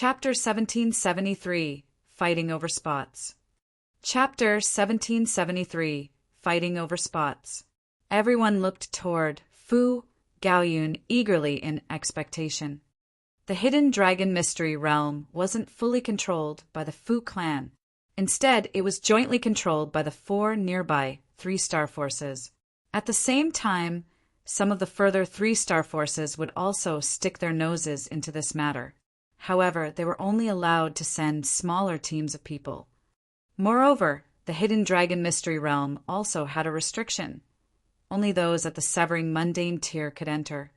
Chapter 1773, Fighting Over Spots. Chapter 1773, Fighting Over Spots. Everyone looked toward Fu Gaoyun eagerly in expectation. The hidden dragon mystery realm wasn't fully controlled by the Fu clan. Instead, it was jointly controlled by the 4 nearby 3-star forces. At the same time, some of the further 3-star forces would also stick their noses into this matter. However, they were only allowed to send smaller teams of people. Moreover, the hidden dragon mystery realm also had a restriction. Only those at the severing mundane tier could enter.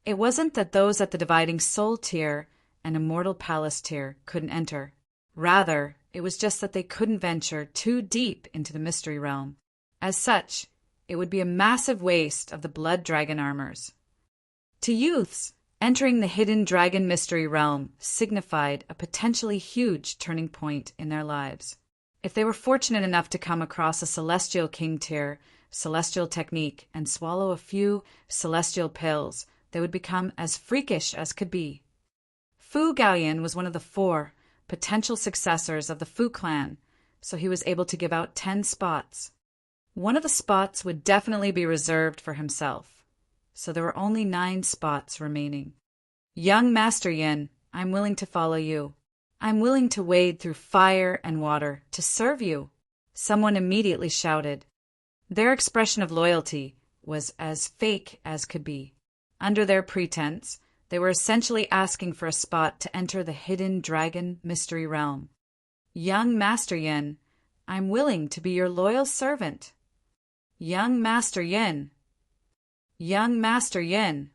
It wasn't that those at the dividing soul tier and immortal palace tier couldn't enter. Rather, it was just that they couldn't venture too deep into the mystery realm. As such, it would be a massive waste of the blood dragon armors. To youths, entering the hidden dragon mystery realm signified a potentially huge turning point in their lives. If they were fortunate enough to come across a celestial king tier, celestial technique, and swallow a few celestial pills, they would become as freakish as could be. Fu Gaoyun was one of the 4 potential successors of the Fu clan, so he was able to give out 10 spots. One of the spots would definitely be reserved for himself, so there were only 9 spots remaining. Young Master Yin, I'm willing to follow you. I'm willing to wade through fire and water to serve you, someone immediately shouted. Their expression of loyalty was as fake as could be. Under their pretense, they were essentially asking for a spot to enter the hidden dragon mystery realm. Young Master Yin, I'm willing to be your loyal servant. Young Master Yin. Young Master Yin.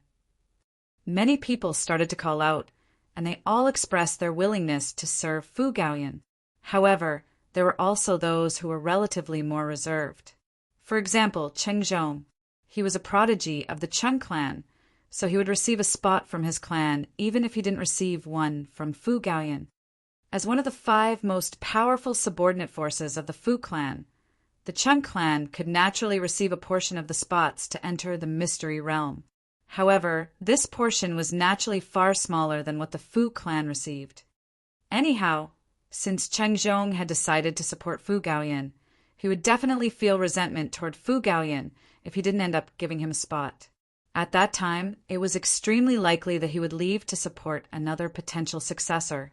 Many people started to call out, and they all expressed their willingness to serve Fu Gaoyun. However, there were also those who were relatively more reserved. For example, Cheng Zhong. He was a prodigy of the Cheng clan, so he would receive a spot from his clan even if he didn't receive one from Fu Gaoyun. As one of the 5 most powerful subordinate forces of the Fu clan, the Cheng clan could naturally receive a portion of the spots to enter the mystery realm. However, this portion was naturally far smaller than what the Fu clan received. Anyhow, since Cheng Zhong had decided to support Fu Gaoyun, he would definitely feel resentment toward Fu Gaoyun if he didn't end up giving him a spot. At that time, it was extremely likely that he would leave to support another potential successor.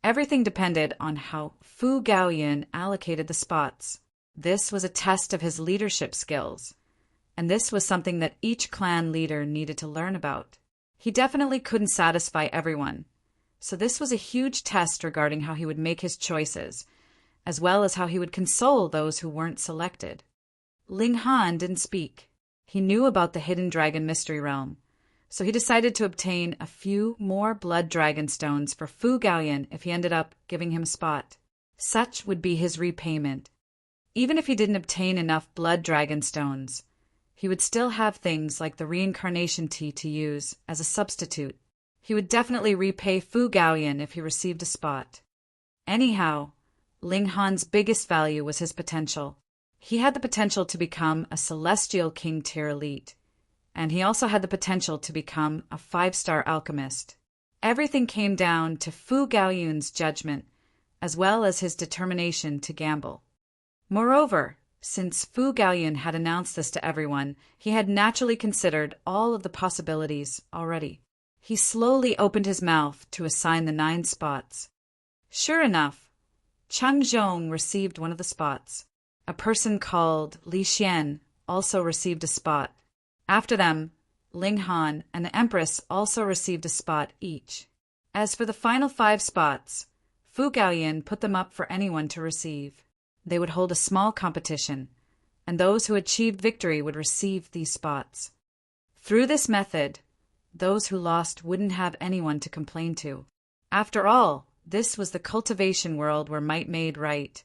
Everything depended on how Fu Gaoyun allocated the spots. This was a test of his leadership skills, and this was something that each clan leader needed to learn about. He definitely couldn't satisfy everyone, so this was a huge test regarding how he would make his choices, as well as how he would console those who weren't selected. Ling Han didn't speak. He knew about the hidden dragon mystery realm, so he decided to obtain a few more blood dragon stones for Fu Gaoyun if he ended up giving him a spot. Such would be his repayment. Even if he didn't obtain enough blood dragon stones, he would still have things like the reincarnation tea to use as a substitute. He would definitely repay Fu Gaoyun if he received a spot. Anyhow, Ling Han's biggest value was his potential. He had the potential to become a celestial king tier elite, and he also had the potential to become a 5-star alchemist. Everything came down to Fu Gaoyun's judgment, as well as his determination to gamble. Moreover, since Fu Gaoyun had announced this to everyone, he had naturally considered all of the possibilities already. He slowly opened his mouth to assign the 9 spots. Sure enough, Cheng Zhong received one of the spots. A person called Li Xian also received a spot. After them, Ling Han and the Empress also received a spot each. As for the final 5 spots, Fu Gaoyun put them up for anyone to receive. They would hold a small competition, and those who achieved victory would receive these spots. Through this method, those who lost wouldn't have anyone to complain to. After all, this was the cultivation world where might made right.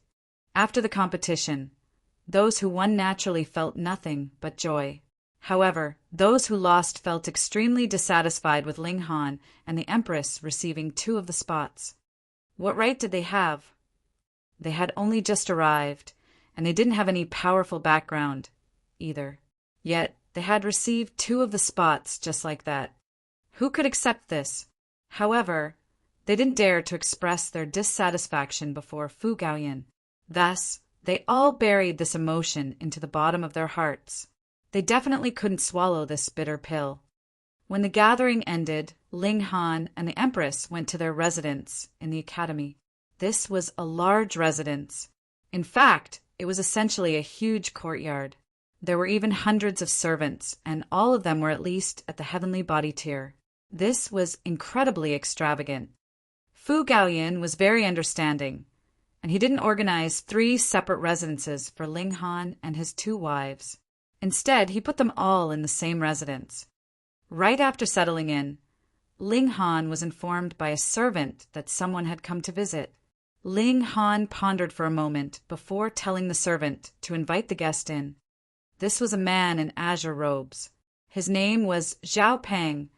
After the competition, those who won naturally felt nothing but joy. However, those who lost felt extremely dissatisfied with Ling Han and the Empress receiving 2 of the spots. What right did they have? They had only just arrived, and they didn't have any powerful background, either. Yet, they had received 2 of the spots just like that. Who could accept this? However, They didn't dare to express their dissatisfaction before Fu Gaoyan. Thus, they all buried this emotion into the bottom of their hearts. They definitely couldn't swallow this bitter pill. When the gathering ended, Ling Han and the Empress went to their residence in the academy. This was a large residence. In fact, it was essentially a huge courtyard. There were even hundreds of servants, and all of them were at least at the heavenly body tier. This was incredibly extravagant. Fu Gaoyan was very understanding, and he didn't organize 3 separate residences for Ling Han and his 2 wives. Instead, he put them all in the same residence. Right after settling in, Ling Han was informed by a servant that someone had come to visit. Ling Han pondered for a moment before telling the servant to invite the guest in. This was a man in azure robes. His name was Zhao Peng,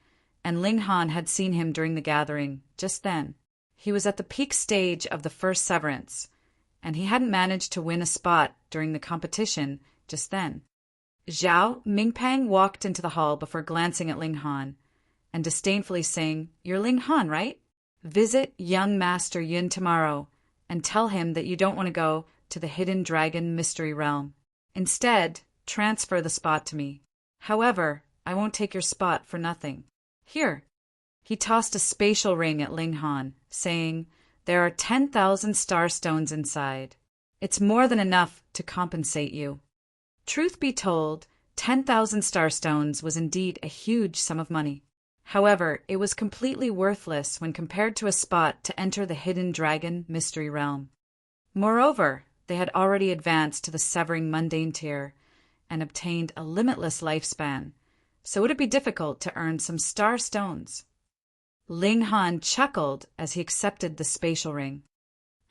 and Ling Han had seen him during the gathering just then. He was at the peak stage of the first severance, and he hadn't managed to win a spot during the competition just then. Zhao Mingpeng walked into the hall before glancing at Ling Han and disdainfully saying, "You're Ling Han, right? Visit young Master Yun tomorrow and tell him that you don't want to go to the Hidden Dragon Mystery Realm. Instead, transfer the spot to me. However, I won't take your spot for nothing. Here." He tossed a spatial ring at Ling Han, saying, "There are 10,000 star stones inside. It's more than enough to compensate you." Truth be told, 10,000 star stones was indeed a huge sum of money. However, it was completely worthless when compared to a spot to enter the Hidden Dragon Mystery Realm. Moreover, they had already advanced to the Severing Mundane tier and obtained a limitless lifespan, so it would be difficult to earn some star stones. Ling Han chuckled as he accepted the spatial ring.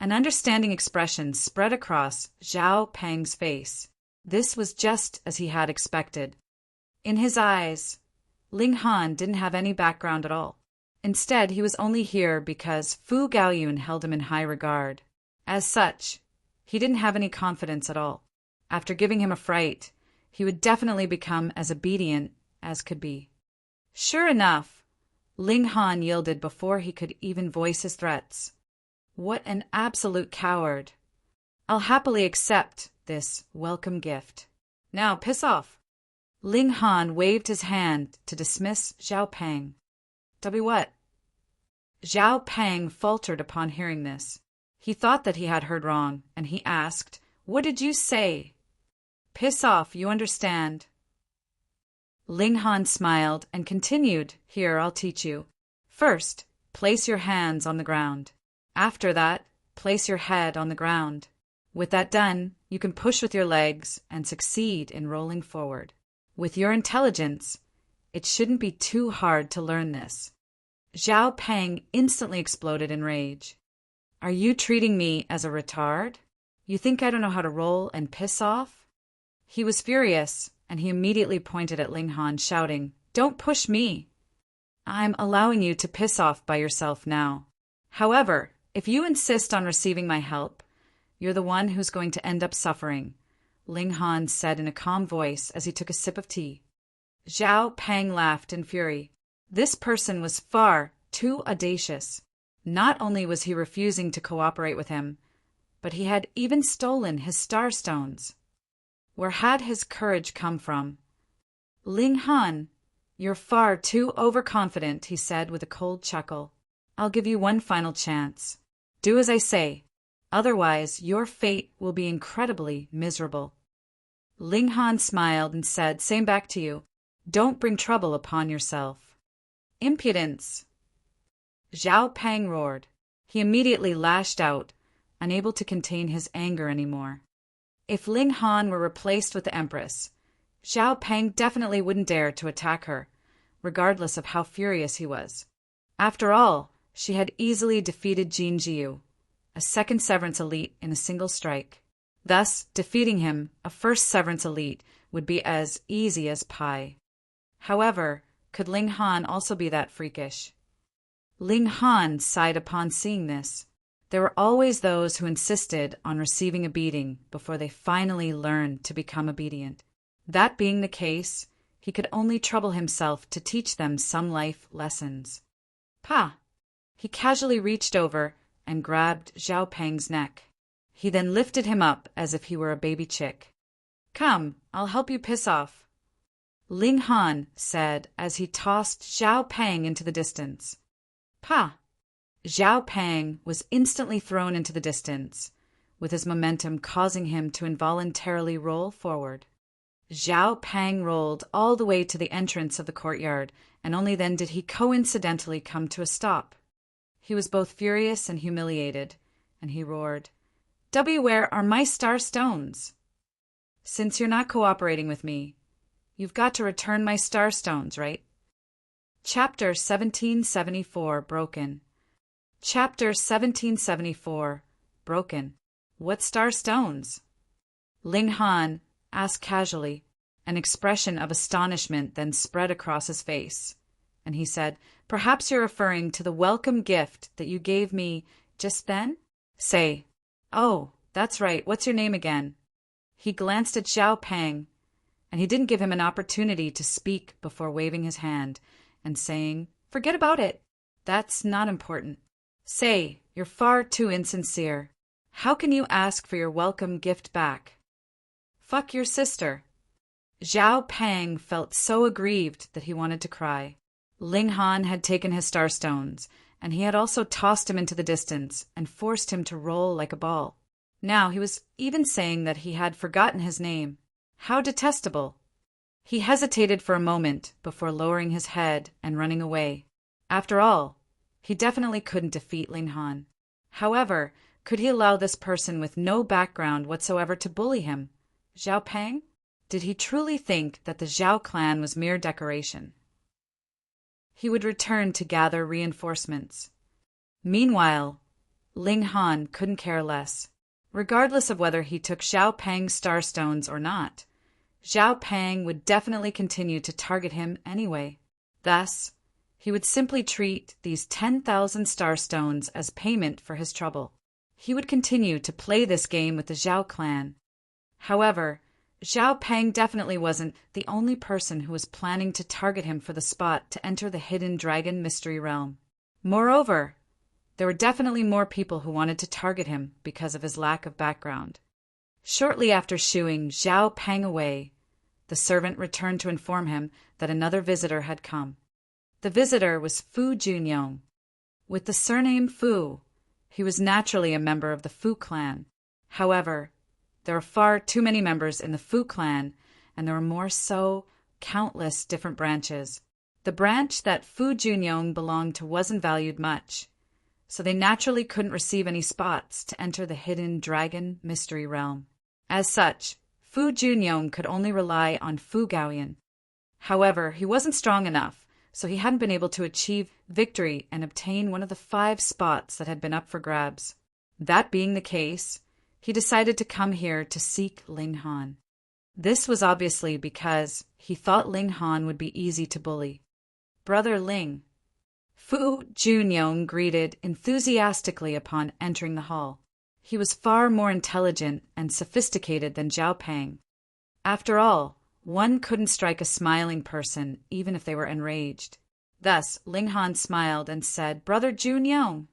An understanding expression spread across Zhao Peng's face. This was just as he had expected. In his eyes, Ling Han didn't have any background at all. Instead, he was only here because Fu Gaoyun held him in high regard. As such, he didn't have any confidence at all. After giving him a fright, he would definitely become as obedient as could be. Sure enough, Ling Han yielded before he could even voice his threats. What an absolute coward. I'll happily accept this welcome gift. Now piss off. Ling Han waved his hand to dismiss Zhao Peng. What? Zhao Peng faltered upon hearing this. He thought that he had heard wrong, and he asked, "What did you say?" "Piss off, you understand." Ling Han smiled and continued, "Here, I'll teach you. First, place your hands on the ground. After that, place your head on the ground. With that done, you can push with your legs and succeed in rolling forward. With your intelligence, it shouldn't be too hard to learn this." Zhao Peng instantly exploded in rage. "Are you treating me as a retard? You think I don't know how to roll and piss off?" He was furious, and he immediately pointed at Ling Han, shouting, "Don't push me. I'm allowing you to piss off by yourself now. However, if you insist on receiving my help, you're the one who's going to end up suffering," Ling Han said in a calm voice as he took a sip of tea. Zhao Peng laughed in fury. This person was far too audacious. Not only was he refusing to cooperate with him, but he had even stolen his star stones. Where had his courage come from? "Ling Han, you're far too overconfident," he said with a cold chuckle. "I'll give you one final chance. Do as I say. Otherwise, your fate will be incredibly miserable." Ling Han smiled and said, "Same back to you. Don't bring trouble upon yourself." "Impudence!" Zhao Peng roared. He immediately lashed out, unable to contain his anger anymore. If Ling Han were replaced with the Empress, Zhao Peng definitely wouldn't dare to attack her, regardless of how furious he was. After all, she had easily defeated Jin Jiu, a second Severance Elite, in a single strike. Thus, defeating him, a first Severance Elite, would be as easy as pie. However, could Ling Han also be that freakish? Ling Han sighed upon seeing this. There were always those who insisted on receiving a beating before they finally learned to become obedient. That being the case, he could only trouble himself to teach them some life lessons. "Pah! He casually reached over and grabbed Zhao Peng's neck. He then lifted him up as if he were a baby chick. "Come, I'll help you piss off," Ling Han said as he tossed Zhao Peng into the distance. "Pa!" Zhao Peng was instantly thrown into the distance, with his momentum causing him to involuntarily roll forward. Zhao Peng rolled all the way to the entrance of the courtyard, and only then did he coincidentally come to a stop. He was both furious and humiliated, and he roared, "Where are my star stones? Since you're not cooperating with me, you've got to return my star stones, right?" Chapter 1774 Broken. Chapter 1774 Broken. What star stones? Ling Han asked casually. An expression of astonishment then spread across his face, and he said, "Perhaps you're referring to the welcome gift that you gave me just then?" Say, "Oh, that's right, what's your name again?" He glanced at Zhao Peng, and he didn't give him an opportunity to speak before waving his hand and saying, "Forget about it. That's not important. Say, you're far too insincere. How can you ask for your welcome gift back? Fuck your sister." Zhao Peng felt so aggrieved that he wanted to cry. Ling Han had taken his star stones, and he had also tossed him into the distance and forced him to roll like a ball. Now he was even saying that he had forgotten his name. How detestable! He hesitated for a moment before lowering his head and running away. After all, he definitely couldn't defeat Ling Han. However, could he allow this person with no background whatsoever to bully him? Zhao Peng? Did he truly think that the Zhao clan was mere decoration? He would return to gather reinforcements. Meanwhile, Ling Han couldn't care less. Regardless of whether he took Zhao Peng's star stones or not, Zhao Peng would definitely continue to target him anyway. Thus, he would simply treat these 10,000 star stones as payment for his trouble. He would continue to play this game with the Zhao clan. However, Zhao Peng definitely wasn't the only person who was planning to target him for the spot to enter the hidden dragon mystery realm. Moreover, there were definitely more people who wanted to target him because of his lack of background. Shortly after shooing Zhao Peng away, the servant returned to inform him that another visitor had come. The visitor was Fu Junyong. With the surname Fu, he was naturally a member of the Fu clan. However, there are far too many members in the Fu clan, and there are more so countless different branches. The branch that Fu Junyong belonged to wasn't valued much, so they naturally couldn't receive any spots to enter the hidden dragon mystery realm. As such, Fu Junyong could only rely on Fu Gaoyan. However, he wasn't strong enough, so he hadn't been able to achieve victory and obtain one of the 5 spots that had been up for grabs. That being the case, he decided to come here to seek Ling Han. This was obviously because he thought Ling Han would be easy to bully. "Brother Ling," Fu Junyong greeted enthusiastically upon entering the hall. He was far more intelligent and sophisticated than Zhao Peng. After all, one couldn't strike a smiling person even if they were enraged. Thus, Ling Han smiled and said, "Brother Junyong."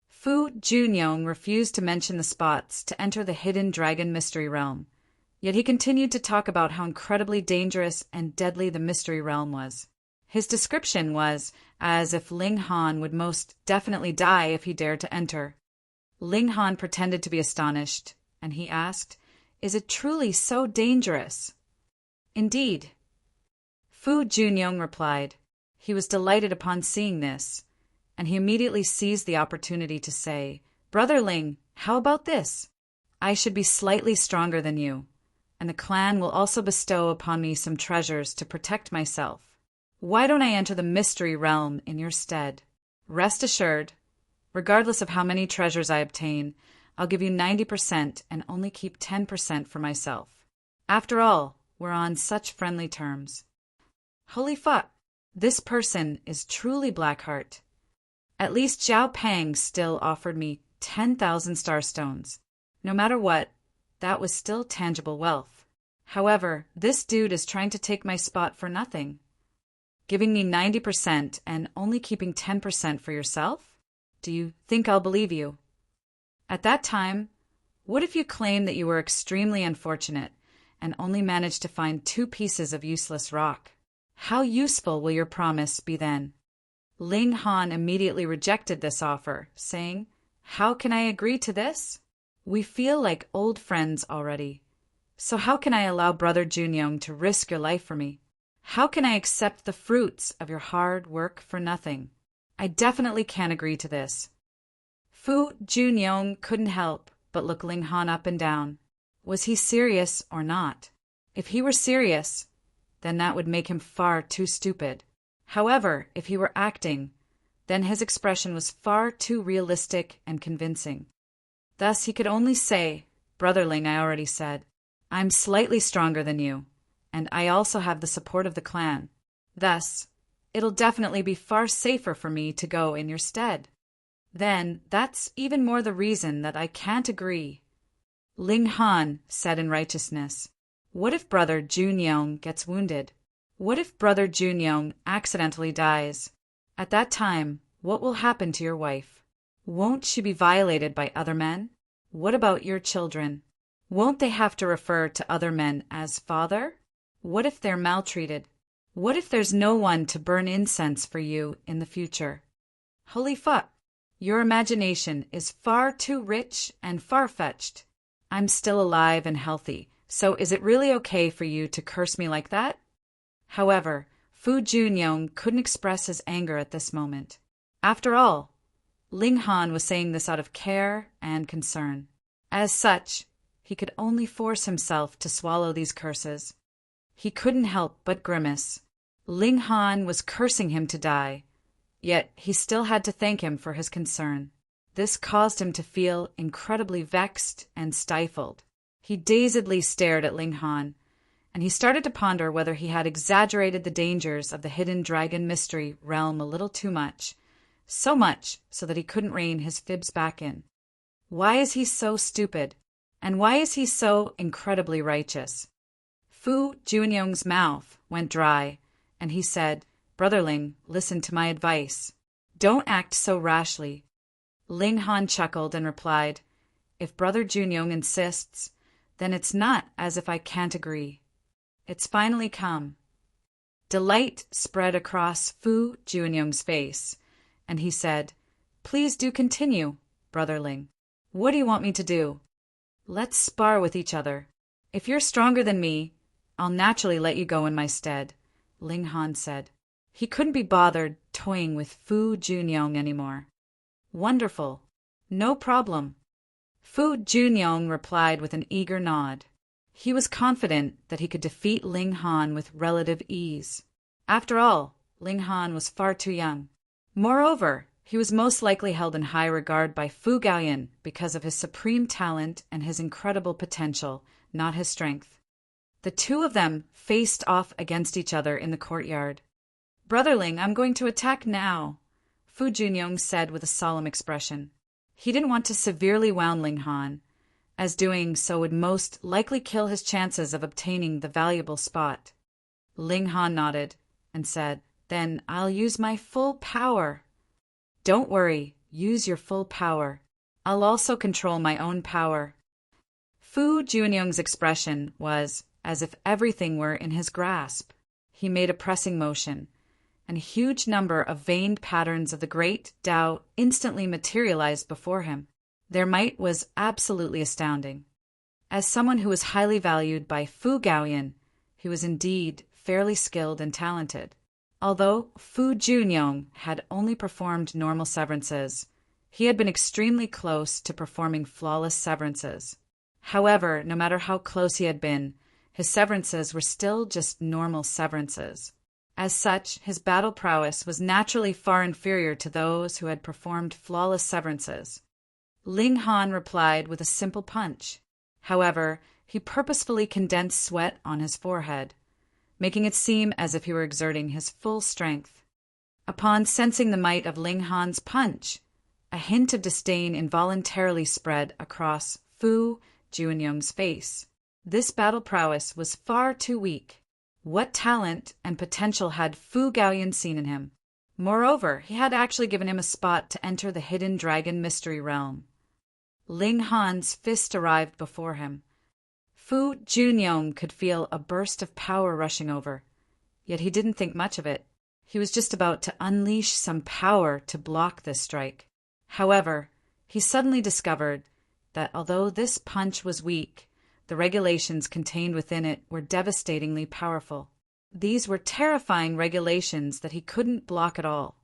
Fu Junyong refused to mention the spots to enter the hidden dragon mystery realm, yet he continued to talk about how incredibly dangerous and deadly the mystery realm was. His description was as if Ling Han would most definitely die if he dared to enter. Ling Han pretended to be astonished, and he asked, "Is it truly so dangerous?" "Indeed," Fu Junyong replied. He was delighted upon seeing this, and he immediately seized the opportunity to say, "Brother Ling, how about this? I should be slightly stronger than you, and the clan will also bestow upon me some treasures to protect myself. Why don't I enter the mystery realm in your stead? Rest assured, regardless of how many treasures I obtain, I'll give you 90% and only keep 10% for myself. After all, we're on such friendly terms." Holy fuck, this person is truly Blackheart. At least Zhao Peng still offered me 10,000 star stones. No matter what, that was still tangible wealth. However, this dude is trying to take my spot for nothing. Giving me 90% and only keeping 10% for yourself? Do you think I'll believe you? At that time, what if you claim that you were extremely unfortunate and only managed to find 2 pieces of useless rock? How useful will your promise be then? Ling Han immediately rejected this offer, saying, "How can I agree to this? We feel like old friends already. So how can I allow Brother Junyoung to risk your life for me? How can I accept the fruits of your hard work for nothing? I definitely can't agree to this." Fu Junyoung couldn't help but look Ling Han up and down. Was he serious or not? If he were serious, then that would make him far too stupid. However, if he were acting, then his expression was far too realistic and convincing. Thus he could only say, "Brother Ling, I already said, I'm slightly stronger than you, and I also have the support of the clan. Thus, it'll definitely be far safer for me to go in your stead." Then that's even more the reason that I can't agree. Ling Han said in righteousness, "What if Brother Junyoung gets wounded? What if Brother Junyoung accidentally dies? At that time, what will happen to your wife? Won't she be violated by other men? What about your children? Won't they have to refer to other men as father? What if they're maltreated? What if there's no one to burn incense for you in the future? Holy fuck! Your imagination is far too rich and far-fetched. I'm still alive and healthy, so is it really okay for you to curse me like that?" However, Fu Junyoung couldn't express his anger at this moment. After all, Ling Han was saying this out of care and concern. As such, he could only force himself to swallow these curses. He couldn't help but grimace. Ling Han was cursing him to die, yet he still had to thank him for his concern. This caused him to feel incredibly vexed and stifled. He dazedly stared at Ling Han, and he started to ponder whether he had exaggerated the dangers of the hidden dragon mystery realm a little too much, so much so that he couldn't rein his fibs back in. Why is he so stupid? And why is he so incredibly righteous? Fu Junyoung's mouth went dry, and he said, "Brother Ling, listen to my advice. Don't act so rashly." Ling Han chuckled and replied, "If Brother Junyoung insists, then it's not as if I can't agree. It's finally come." Delight spread across Fu Junyoung's face, and he said, "Please do continue, Brother Ling. What do you want me to do?" "Let's spar with each other. If you're stronger than me, I'll naturally let you go in my stead," Ling Han said. He couldn't be bothered toying with Fu Junyoung anymore. "Wonderful. No problem." Fu Junyoung replied with an eager nod. He was confident that he could defeat Ling Han with relative ease. After all, Ling Han was far too young. Moreover, he was most likely held in high regard by Fu Gaoyan because of his supreme talent and his incredible potential, not his strength. The two of them faced off against each other in the courtyard. "Brother Ling, I'm going to attack now," Fu Junyoung said with a solemn expression. He didn't want to severely wound Ling Han, as doing so would most likely kill his chances of obtaining the valuable spot. Ling Han nodded and said, "Then I'll use my full power." "Don't worry, use your full power. I'll also control my own power." Fu Junyoung's expression was as if everything were in his grasp. He made a pressing motion, and a huge number of veined patterns of the great Tao instantly materialized before him. Their might was absolutely astounding. As someone who was highly valued by Fu Gaoyan, he was indeed fairly skilled and talented. Although Fu Junyoung had only performed normal severances, he had been extremely close to performing flawless severances. However, no matter how close he had been, his severances were still just normal severances. As such, his battle prowess was naturally far inferior to those who had performed flawless severances. Ling Han replied with a simple punch. However, he purposefully condensed sweat on his forehead, making it seem as if he were exerting his full strength. Upon sensing the might of Ling Han's punch, a hint of disdain involuntarily spread across Fu Junyoung's face. This battle prowess was far too weak. What talent and potential had Fu Gaoyan seen in him? Moreover, he had actually given him a spot to enter the hidden dragon mystery realm. Ling Han's fist arrived before him. Fu Junyong could feel a burst of power rushing over, yet he didn't think much of it. He was just about to unleash some power to block this strike. However, he suddenly discovered that although this punch was weak, the regulations contained within it were devastatingly powerful. These were terrifying regulations that he couldn't block at all.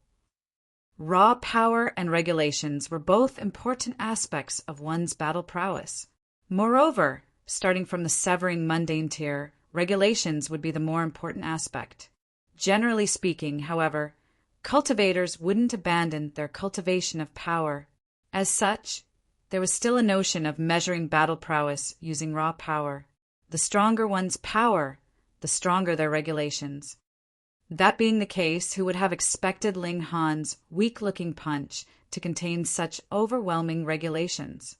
Raw power and regulations were both important aspects of one's battle prowess. Moreover, starting from the severing mundane tier, regulations would be the more important aspect. Generally speaking, however, cultivators wouldn't abandon their cultivation of power. As such, there was still a notion of measuring battle prowess using raw power. The stronger one's power, the stronger their regulations. That being the case, who would have expected Ling Han's weak-looking punch to contain such overwhelming regulations?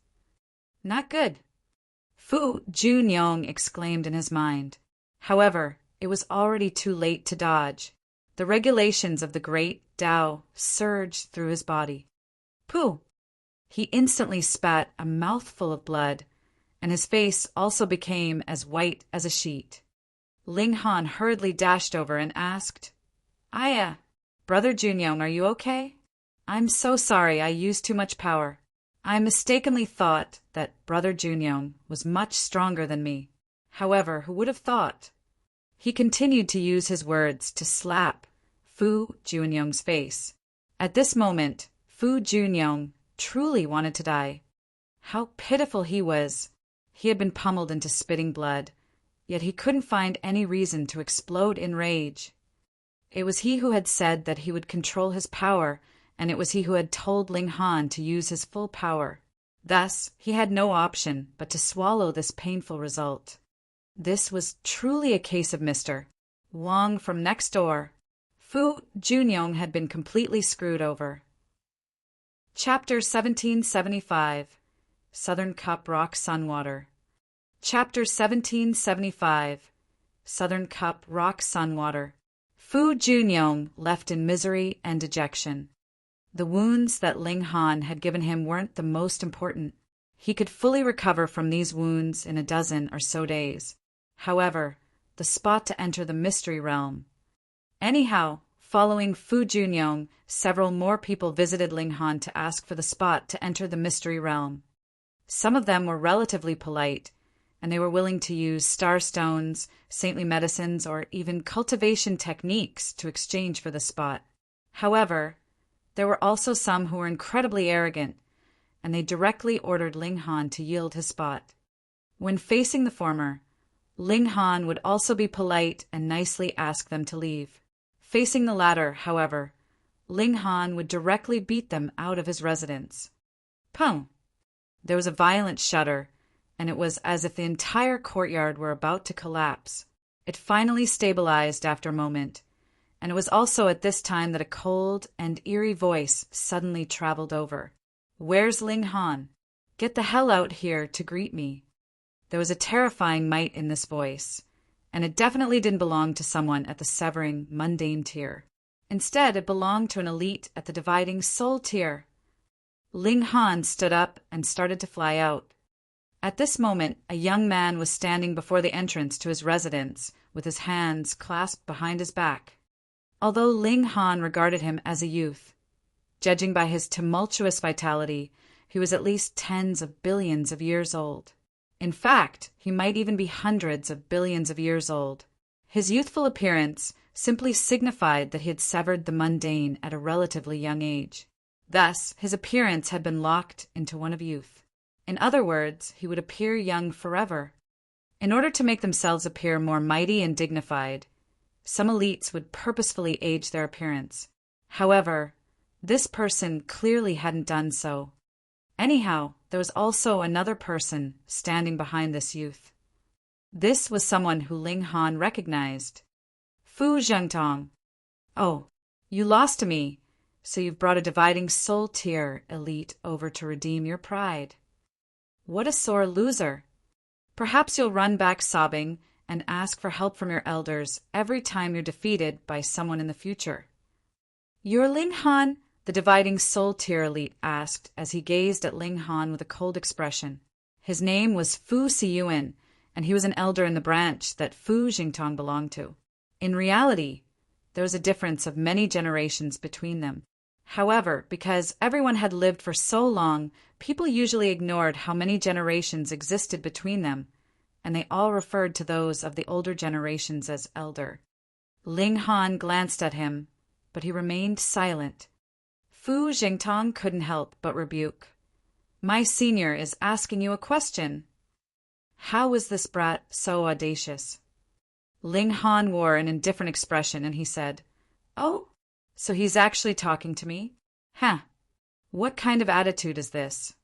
Not good. Fu Junyong exclaimed in his mind. However, it was already too late to dodge. The regulations of the great Tao surged through his body. Pooh! He instantly spat a mouthful of blood, and his face also became as white as a sheet. Ling Han hurriedly dashed over and asked, "Aya, Brother Junyong, are you okay? I'm so sorry I used too much power. I mistakenly thought that Brother Junyong was much stronger than me. However, who would have thought?" He continued to use his words to slap Fu Junyong's face. At this moment, Fu Junyong truly wanted to die. How pitiful he was! He had been pummeled into spitting blood, yet he couldn't find any reason to explode in rage. It was he who had said that he would control his power, and it was he who had told Ling Han to use his full power. Thus, he had no option but to swallow this painful result. This was truly a case of Mr. Wong from next door. Fu Junyong had been completely screwed over. Chapter 1775 Southern Cup Rock Sunwater. Chapter 1775 Southern Cup Rock Sunwater. Fu Junyong left in misery and dejection. The wounds that Ling Han had given him weren't the most important. He could fully recover from these wounds in a dozen or so days. However, the spot to enter the mystery realm. Anyhow, following Fu Junyong, several more people visited Ling Han to ask for the spot to enter the mystery realm. Some of them were relatively polite, and they were willing to use star stones, saintly medicines, or even cultivation techniques to exchange for the spot. However, there were also some who were incredibly arrogant, and they directly ordered Ling Han to yield his spot. When facing the former, Ling Han would also be polite and nicely ask them to leave. Facing the latter, however, Ling Han would directly beat them out of his residence. Pung! There was a violent shudder, and it was as if the entire courtyard were about to collapse. It finally stabilized after a moment, and it was also at this time that a cold and eerie voice suddenly traveled over. "Where's Ling Han? Get the hell out here to greet me." There was a terrifying might in this voice, and it definitely didn't belong to someone at the severing mundane tier. Instead, it belonged to an elite at the dividing soul tier. Ling Han stood up and started to fly out. At this moment, a young man was standing before the entrance to his residence with his hands clasped behind his back. Although Ling Han regarded him as a youth, judging by his tumultuous vitality, he was at least tens of billions of years old. In fact, he might even be hundreds of billions of years old. His youthful appearance simply signified that he had severed the mundane at a relatively young age. Thus, his appearance had been locked into one of youth. In other words, he would appear young forever. In order to make themselves appear more mighty and dignified, some elites would purposefully age their appearance. However, this person clearly hadn't done so. Anyhow, there was also another person standing behind this youth. This was someone who Ling Han recognized. Fu Zhengtong. "Oh, you lost to me, so you've brought a dividing soul tier elite over to redeem your pride. What a sore loser. Perhaps you'll run back sobbing and ask for help from your elders every time you're defeated by someone in the future." "You're Ling Han?" the dividing soul tier elite asked as he gazed at Ling Han with a cold expression. His name was Fu Siyuan, and he was an elder in the branch that Fu Jingtong belonged to. In reality, there was a difference of many generations between them. However, because everyone had lived for so long, people usually ignored how many generations existed between them, and they all referred to those of the older generations as elder. Ling Han glanced at him, but he remained silent. Fu Jingtong couldn't help but rebuke. "My senior is asking you a question. How was this brat so audacious?" Ling Han wore an indifferent expression, and he said, "Oh, so he's actually talking to me? Huh. What kind of attitude is this?"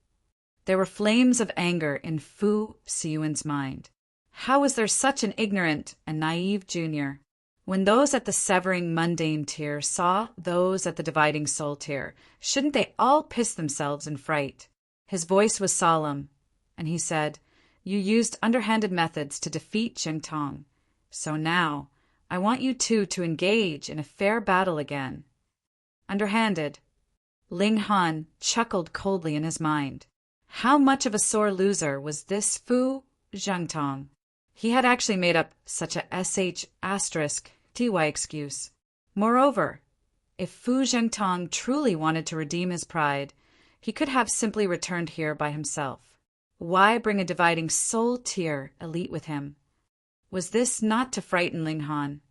There were flames of anger in Fu Siyuan's mind. How was there such an ignorant and naive junior? When those at the severing mundane tier saw those at the dividing soul tier, shouldn't they all piss themselves in fright? His voice was solemn, and he said, "You used underhanded methods to defeat Jingtong. So now, I want you two to engage in a fair battle again." Underhanded? Ling Han chuckled coldly in his mind. How much of a sore loser was this Fu Jingtong? He had actually made up such a **ty excuse. Moreover, if Fu Jingtong truly wanted to redeem his pride, he could have simply returned here by himself. Why bring a dividing soul tier elite with him? Was this not to frighten Ling Han?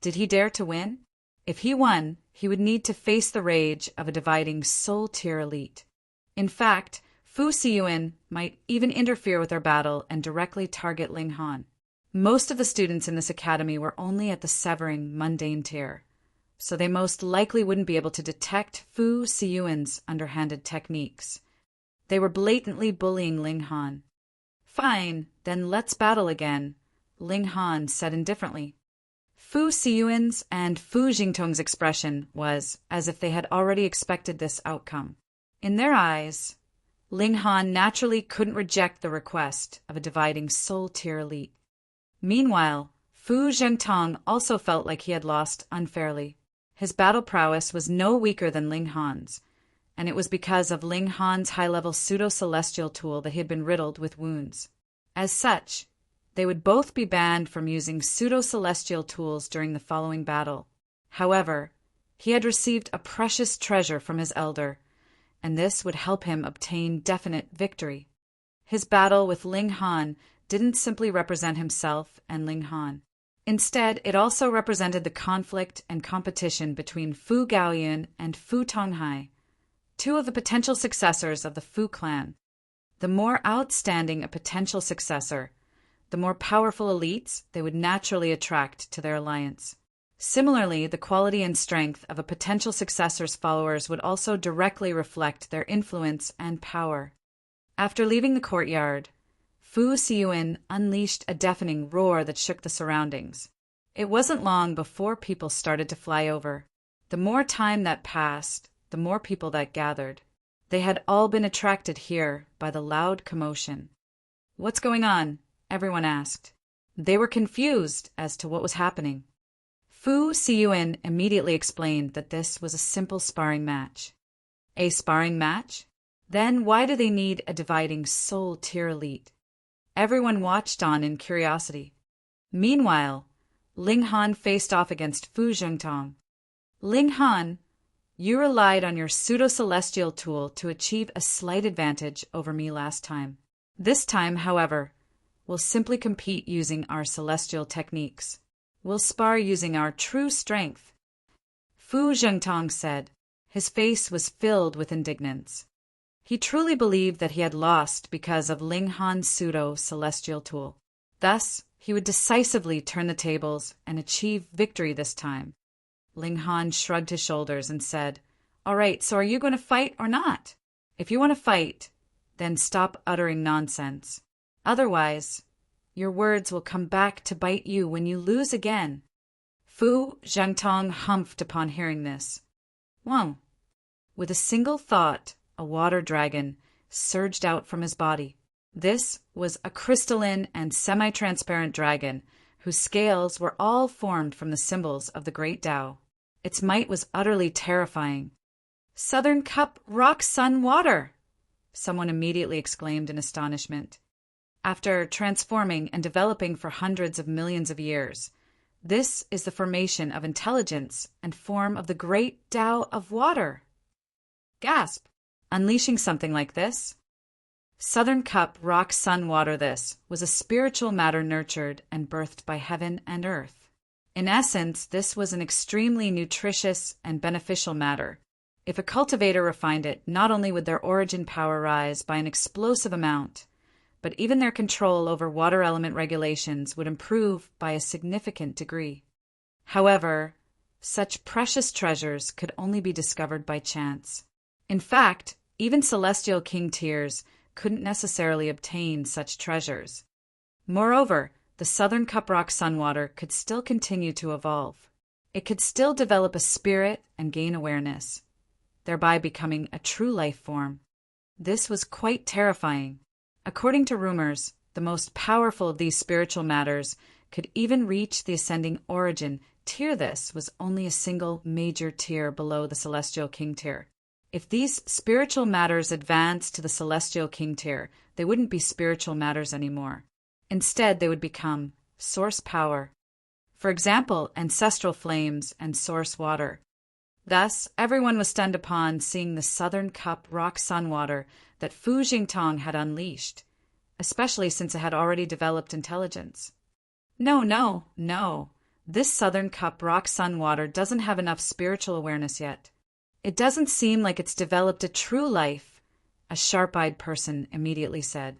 Did he dare to win? If he won, he would need to face the rage of a dividing soul tier elite. In fact, Fu Siyuan might even interfere with their battle and directly target Ling Han. Most of the students in this academy were only at the severing mundane tier, so they most likely wouldn't be able to detect Fu Siyuan's underhanded techniques. They were blatantly bullying Ling Han. "Fine, then let's battle again," Ling Han said indifferently. Fu Siyuan's and Fu Jingtong's expression was as if they had already expected this outcome. In their eyes, Ling Han naturally couldn't reject the request of a dividing soul tier elite. Meanwhile, Fu Jingtong also felt like he had lost unfairly. His battle prowess was no weaker than Ling Han's, and it was because of Ling Han's high-level pseudo-celestial tool that he had been riddled with wounds. As such, they would both be banned from using pseudo-celestial tools during the following battle. However, he had received a precious treasure from his elder, and this would help him obtain definite victory. His battle with Ling Han didn't simply represent himself and Ling Han. Instead, it also represented the conflict and competition between Fu Gaoyun and Fu Tonghai, two of the potential successors of the Fu clan. The more outstanding a potential successor, the more powerful elites they would naturally attract to their alliance. Similarly, the quality and strength of a potential successor's followers would also directly reflect their influence and power. After leaving the courtyard, Fu Siyuan unleashed a deafening roar that shook the surroundings. It wasn't long before people started to fly over. The more time that passed, the more people that gathered. They had all been attracted here by the loud commotion. "What's going on?" everyone asked. They were confused as to what was happening. Fu Siyuan immediately explained that this was a simple sparring match. A sparring match? Then why do they need a dividing soul tier elite? Everyone watched on in curiosity. Meanwhile, Ling Han faced off against Fu Jingtong. "Ling Han, you relied on your pseudo-celestial tool to achieve a slight advantage over me last time. This time, however, we'll simply compete using our celestial techniques. We'll spar using our true strength." Fu Jingtong said. His face was filled with indignance. He truly believed that he had lost because of Ling Han's pseudo-celestial tool. Thus, he would decisively turn the tables and achieve victory this time. Ling Han shrugged his shoulders and said, "All right, so are you going to fight or not? If you want to fight, then stop uttering nonsense. Otherwise, your words will come back to bite you when you lose again." Fu Jingtong humphed upon hearing this. "Whoa." With a single thought, a water dragon surged out from his body. This was a crystalline and semi-transparent dragon whose scales were all formed from the symbols of the Great Tao. Its might was utterly terrifying. "Southern Cup rock sun water!" someone immediately exclaimed in astonishment. After transforming and developing for hundreds of millions of years, this is the formation of intelligence and form of the great Tao of water. Gasp! Unleashing something like this? Southern Cup rock sun water. This was a spiritual matter nurtured and birthed by heaven and earth. In essence, this was an extremely nutritious and beneficial matter. If a cultivator refined it, not only would their origin power rise by an explosive amount, but even their control over water element regulations would improve by a significant degree. However, such precious treasures could only be discovered by chance. In fact, even celestial king tiers couldn't necessarily obtain such treasures. Moreover, the Southern Cup rock sunwater could still continue to evolve. It could still develop a spirit and gain awareness, thereby becoming a true life form. This was quite terrifying. According to rumors, the most powerful of these spiritual matters could even reach the ascending origin tier. This was only a single major tier below the celestial king tier. If these spiritual matters advanced to the celestial king tier, they wouldn't be spiritual matters anymore. Instead, they would become source power. For example, ancestral flames and source water. Thus, everyone was stunned upon seeing the Southern Cup rock sunwater that Fu Jingtong had unleashed, especially since it had already developed intelligence. No. This Southern Cup rock sunwater doesn't have enough spiritual awareness yet. It doesn't seem like it's developed a true life, a sharp-eyed person immediately said.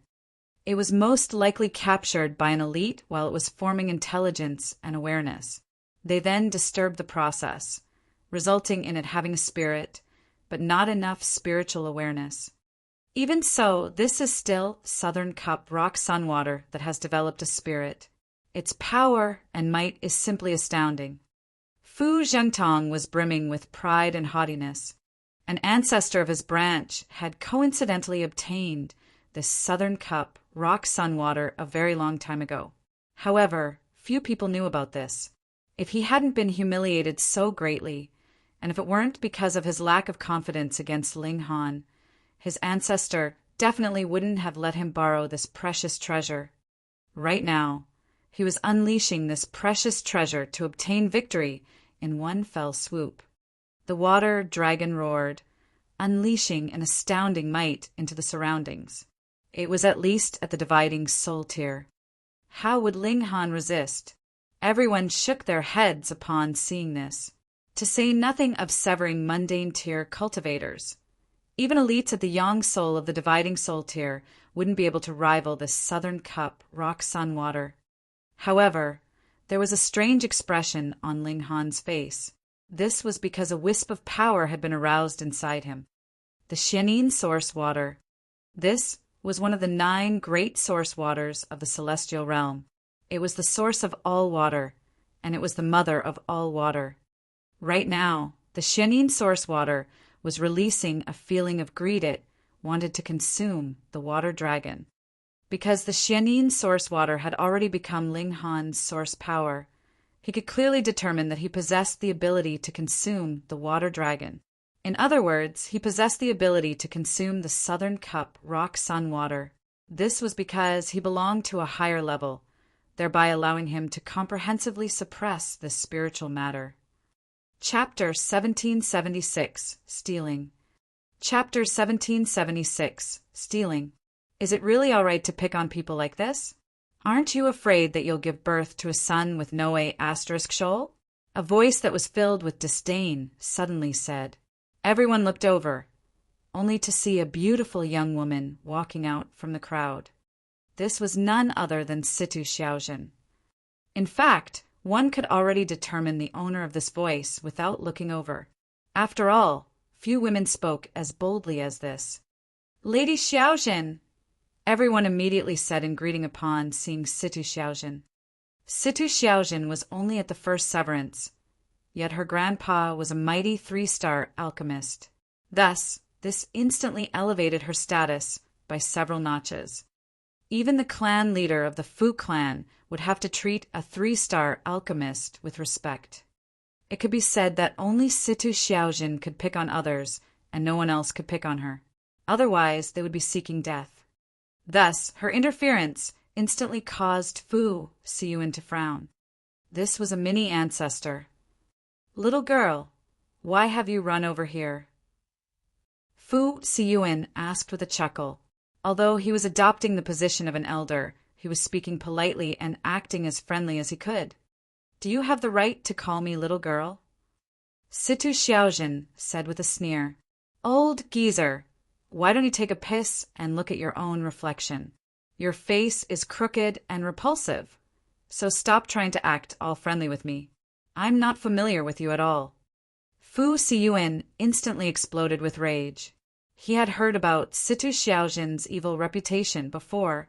It was most likely captured by an elite while it was forming intelligence and awareness. They then disturbed the process, resulting in it having a spirit, but not enough spiritual awareness. Even so, this is still Southern Cup rock sunwater that has developed a spirit. Its power and might is simply astounding. Fu Zhengtong was brimming with pride and haughtiness. An ancestor of his branch had coincidentally obtained this Southern Cup rock sunwater a very long time ago. However, few people knew about this. If he hadn't been humiliated so greatly, and if it weren't because of his lack of confidence against Ling Han, his ancestor definitely wouldn't have let him borrow this precious treasure. Right now, he was unleashing this precious treasure to obtain victory in one fell swoop. The water dragon roared, unleashing an astounding might into the surroundings. It was at least at the dividing soul tier. How would Ling Han resist? Everyone shook their heads upon seeing this, to say nothing of severing mundane tier cultivators. Even elites at the yang soul of the dividing soul tier wouldn't be able to rival this Southern Cup rock sunwater. However, there was a strange expression on Ling Han's face. This was because a wisp of power had been aroused inside him. The Xianin source water. This was one of the 9 great source waters of the celestial realm. It was the source of all water, and it was the mother of all water. Right now, the Xianin source water was releasing a feeling of greed. It wanted to consume the water dragon. Because the Xianin source water had already become Ling Han's source power, he could clearly determine that he possessed the ability to consume the water dragon. In other words, he possessed the ability to consume the Southern Cup rock sunwater. This was because he belonged to a higher level, thereby allowing him to comprehensively suppress this spiritual matter. Chapter 1776, Stealing. Chapter 1776, Stealing. Is it really all right to pick on people like this? Aren't you afraid that you'll give birth to a son with no A**? A voice that was filled with disdain suddenly said. Everyone looked over, only to see a beautiful young woman walking out from the crowd. This was none other than Situ Xiaozhen. In fact, one could already determine the owner of this voice without looking over. After all, few women spoke as boldly as this. Lady Xiaozhen! Everyone immediately said in greeting upon seeing Situ Xiaozhen. Situ Xiaozhen was only at the first severance, yet her grandpa was a mighty 3-star alchemist. Thus, this instantly elevated her status by several notches. Even the clan leader of the Fu clan would have to treat a 3-star alchemist with respect. It could be said that only Situ Xiaojin could pick on others, and no one else could pick on her. Otherwise, they would be seeking death. Thus, her interference instantly caused Fu Siyuan to frown. This was a mini ancestor. "Little girl, why have you run over here?" Fu Siyuan asked with a chuckle. Although he was adopting the position of an elder, he was speaking politely and acting as friendly as he could. "Do you have the right to call me little girl?" Situ Xiaojin said with a sneer, "Old geezer, why don't you take a piss and look at your own reflection? Your face is crooked and repulsive, so stop trying to act all friendly with me. I'm not familiar with you at all." Fu Siyuan instantly exploded with rage. He had heard about Situ Xiaojin's evil reputation before,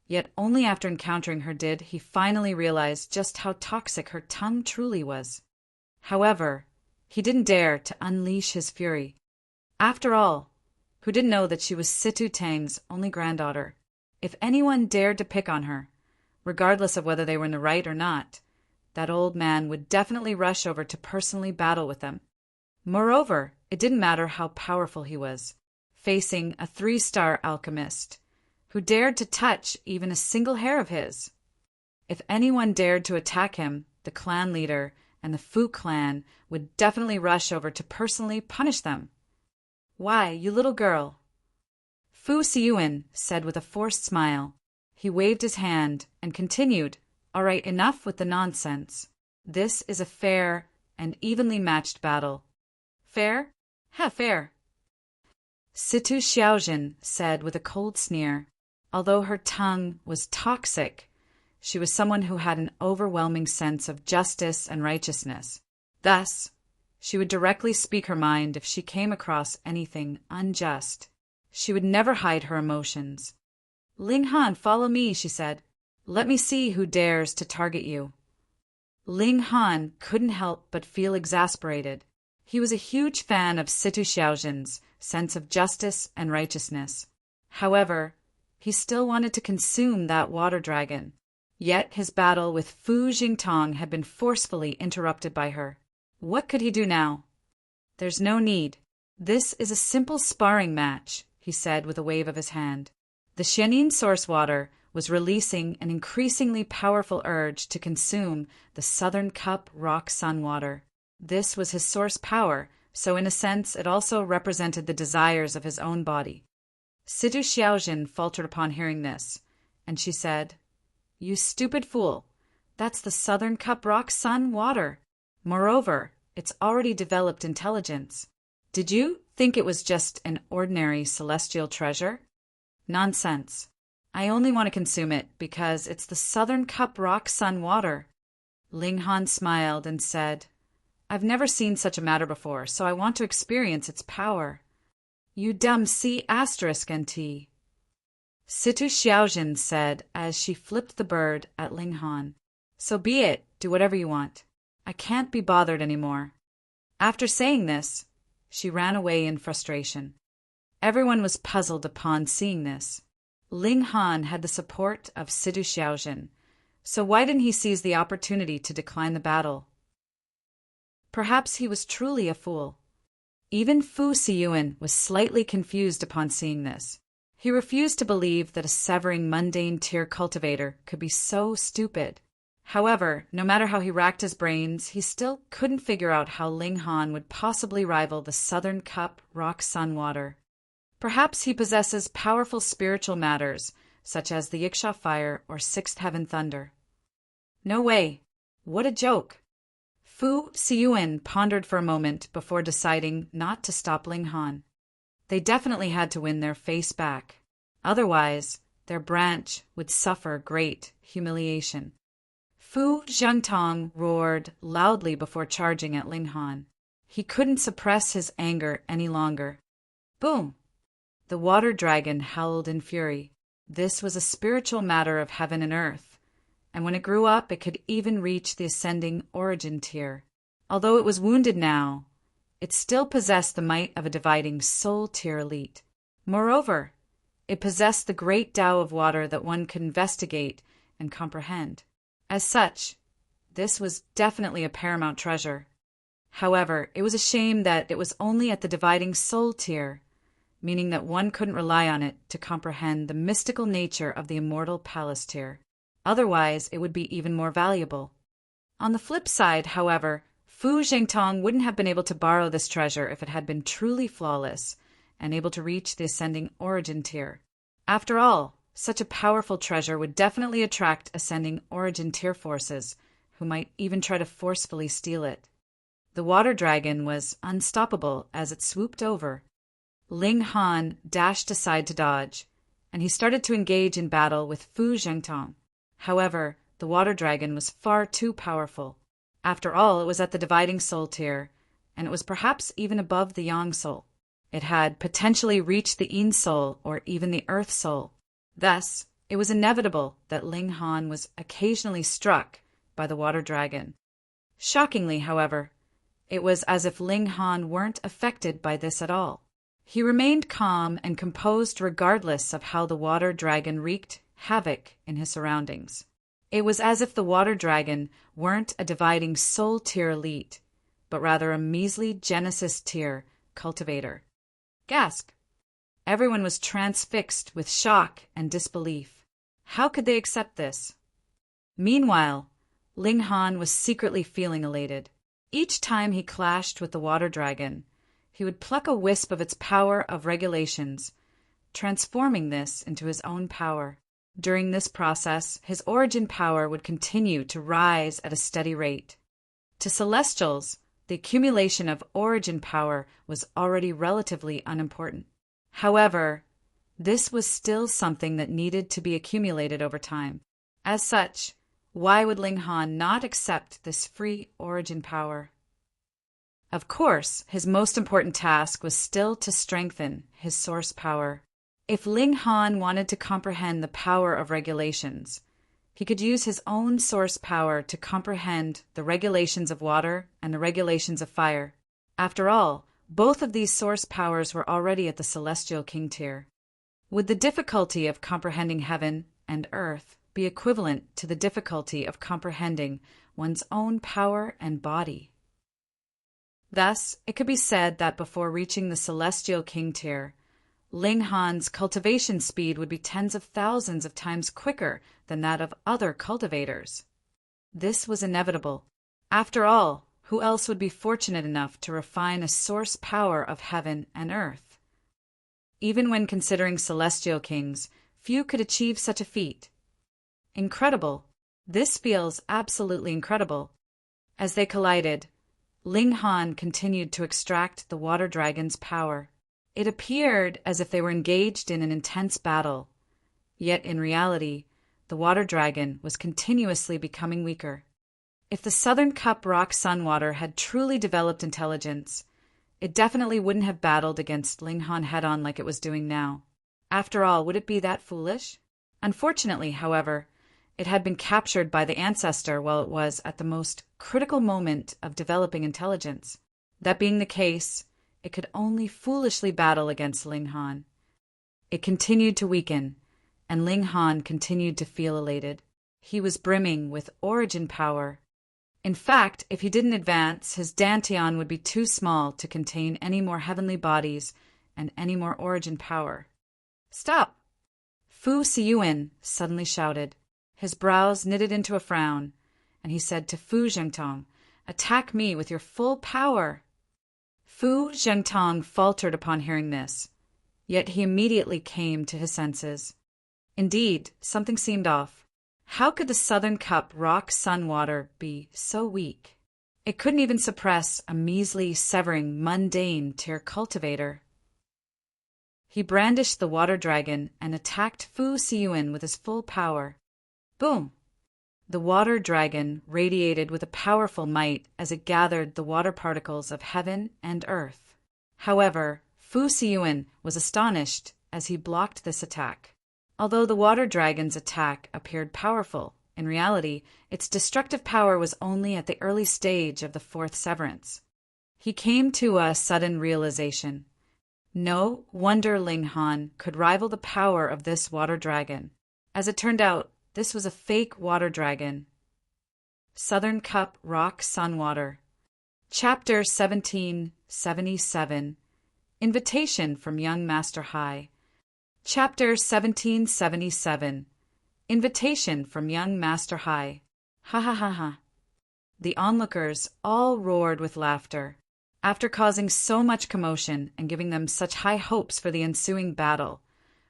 yet only after encountering her did he finally realize just how toxic her tongue truly was. However, he didn't dare to unleash his fury. After all, who didn't know that she was Situ Tang's only granddaughter? If anyone dared to pick on her, regardless of whether they were in the right or not, that old man would definitely rush over to personally battle with them. Moreover, it didn't matter how powerful he was, facing a 3-star alchemist, who dared to touch even a single hair of his. If anyone dared to attack him, the clan leader and the Fu clan would definitely rush over to personally punish them. "Why, you little girl?" Fu Siyuan said with a forced smile. He waved his hand and continued, "All right, enough with the nonsense. This is a fair and evenly matched battle." "Fair? Fair." Situ Xiaojin said with a cold sneer. Although her tongue was toxic, she was someone who had an overwhelming sense of justice and righteousness. Thus, she would directly speak her mind if she came across anything unjust. She would never hide her emotions. "Ling Han, follow me," she said. "Let me see who dares to target you." Ling Han couldn't help but feel exasperated. He was a huge fan of Situ Xiaojin's sense of justice and righteousness. However, he still wanted to consume that water dragon. Yet his battle with Fu Jingtong had been forcefully interrupted by her. What could he do now? "There's no need. This is a simple sparring match," he said with a wave of his hand. The Xianin source water was releasing an increasingly powerful urge to consume the Southern Cup rock sun water. This was his source power, so in a sense it also represented the desires of his own body. Situ Xiaojin faltered upon hearing this, and she said, "You stupid fool, that's the Southern Cup rock sun water. Moreover, it's already developed intelligence. Did you think it was just an ordinary celestial treasure? Nonsense. I only want to consume it because it's the Southern Cup rock sun water." Ling Han smiled and said, "I've never seen such a matter before, so I want to experience its power." "You dumb C*NT. Situ Xiaojin said as she flipped the bird at Ling Han. "So be it, do whatever you want. I can't be bothered anymore." After saying this, she ran away in frustration. Everyone was puzzled upon seeing this. Ling Han had the support of Situ Xiaojin, so why didn't he seize the opportunity to decline the battle? Perhaps he was truly a fool. Even Fu Siyuan was slightly confused upon seeing this. He refused to believe that a severing mundane tier cultivator could be so stupid. However, no matter how he racked his brains, he still couldn't figure out how Ling Han would possibly rival the Southern Cup rock sun water. Perhaps he possesses powerful spiritual matters, such as the Yiksha fire or Sixth Heaven thunder. No way. What a joke. Fu Siyuan pondered for a moment before deciding not to stop Ling Han. They definitely had to win their face back. Otherwise, their branch would suffer great humiliation. Fu Zhengtong roared loudly before charging at Ling Han. He couldn't suppress his anger any longer. Boom! The water dragon howled in fury. This was a spiritual matter of heaven and earth, and when it grew up it could even reach the ascending origin tier. Although it was wounded now, it still possessed the might of a dividing soul tier elite. Moreover, it possessed the great Tao of water that one could investigate and comprehend. As such, this was definitely a paramount treasure. However, it was a shame that it was only at the dividing soul tier, meaning that one couldn't rely on it to comprehend the mystical nature of the immortal palace tier. Otherwise, it would be even more valuable. On the flip side, however, Fu Zhengtong wouldn't have been able to borrow this treasure if it had been truly flawless and able to reach the ascending origin tier. After all, such a powerful treasure would definitely attract ascending origin tier forces, who might even try to forcefully steal it. The water dragon was unstoppable as it swooped over. Ling Han dashed aside to dodge, and he started to engage in battle with Fu Zhengtong. However, the water dragon was far too powerful. After all, it was at the dividing soul tier, and it was perhaps even above the yang soul. It had potentially reached the yin soul or even the earth soul. Thus, it was inevitable that Ling Han was occasionally struck by the water dragon. Shockingly, however, it was as if Ling Han weren't affected by this at all. He remained calm and composed regardless of how the water dragon wreaked havoc in his surroundings. It was as if the water dragon weren't a dividing soul tier elite, but rather a measly Genesis tier cultivator. Gasp! Everyone was transfixed with shock and disbelief. How could they accept this? Meanwhile, Ling Han was secretly feeling elated. Each time he clashed with the water dragon, he would pluck a wisp of its power of regulations, transforming this into his own power. During this process, his origin power would continue to rise at a steady rate. To Celestials, the accumulation of origin power was already relatively unimportant. However, this was still something that needed to be accumulated over time. As such, why would Ling Han not accept this free origin power? Of course, his most important task was still to strengthen his source power. If Ling Han wanted to comprehend the power of regulations, he could use his own source power to comprehend the regulations of water and the regulations of fire. After all, both of these source powers were already at the Celestial King tier. Would the difficulty of comprehending heaven and earth be equivalent to the difficulty of comprehending one's own power and body? Thus, it could be said that before reaching the Celestial King tier, Ling Han's cultivation speed would be tens of thousands of times quicker than that of other cultivators. This was inevitable. After all, who else would be fortunate enough to refine a source power of heaven and earth? Even when considering celestial kings, few could achieve such a feat. Incredible. This feels absolutely incredible. As they collided, Ling Han continued to extract the water dragon's power. It appeared as if they were engaged in an intense battle, yet in reality, the water dragon was continuously becoming weaker. If the Southern Cup rock sunwater had truly developed intelligence, it definitely wouldn't have battled against Ling Han head-on like it was doing now. After all, would it be that foolish? Unfortunately, however, it had been captured by the ancestor while it was at the most critical moment of developing intelligence. That being the case, it could only foolishly battle against Ling Han. It continued to weaken, and Ling Han continued to feel elated. He was brimming with origin power. In fact, if he didn't advance, his dantian would be too small to contain any more heavenly bodies and any more origin power. Stop! Fu Siyuan suddenly shouted. His brows knitted into a frown, and he said to Fu Zhengtong, "Attack me with your full power." Fu Zhengtong faltered upon hearing this, yet he immediately came to his senses. Indeed, something seemed off. How could the Southern Cup rock sun water be so weak? It couldn't even suppress a measly, severing, mundane tier cultivator. He brandished the water dragon and attacked Fu Siyuan with his full power. Boom! The water dragon radiated with a powerful might as it gathered the water particles of heaven and earth. However, Fu Siyuan was astonished as he blocked this attack. Although the water dragon's attack appeared powerful, in reality, its destructive power was only at the early stage of the fourth severance. He came to a sudden realization. No wonder Ling Han could rival the power of this water dragon. As it turned out, this was a fake water dragon. Southern Cup rock sun water. Chapter 1777 Invitation from Young Master Hai. Chapter 1777 Invitation from Young Master Hai. Ha ha ha ha. The onlookers all roared with laughter. After causing so much commotion and giving them such high hopes for the ensuing battle,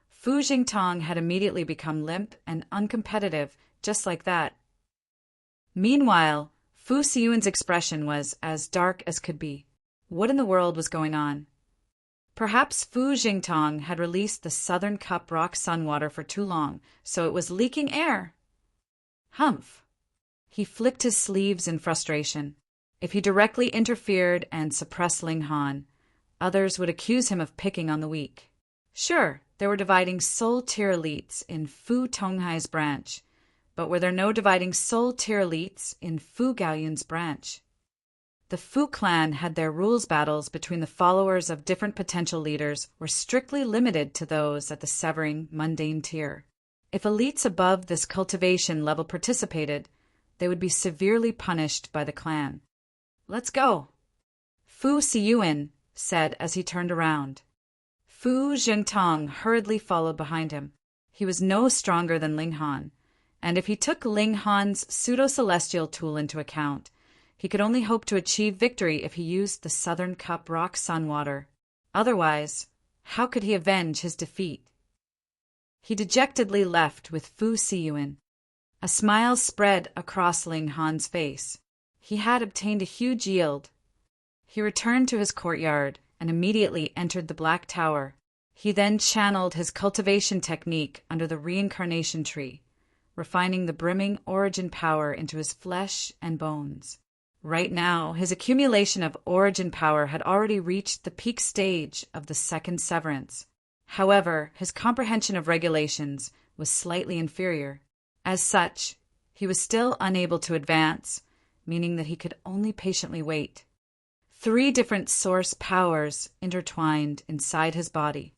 Fu Jingtong had immediately become limp and uncompetitive, just like that. Meanwhile, Fu Siyuan's expression was as dark as could be. What in the world was going on? Perhaps Fu Jingtong had released the Southern Cup rock sun water for too long, so it was leaking air. Humph! He flicked his sleeves in frustration. If he directly interfered and suppressed Ling Han, others would accuse him of picking on the weak. Sure, there were dividing soul-tier elites in Fu Tonghai's branch, but were there no dividing soul-tier elites in Fu Gaoyun's branch? The Fu clan had their rules battles between the followers of different potential leaders were strictly limited to those at the severing mundane tier. If elites above this cultivation level participated, they would be severely punished by the clan. Let's go, Fu Siyuan said as he turned around. Fu Jingtong hurriedly followed behind him. He was no stronger than Ling Han, and if he took Ling Han's pseudo-celestial tool into account, he could only hope to achieve victory if he used the Southern Cup rock sun water. Otherwise, how could he avenge his defeat? He dejectedly left with Fu Siyuan. A smile spread across Ling Han's face. He had obtained a huge yield. He returned to his courtyard and immediately entered the Black Tower. He then channeled his cultivation technique under the reincarnation tree, refining the brimming origin power into his flesh and bones. Right now, his accumulation of origin power had already reached the peak stage of the second severance. However, his comprehension of regulations was slightly inferior. As such, he was still unable to advance, meaning that he could only patiently wait. 3 different source powers intertwined inside his body: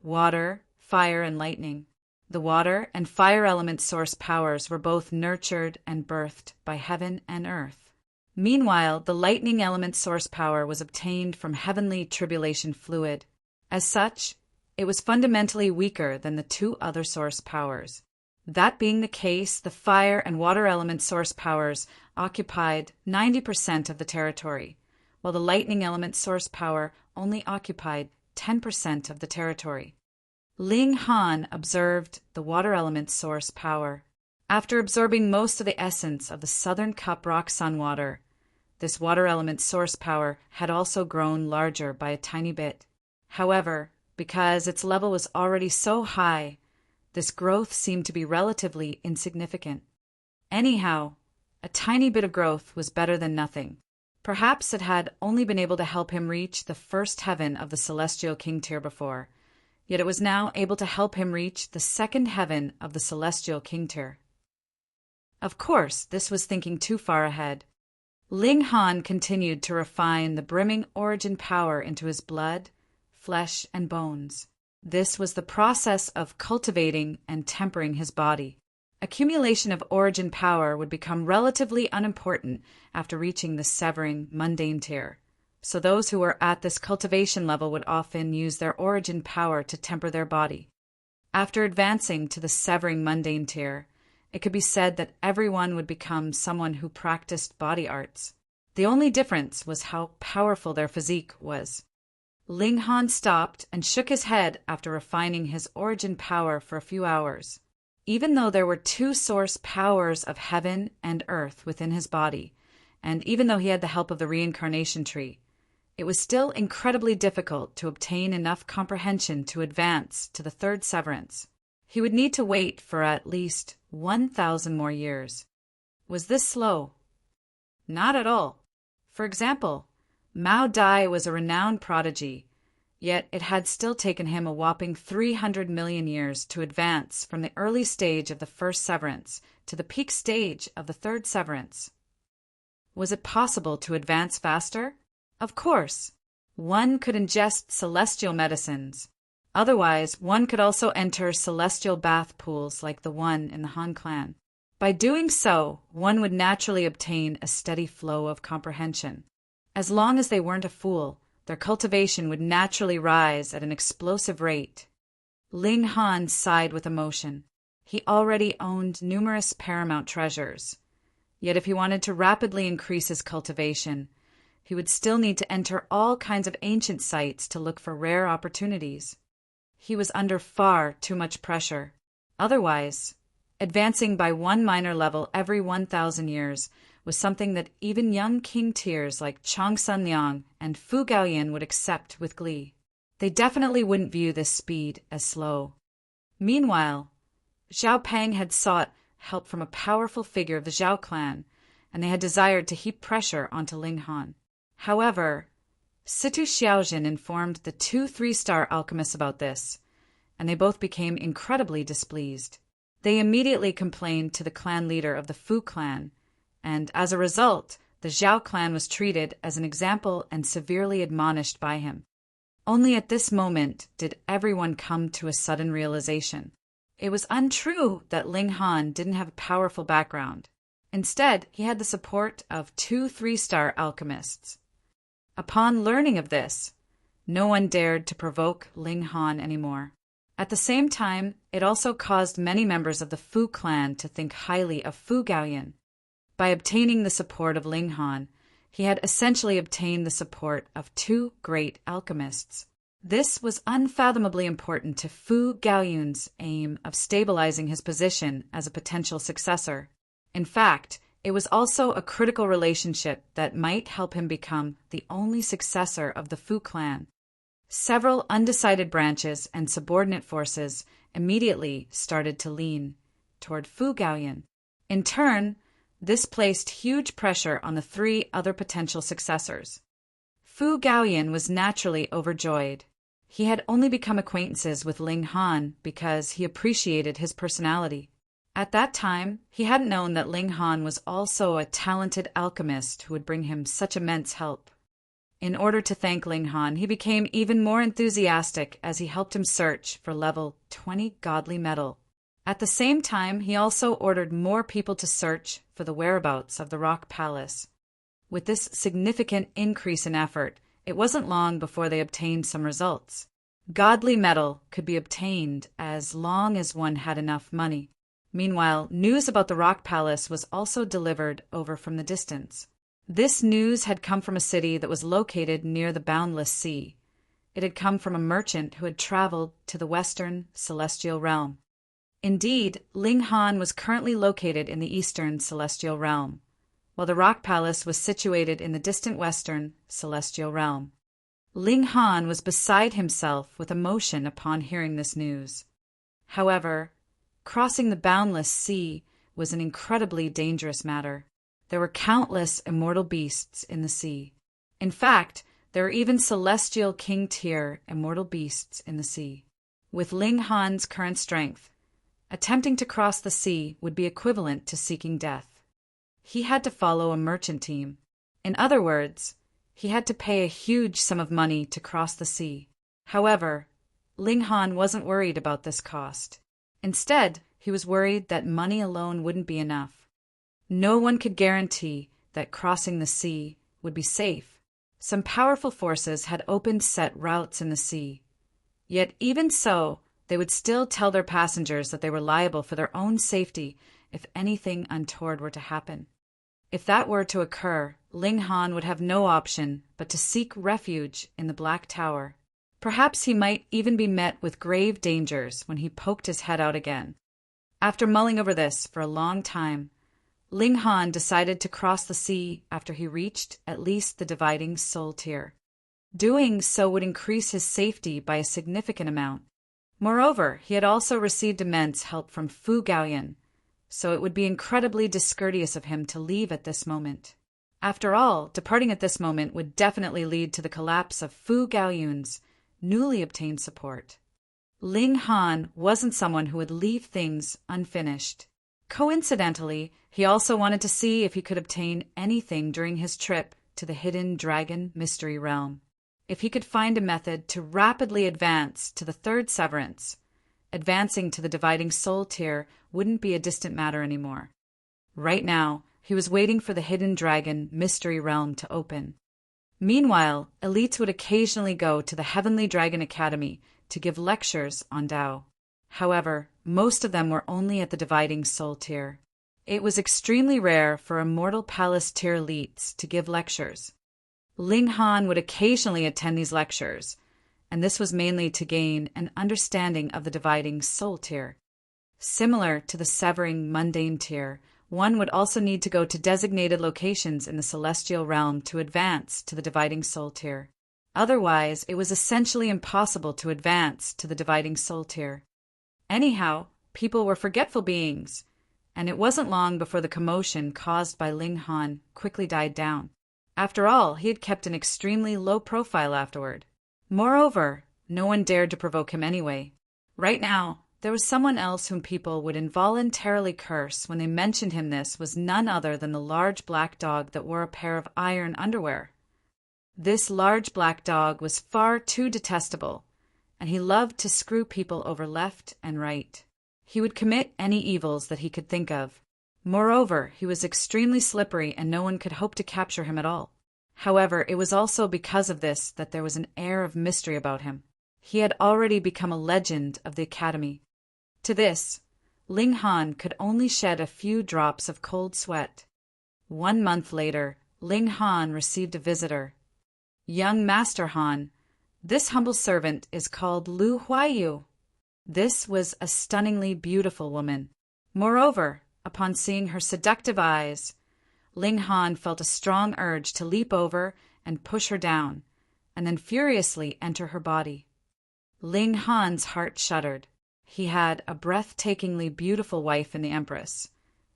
water, fire, and lightning. The water and fire element source powers were both nurtured and birthed by heaven and earth. Meanwhile, the lightning element source power was obtained from heavenly tribulation fluid. As such, it was fundamentally weaker than the 2 other source powers. That being the case, the fire and water element source powers occupied 90% of the territory, while the lightning element source power only occupied 10% of the territory. Ling Han observed the water element source power. After absorbing most of the essence of the Southern Cup rock sun water, this water element source power had also grown larger by a tiny bit. However, because its level was already so high, this growth seemed to be relatively insignificant. Anyhow, a tiny bit of growth was better than nothing. Perhaps it had only been able to help him reach the first heaven of the celestial king tier before, yet it was now able to help him reach the second heaven of the celestial king tier. Of course, this was thinking too far ahead. Ling Han continued to refine the brimming origin power into his blood, flesh, and bones. This was the process of cultivating and tempering his body. Accumulation of origin power would become relatively unimportant after reaching the severing mundane tier, so those who were at this cultivation level would often use their origin power to temper their body. After advancing to the severing mundane tier, it could be said that everyone would become someone who practiced body arts. The only difference was how powerful their physique was. Ling Han stopped and shook his head after refining his origin power for a few hours. Even though there were 2 source powers of heaven and earth within his body, and even though he had the help of the reincarnation tree, it was still incredibly difficult to obtain enough comprehension to advance to the 3rd severance. He would need to wait for at least 1,000 more years. Was this slow? Not at all. For example, Mao Dai was a renowned prodigy, yet it had still taken him a whopping 300 million years to advance from the early stage of the 1st severance to the peak stage of the 3rd severance. Was it possible to advance faster? Of course. One could ingest celestial medicines. Otherwise, one could also enter celestial bath pools like the one in the Han clan. By doing so, one would naturally obtain a steady flow of comprehension. As long as they weren't a fool, their cultivation would naturally rise at an explosive rate. Ling Han sighed with emotion. He already owned numerous paramount treasures. Yet if he wanted to rapidly increase his cultivation, he would still need to enter all kinds of ancient sites to look for rare opportunities. He was under far too much pressure. Otherwise, advancing by one minor level every 1,000 years was something that even young king tiers like Chong Sun-liang and Fu Gaoyin would accept with glee. They definitely wouldn't view this speed as slow. Meanwhile, Zhao Peng had sought help from a powerful figure of the Zhao clan, and they had desired to heap pressure onto Ling Han. However, Situ Xiaojin informed the two 3-star alchemists about this, and they both became incredibly displeased. They immediately complained to the clan leader of the Fu clan, and as a result, the Zhao clan was treated as an example and severely admonished by him. Only at this moment did everyone come to a sudden realization. It was untrue that Ling Han didn't have a powerful background. Instead, he had the support of two 3-star alchemists. Upon learning of this, no one dared to provoke Ling Han anymore. At the same time, it also caused many members of the Fu clan to think highly of Fu Gaoyin. By obtaining the support of Ling Han, he had essentially obtained the support of two great alchemists. This was unfathomably important to Fu Gaoyun's aim of stabilizing his position as a potential successor. In fact, it was also a critical relationship that might help him become the only successor of the Fu clan. Several undecided branches and subordinate forces immediately started to lean toward Fu Gaoyin. In turn, this placed huge pressure on the three other potential successors. Fu Gaoyin was naturally overjoyed. He had only become acquaintances with Ling Han because he appreciated his personality. At that time, he hadn't known that Ling Han was also a talented alchemist who would bring him such immense help. In order to thank Ling Han, he became even more enthusiastic as he helped him search for level 20 godly metal. At the same time, he also ordered more people to search for the whereabouts of the Rock Palace. With this significant increase in effort, it wasn't long before they obtained some results. Godly metal could be obtained as long as one had enough money. Meanwhile, news about the Rock Palace was also delivered over from the distance. This news had come from a city that was located near the boundless sea. It had come from a merchant who had traveled to the western celestial realm. Indeed, Ling Han was currently located in the eastern celestial realm, while the Rock Palace was situated in the distant western celestial realm. Ling Han was beside himself with emotion upon hearing this news. However, crossing the boundless sea was an incredibly dangerous matter. There were countless immortal beasts in the sea. In fact, there were even celestial king-tier immortal beasts in the sea. With Ling Han's current strength, attempting to cross the sea would be equivalent to seeking death. He had to follow a merchant team. In other words, he had to pay a huge sum of money to cross the sea. However, Ling Han wasn't worried about this cost. Instead, he was worried that money alone wouldn't be enough. No one could guarantee that crossing the sea would be safe. Some powerful forces had opened set routes in the sea. Yet even so, they would still tell their passengers that they were liable for their own safety if anything untoward were to happen. If that were to occur, Ling Han would have no option but to seek refuge in the Black Tower. Perhaps he might even be met with grave dangers when he poked his head out again. After mulling over this for a long time, Ling Han decided to cross the sea after he reached at least the dividing soul tier. Doing so would increase his safety by a significant amount. Moreover, he had also received immense help from Fu Gaoyin, so it would be incredibly discourteous of him to leave at this moment. After all, departing at this moment would definitely lead to the collapse of Fu Gaoyun's newly obtained support. Ling Han wasn't someone who would leave things unfinished. Coincidentally, he also wanted to see if he could obtain anything during his trip to the Hidden Dragon Mystery Realm. If he could find a method to rapidly advance to the third severance, advancing to the dividing soul tier wouldn't be a distant matter anymore. Right now, he was waiting for the Hidden Dragon Mystery Realm to open. Meanwhile, elites would occasionally go to the Heavenly Dragon Academy to give lectures on Tao. However, most of them were only at the Dividing Soul tier. It was extremely rare for Immortal Palace tier elites to give lectures. Ling Han would occasionally attend these lectures, and this was mainly to gain an understanding of the Dividing Soul tier. Similar to the Severing Mundane tier, one would also need to go to designated locations in the Celestial Realm to advance to the Dividing Soul tier. Otherwise, it was essentially impossible to advance to the Dividing Soul tier. Anyhow, people were forgetful beings, and it wasn't long before the commotion caused by Ling Han quickly died down. After all, he had kept an extremely low profile afterward. Moreover, no one dared to provoke him anyway. Right now, there was someone else whom people would involuntarily curse when they mentioned him. This was none other than the large black dog that wore a pair of iron underwear. This large black dog was far too detestable, and he loved to screw people over left and right. He would commit any evils that he could think of. Moreover, he was extremely slippery and no one could hope to capture him at all. However, it was also because of this that there was an air of mystery about him. He had already become a legend of the academy. To this, Ling Han could only shed a few drops of cold sweat. 1 month later, Ling Han received a visitor. Young Master Han, this humble servant is called Lu Huaiyu. This was a stunningly beautiful woman. Moreover, upon seeing her seductive eyes, Ling Han felt a strong urge to leap over and push her down, and then furiously enter her body. Ling Han's heart shuddered. He had a breathtakingly beautiful wife in the Empress,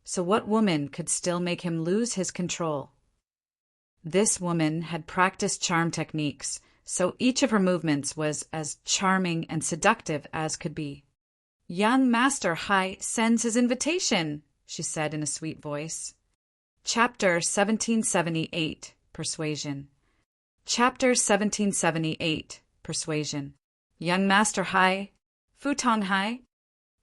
so what woman could still make him lose his control? This woman had practiced charm techniques, so each of her movements was as charming and seductive as could be. "Young Master Hai sends his invitation," she said in a sweet voice. Chapter 1778, Persuasion. Chapter 1778, Persuasion. Young Master Hai, Futong Hai.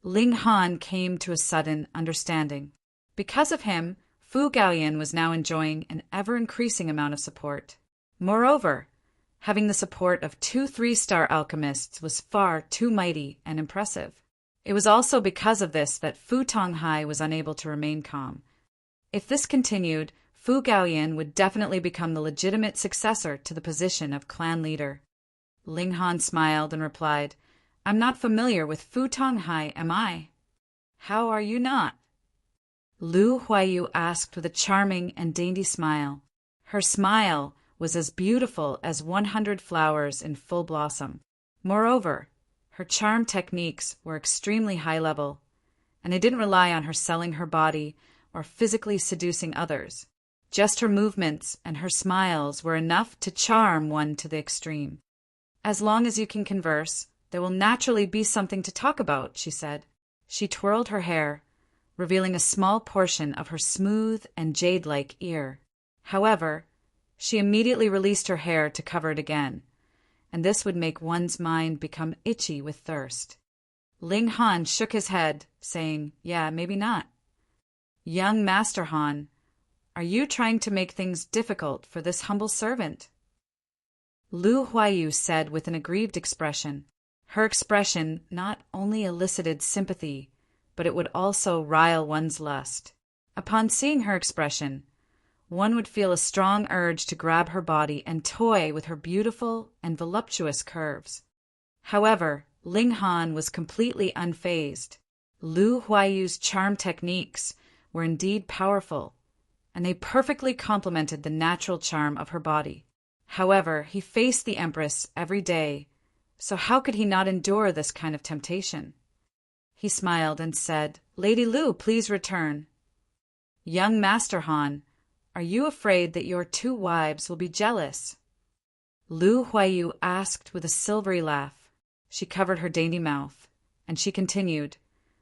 Ling Han came to a sudden understanding. Because of him, Fu Gaoyan was now enjoying an ever-increasing amount of support. Moreover, having the support of 2 3-star alchemists was far too mighty and impressive. It was also because of this that Fu Tonghai was unable to remain calm. If this continued, Fu Gaoyan would definitely become the legitimate successor to the position of clan leader. Ling Han smiled and replied, "I'm not familiar with Fu Tonghai, am I?" "How are you not?" Lu Huaiyu asked with a charming and dainty smile. Her smile was as beautiful as 100 flowers in full blossom. Moreover, her charm techniques were extremely high level, and they didn't rely on her selling her body or physically seducing others. Just her movements and her smiles were enough to charm one to the extreme. "As long as you can converse, there will naturally be something to talk about," she said. She twirled her hair, revealing a small portion of her smooth and jade-like ear. However, she immediately released her hair to cover it again, and this would make one's mind become itchy with thirst. Ling Han shook his head, saying, "Yeah, maybe not." "Young Master Han, are you trying to make things difficult for this humble servant?" Lu Huaiyu said with an aggrieved expression. Her expression not only elicited sympathy, but it would also rile one's lust. Upon seeing her expression, one would feel a strong urge to grab her body and toy with her beautiful and voluptuous curves. However, Ling Han was completely unfazed. Lu Huaiyu's charm techniques were indeed powerful, and they perfectly complemented the natural charm of her body. However, he faced the Empress every day, so how could he not endure this kind of temptation? He smiled and said, "Lady Lu, please return." "Young Master Han, are you afraid that your 2 wives will be jealous?" Lu Huaiyu asked with a silvery laugh. She covered her dainty mouth, and she continued,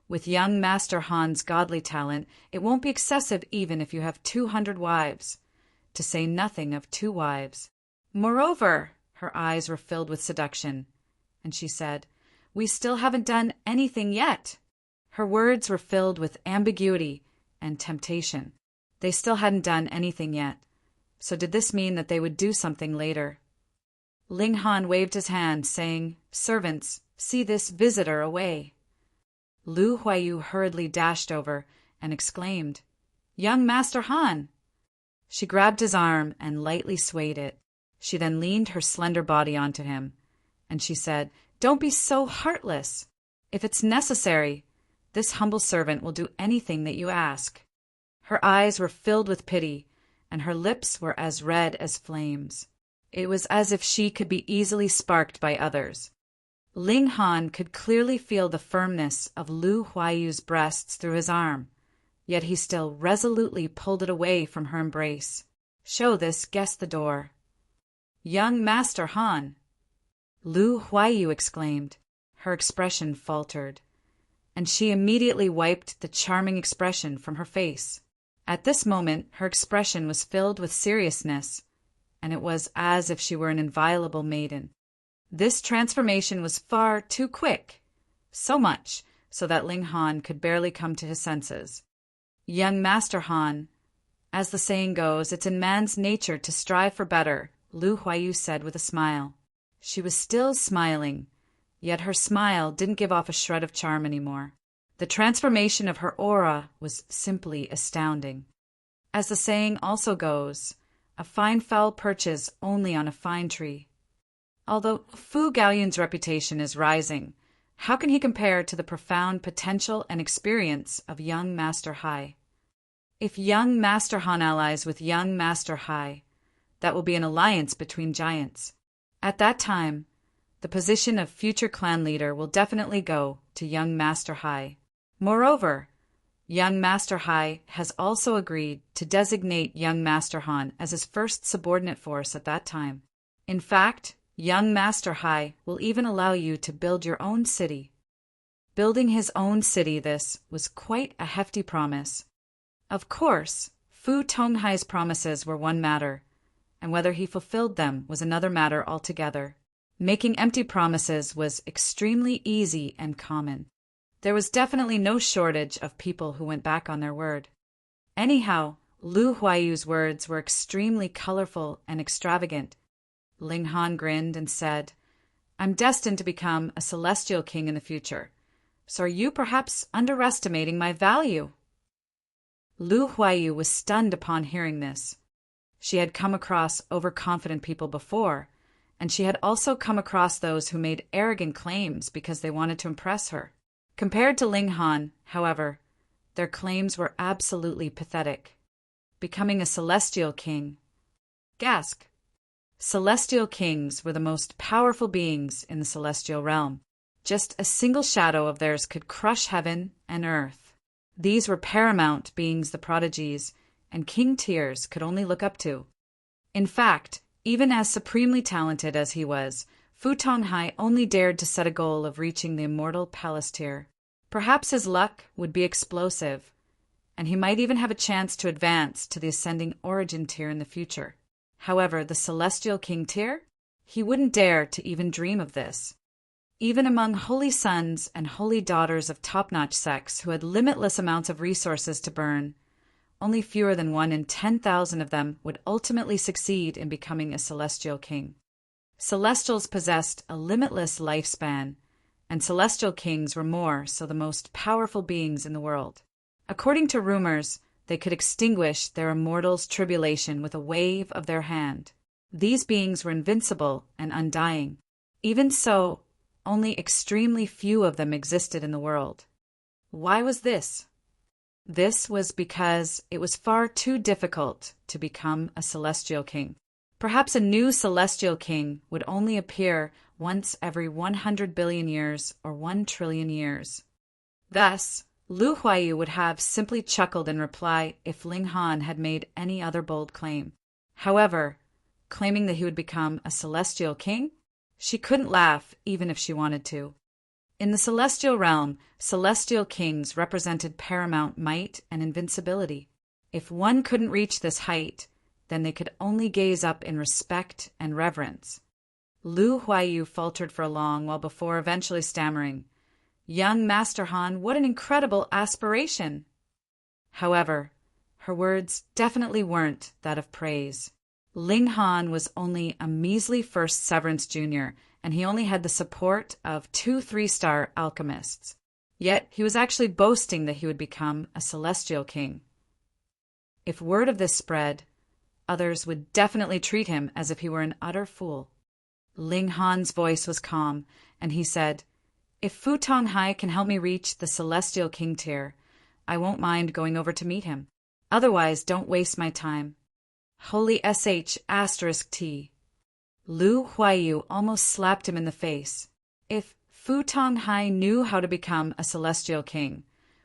"With young Master Han's godly talent, it won't be excessive even if you have 200 wives, to say nothing of 2 wives. Moreover," her eyes were filled with seduction, and she said, "we still haven't done anything yet." Her words were filled with ambiguity and temptation. They still hadn't done anything yet. So did this mean that they would do something later? Ling Han waved his hand, saying, "Servants, see this visitor away." Lu Huayu hurriedly dashed over and exclaimed, "Young Master Han!" She grabbed his arm and lightly swayed it. She then leaned her slender body onto him, and she said, "Don't be so heartless. If it's necessary, this humble servant will do anything that you ask." Her eyes were filled with pity, and her lips were as red as flames. It was as if she could be easily sparked by others. Ling Han could clearly feel the firmness of Lu Huayu's breasts through his arm, yet he still resolutely pulled it away from her embrace. "Show this guest the door." "Young Master Han!" Lu Huayu exclaimed. Her expression faltered, and she immediately wiped the charming expression from her face. At this moment, her expression was filled with seriousness, and it was as if she were an inviolable maiden. This transformation was far too quick, so much so that Ling Han could barely come to his senses. "Young Master Han, as the saying goes, it's in man's nature to strive for better," Lu Huayu said with a smile. She was still smiling, yet her smile didn't give off a shred of charm anymore. The transformation of her aura was simply astounding. As the saying also goes, a fine fowl perches only on a fine tree. Although Fu Gaoyun's reputation is rising, how can he compare to the profound potential and experience of young Master Hai? If young Master Han allies with young Master Hai, that will be an alliance between giants. At that time, the position of future clan leader will definitely go to young Master Hai. Moreover, young Master Hai has also agreed to designate young Master Han as his first subordinate force at that time. In fact, young Master Hai will even allow you to build your own city. Building his own city, this was quite a hefty promise. Of course, Fu Tonghai's promises were one matter, and whether he fulfilled them was another matter altogether. Making empty promises was extremely easy and common. There was definitely no shortage of people who went back on their word. Anyhow, Lu Huayu's words were extremely colorful and extravagant. Ling Han grinned and said, "I'm destined to become a celestial king in the future, so are you perhaps underestimating my value?" Lu Huayu was stunned upon hearing this. She had come across overconfident people before, and she had also come across those who made arrogant claims because they wanted to impress her. Compared to Ling Han, however, their claims were absolutely pathetic. Becoming a celestial king. Gasp. Celestial kings were the most powerful beings in the celestial realm. Just a single shadow of theirs could crush heaven and earth. These were paramount beings the prodigies and king tiers could only look up to. In fact, even as supremely talented as he was, Fu Tonghai only dared to set a goal of reaching the immortal palace tier. Perhaps his luck would be explosive, and he might even have a chance to advance to the ascending origin tier in the future. However, the celestial king tier? He wouldn't dare to even dream of this. Even among holy sons and holy daughters of top-notch sects who had limitless amounts of resources to burn, only fewer than 1 in 10,000 of them would ultimately succeed in becoming a celestial king. Celestials possessed a limitless lifespan, and celestial kings were more so the most powerful beings in the world. According to rumors, they could extinguish their immortal's tribulation with a wave of their hand. These beings were invincible and undying. Even so, only extremely few of them existed in the world. Why was this? This was because it was far too difficult to become a celestial king. Perhaps a new celestial king would only appear once every 100 billion years or 1 trillion years. Thus, Lu Huayu would have simply chuckled in reply if Ling Han had made any other bold claim. However, claiming that he would become a celestial king? She couldn't laugh even if she wanted to. In the celestial realm, celestial kings represented paramount might and invincibility. If one couldn't reach this height, then they could only gaze up in respect and reverence. Lu Huayu faltered for a long while before eventually stammering, "Young Master Han, what an incredible aspiration!" However, her words definitely weren't that of praise. Ling Han was only a measly first severance junior, and he only had the support of 2 3-star alchemists. Yet he was actually boasting that he would become a celestial king. If word of this spread, others would definitely treat him as if he were an utter fool. Ling Han's voice was calm, and he said, "If Fu Tonghai can help me reach the celestial king tier, I won't mind going over to meet him. Otherwise, don't waste my time. Holy **T. Lu Huaiyu almost slapped him in the face. If Fu Tonghai knew how to become a celestial king,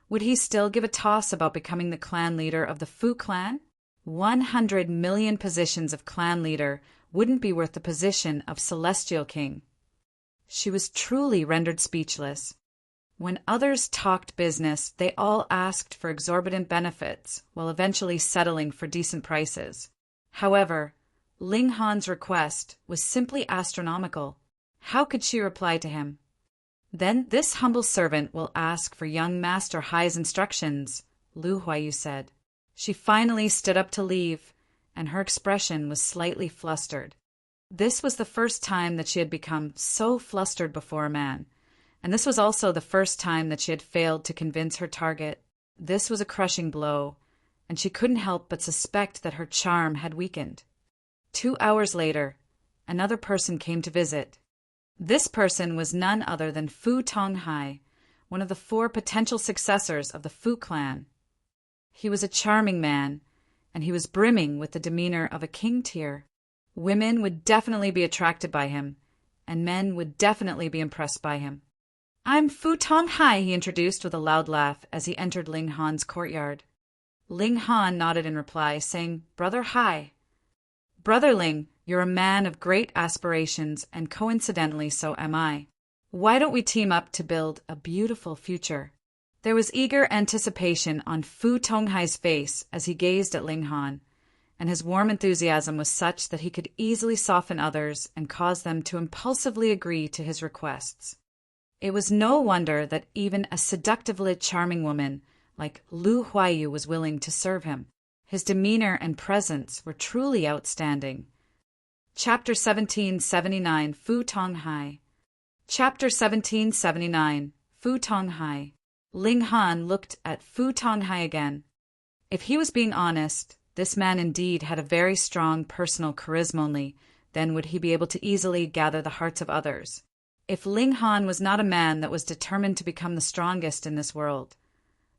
would he still give a toss about becoming the clan leader of the Fu clan? 100 million positions of clan leader wouldn't be worth the position of celestial king. She was truly rendered speechless. When others talked business, they all asked for exorbitant benefits, while eventually settling for decent prices. However, Ling Han's request was simply astronomical. How could she reply to him? "Then this humble servant will ask for young Master Hai's instructions," Lu Huaiyu said. She finally stood up to leave, and her expression was slightly flustered. This was the first time that she had become so flustered before a man, and this was also the first time that she had failed to convince her target. This was a crushing blow, and she couldn't help but suspect that her charm had weakened. 2 hours later, another person came to visit. This person was none other than Fu Tonghai, one of the 4 potential successors of the Fu clan. He was a charming man, and he was brimming with the demeanor of a king tier. Women would definitely be attracted by him, and men would definitely be impressed by him. "I'm Fu Tonghai," he introduced with a loud laugh as he entered Ling Han's courtyard. Ling Han nodded in reply, saying, "Brother Hai." "Brother Ling, you're a man of great aspirations, and coincidentally so am I. Why don't we team up to build a beautiful future?" There was eager anticipation on Fu Tonghai's face as he gazed at Ling Han, and his warm enthusiasm was such that he could easily soften others and cause them to impulsively agree to his requests. It was no wonder that even a seductively charming woman like Lu Huaiyu was willing to serve him. His demeanor and presence were truly outstanding. Chapter 1779 Fu Tonghai. Chapter 1779 Fu Tonghai. Ling Han looked at Fu Tonghai again. If he was being honest, this man indeed had a very strong personal charisma only, then would he be able to easily gather the hearts of others. If Ling Han was not a man that was determined to become the strongest in this world,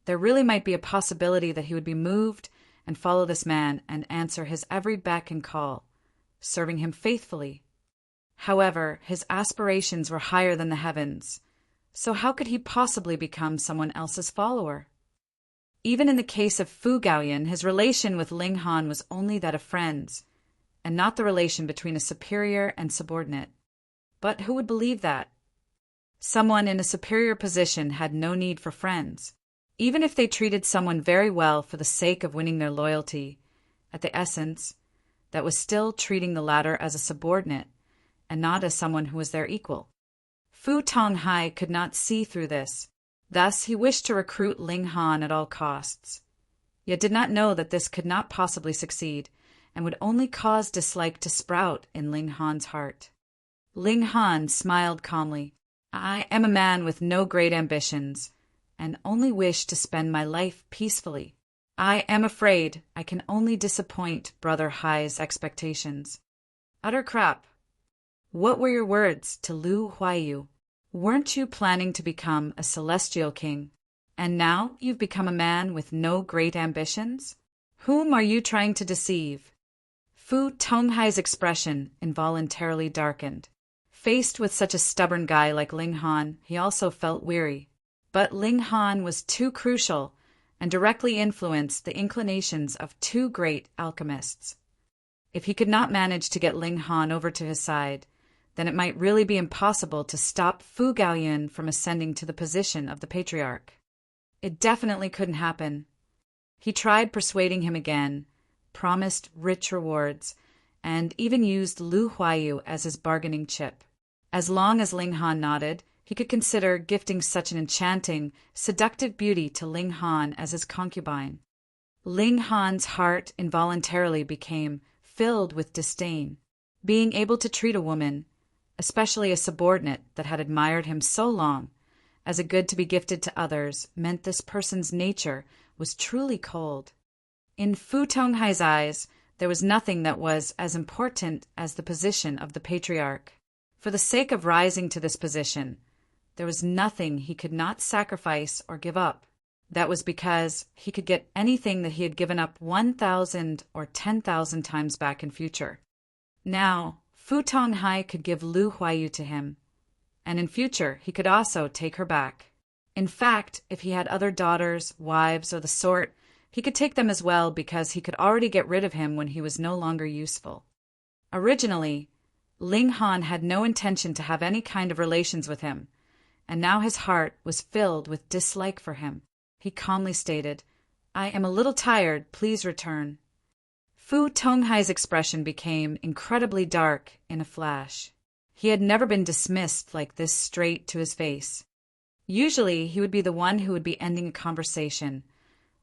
there really might be a possibility that he would be moved and follow this man and answer his every beck and call, serving him faithfully. However, his aspirations were higher than the heavens, so how could he possibly become someone else's follower? Even in the case of Fu Gaoyan, his relation with Ling Han was only that of friends, and not the relation between a superior and subordinate. But who would believe that? Someone in a superior position had no need for friends. Even if they treated someone very well for the sake of winning their loyalty, at the essence, that was still treating the latter as a subordinate, and not as someone who was their equal. Fu Tonghai could not see through this. Thus he wished to recruit Ling Han at all costs, yet did not know that this could not possibly succeed, and would only cause dislike to sprout in Ling Han's heart. Ling Han smiled calmly. "I am a man with no great ambitions, and only wish to spend my life peacefully. I am afraid I can only disappoint Brother Hai's expectations." Utter crap. What were your words to Lu Huaiyu? Weren't you planning to become a celestial king? And now you've become a man with no great ambitions? Whom are you trying to deceive? Fu Tonghai's expression involuntarily darkened. Faced with such a stubborn guy like Ling Han, he also felt weary. But Ling Han was too crucial and directly influenced the inclinations of 2 great alchemists. If he could not manage to get Ling Han over to his side, then it might really be impossible to stop Fu Gaoyan from ascending to the position of the patriarch. It definitely couldn't happen. He tried persuading him again, promised rich rewards, and even used Lu Huaiyu as his bargaining chip. As long as Ling Han nodded, he could consider gifting such an enchanting, seductive beauty to Ling Han as his concubine. Ling Han's heart involuntarily became filled with disdain. Being able to treat a woman, especially a subordinate that had admired him so long, as a good to be gifted to others meant this person's nature was truly cold. In Fu Tonghai's eyes, there was nothing that was as important as the position of the patriarch. For the sake of rising to this position, there was nothing he could not sacrifice or give up. That was because he could get anything that he had given up 1,000 or 10,000 times back in future. Now, Fu Tonghai could give Lu Huayu to him, and in future he could also take her back. In fact, if he had other daughters, wives, or the sort, he could take them as well because he could already get rid of him when he was no longer useful. Originally, Ling Han had no intention to have any kind of relations with him, and now his heart was filled with dislike for him. He calmly stated, "I am a little tired, please return." Fu Tonghai's expression became incredibly dark in a flash. He had never been dismissed like this straight to his face. Usually he would be the one who would be ending a conversation,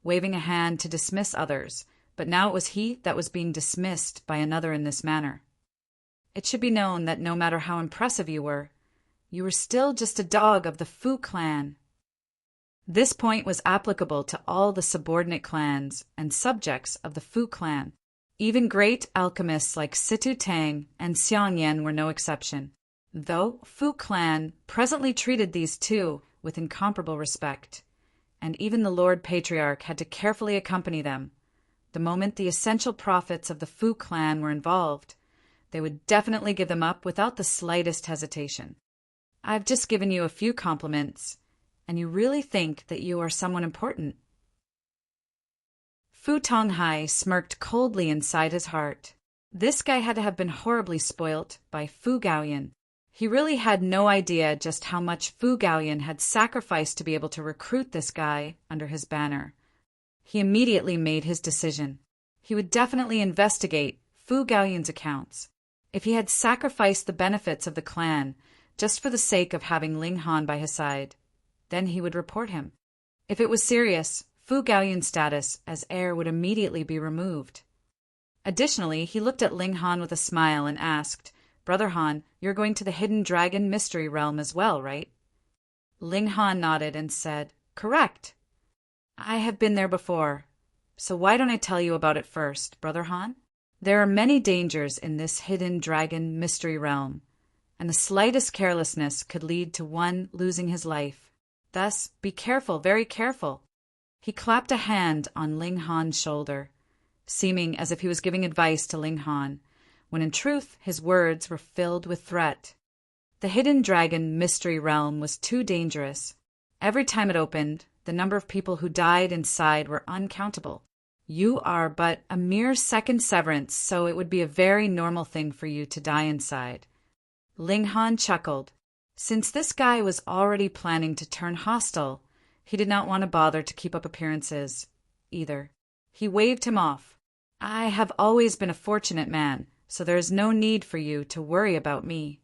waving a hand to dismiss others, but now it was he that was being dismissed by another in this manner. It should be known that no matter how impressive you were still just a dog of the Fu clan. This point was applicable to all the subordinate clans and subjects of the Fu clan. Even great alchemists like Situ Tang and Xiang Yan were no exception, though Fu clan presently treated these two with incomparable respect, and even the Lord Patriarch had to carefully accompany them. The moment the essential profits of the Fu clan were involved, they would definitely give them up without the slightest hesitation. I've just given you a few compliments, and you really think that you are someone important? Fu Tonghai smirked coldly inside his heart. This guy had to have been horribly spoilt by Fu Gaoyan. He really had no idea just how much Fu Gaoyan had sacrificed to be able to recruit this guy under his banner. He immediately made his decision. He would definitely investigate Fu Gaoyan's accounts. If he had sacrificed the benefits of the clan just for the sake of having Ling Han by his side, then he would report him. If it was serious, Fu Gaoyan's status as heir would immediately be removed. Additionally, he looked at Ling Han with a smile and asked, "Brother Han, you're going to the Hidden Dragon Mystery Realm as well, right?" Ling Han nodded and said, "Correct. I have been there before, so why don't I tell you about it first, Brother Han? There are many dangers in this Hidden Dragon Mystery Realm, and the slightest carelessness could lead to one losing his life. Thus, be careful, very careful." He clapped a hand on Ling Han's shoulder, seeming as if he was giving advice to Ling Han, when in truth his words were filled with threat. The Hidden Dragon Mystery Realm was too dangerous. Every time it opened, the number of people who died inside were uncountable. You are but a mere second severance, so it would be a very normal thing for you to die inside. Ling Han chuckled. Since this guy was already planning to turn hostile, he did not want to bother to keep up appearances, either. He waved him off. "I have always been a fortunate man, so there is no need for you to worry about me."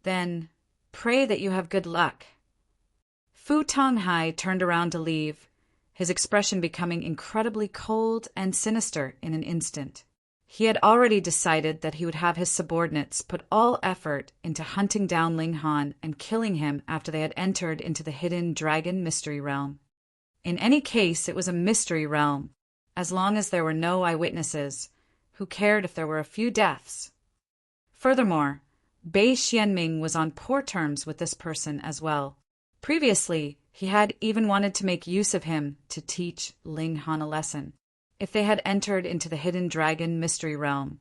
"Then, pray that you have good luck." Fu Tonghai turned around to leave, his expression becoming incredibly cold and sinister in an instant. He had already decided that he would have his subordinates put all effort into hunting down Ling Han and killing him after they had entered into the Hidden Dragon Mystery Realm. In any case, it was a mystery realm. As long as there were no eyewitnesses, who cared if there were a few deaths? Furthermore, Bei Xianming was on poor terms with this person as well. Previously, he had even wanted to make use of him to teach Ling Han a lesson. If they had entered into the Hidden Dragon Mystery Realm,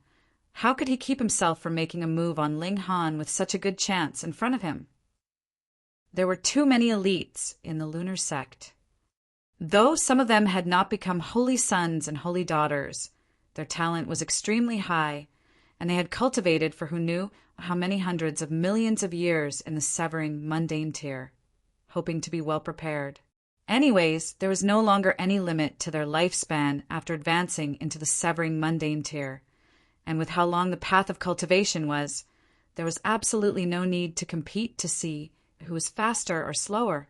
how could he keep himself from making a move on Ling Han with such a good chance in front of him? There were too many elites in the lunar sect. Though some of them had not become holy sons and holy daughters, their talent was extremely high, and they had cultivated for who knew how many hundreds of millions of years in the severing mundane tier, hoping to be well prepared. Anyways, there was no longer any limit to their lifespan after advancing into the severing mundane tier, and with how long the path of cultivation was, there was absolutely no need to compete to see who was faster or slower.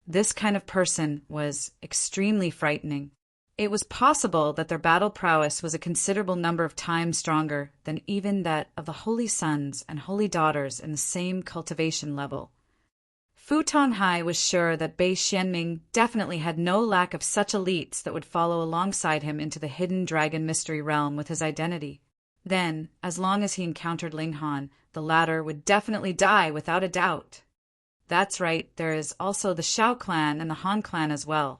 This kind of person was extremely frightening. It was possible that their battle prowess was a considerable number of times stronger than even that of the holy sons and holy daughters in the same cultivation level. Fu Tonghai was sure that Bei Xianming definitely had no lack of such elites that would follow alongside him into the hidden dragon mystery realm with his identity. Then, as long as he encountered Ling Han, the latter would definitely die without a doubt. That's right, there is also the Shao clan and the Han clan as well.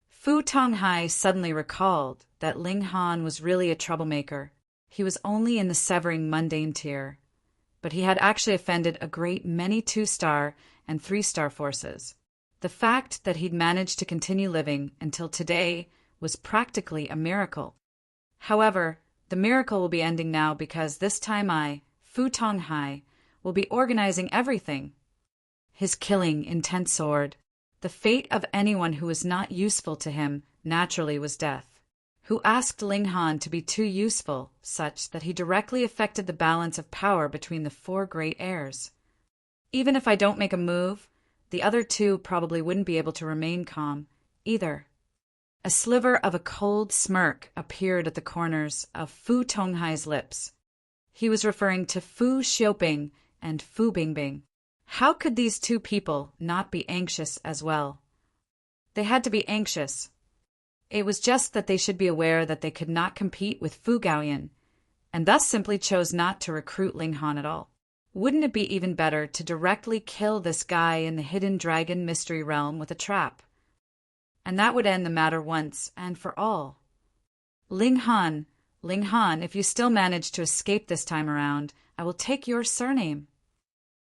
Fu Tonghai suddenly recalled that Ling Han was really a troublemaker. He was only in the severing mundane tier, but he had actually offended a great many 2-star and 3-star forces. The fact that he'd managed to continue living until today was practically a miracle. However, the miracle will be ending now because this time I, Fu Tonghai, will be organizing everything. His killing intent soared. The fate of anyone who was not useful to him naturally was death. Who asked Ling Han to be too useful, such that he directly affected the balance of power between the 4 great heirs. Even if I don't make a move, the other 2 probably wouldn't be able to remain calm, either. A sliver of a cold smirk appeared at the corners of Fu Tonghai's lips. He was referring to Fu Xiaoping and Fu Bingbing. How could these 2 people not be anxious as well? They had to be anxious. It was just that they should be aware that they could not compete with Fu Gaoyan, and thus simply chose not to recruit Ling Han at all. Wouldn't it be even better to directly kill this guy in the hidden dragon mystery realm with a trap? And that would end the matter once and for all. Ling Han, if you still manage to escape this time around, I will take your surname.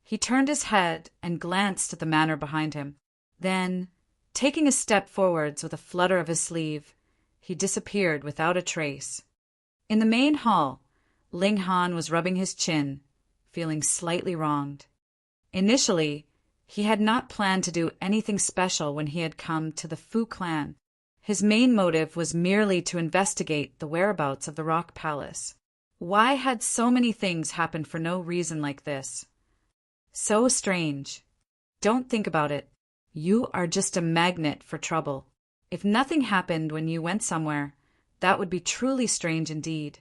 He turned his head and glanced at the manor behind him. Then, taking a step forwards with a flutter of his sleeve, he disappeared without a trace. In the main hall, Ling Han was rubbing his chin, feeling slightly wronged. Initially, he had not planned to do anything special when he had come to the Fu clan. His main motive was merely to investigate the whereabouts of the Rock Palace. Why had so many things happened for no reason like this? So strange. Don't think about it. You are just a magnet for trouble. If nothing happened when you went somewhere, that would be truly strange indeed.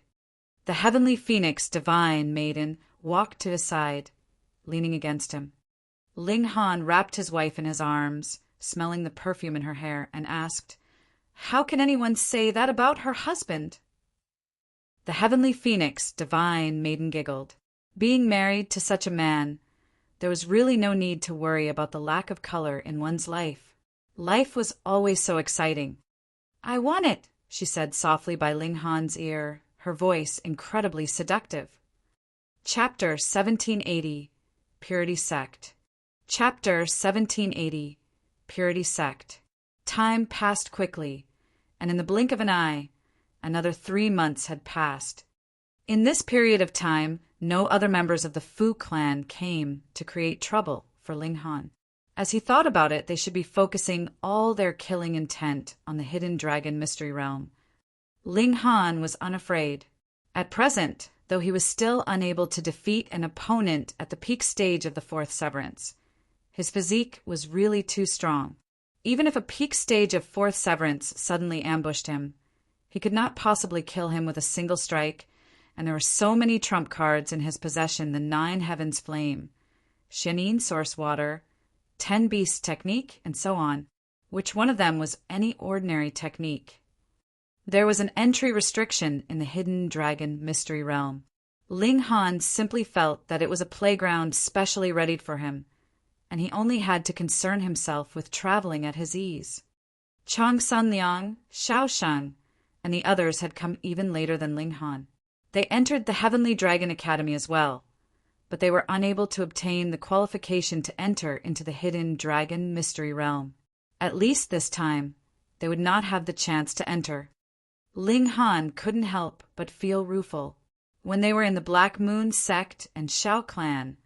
The heavenly phoenix divine maiden walked to his side, leaning against him. Ling Han wrapped his wife in his arms, smelling the perfume in her hair, and asked, "How can anyone say that about her husband?" The heavenly phoenix divine maiden giggled. Being married to such a man, there was really no need to worry about the lack of color in one's life. Life was always so exciting. "I want it," she said softly by Ling Han's ear, her voice incredibly seductive. Chapter 1780, Purity Sect. Chapter 1780, Purity Sect. Time passed quickly, and in the blink of an eye, another 3 months had passed. In this period of time, no other members of the Fu clan came to create trouble for Ling Han. As he thought about it, they should be focusing all their killing intent on the hidden dragon mystery realm. Ling Han was unafraid. At present, though he was still unable to defeat an opponent at the peak stage of the 4th Severance, his physique was really too strong. Even if a peak stage of 4th Severance suddenly ambushed him, he could not possibly kill him with a single strike, and there were so many trump cards in his possession: the 9 Heavens Flame, Shenin Source Water, 10 Beasts Technique, and so on. Which one of them was any ordinary technique? There was an entry restriction in the hidden dragon mystery realm. Ling Han simply felt that it was a playground specially readied for him, and he only had to concern himself with traveling at his ease. Chang Sanliang, Shao Shang, and the others had come even later than Ling Han. They entered the Heavenly Dragon Academy as well, but they were unable to obtain the qualification to enter into the hidden dragon mystery realm. At least this time, they would not have the chance to enter. Ling Han couldn't help but feel rueful. When they were in the Black Moon sect and Shao clan,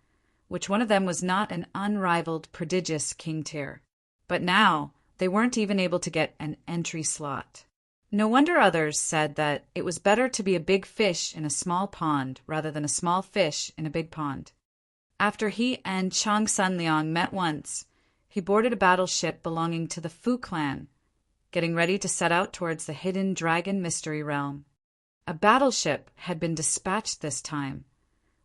which one of them was not an unrivaled prodigious king tier, but now they weren't even able to get an entry slot. No wonder others said that it was better to be a big fish in a small pond rather than a small fish in a big pond. After he and Chang Sanliang met once, he boarded a battleship belonging to the Fu clan, getting ready to set out towards the hidden dragon mystery realm. A battleship had been dispatched this time,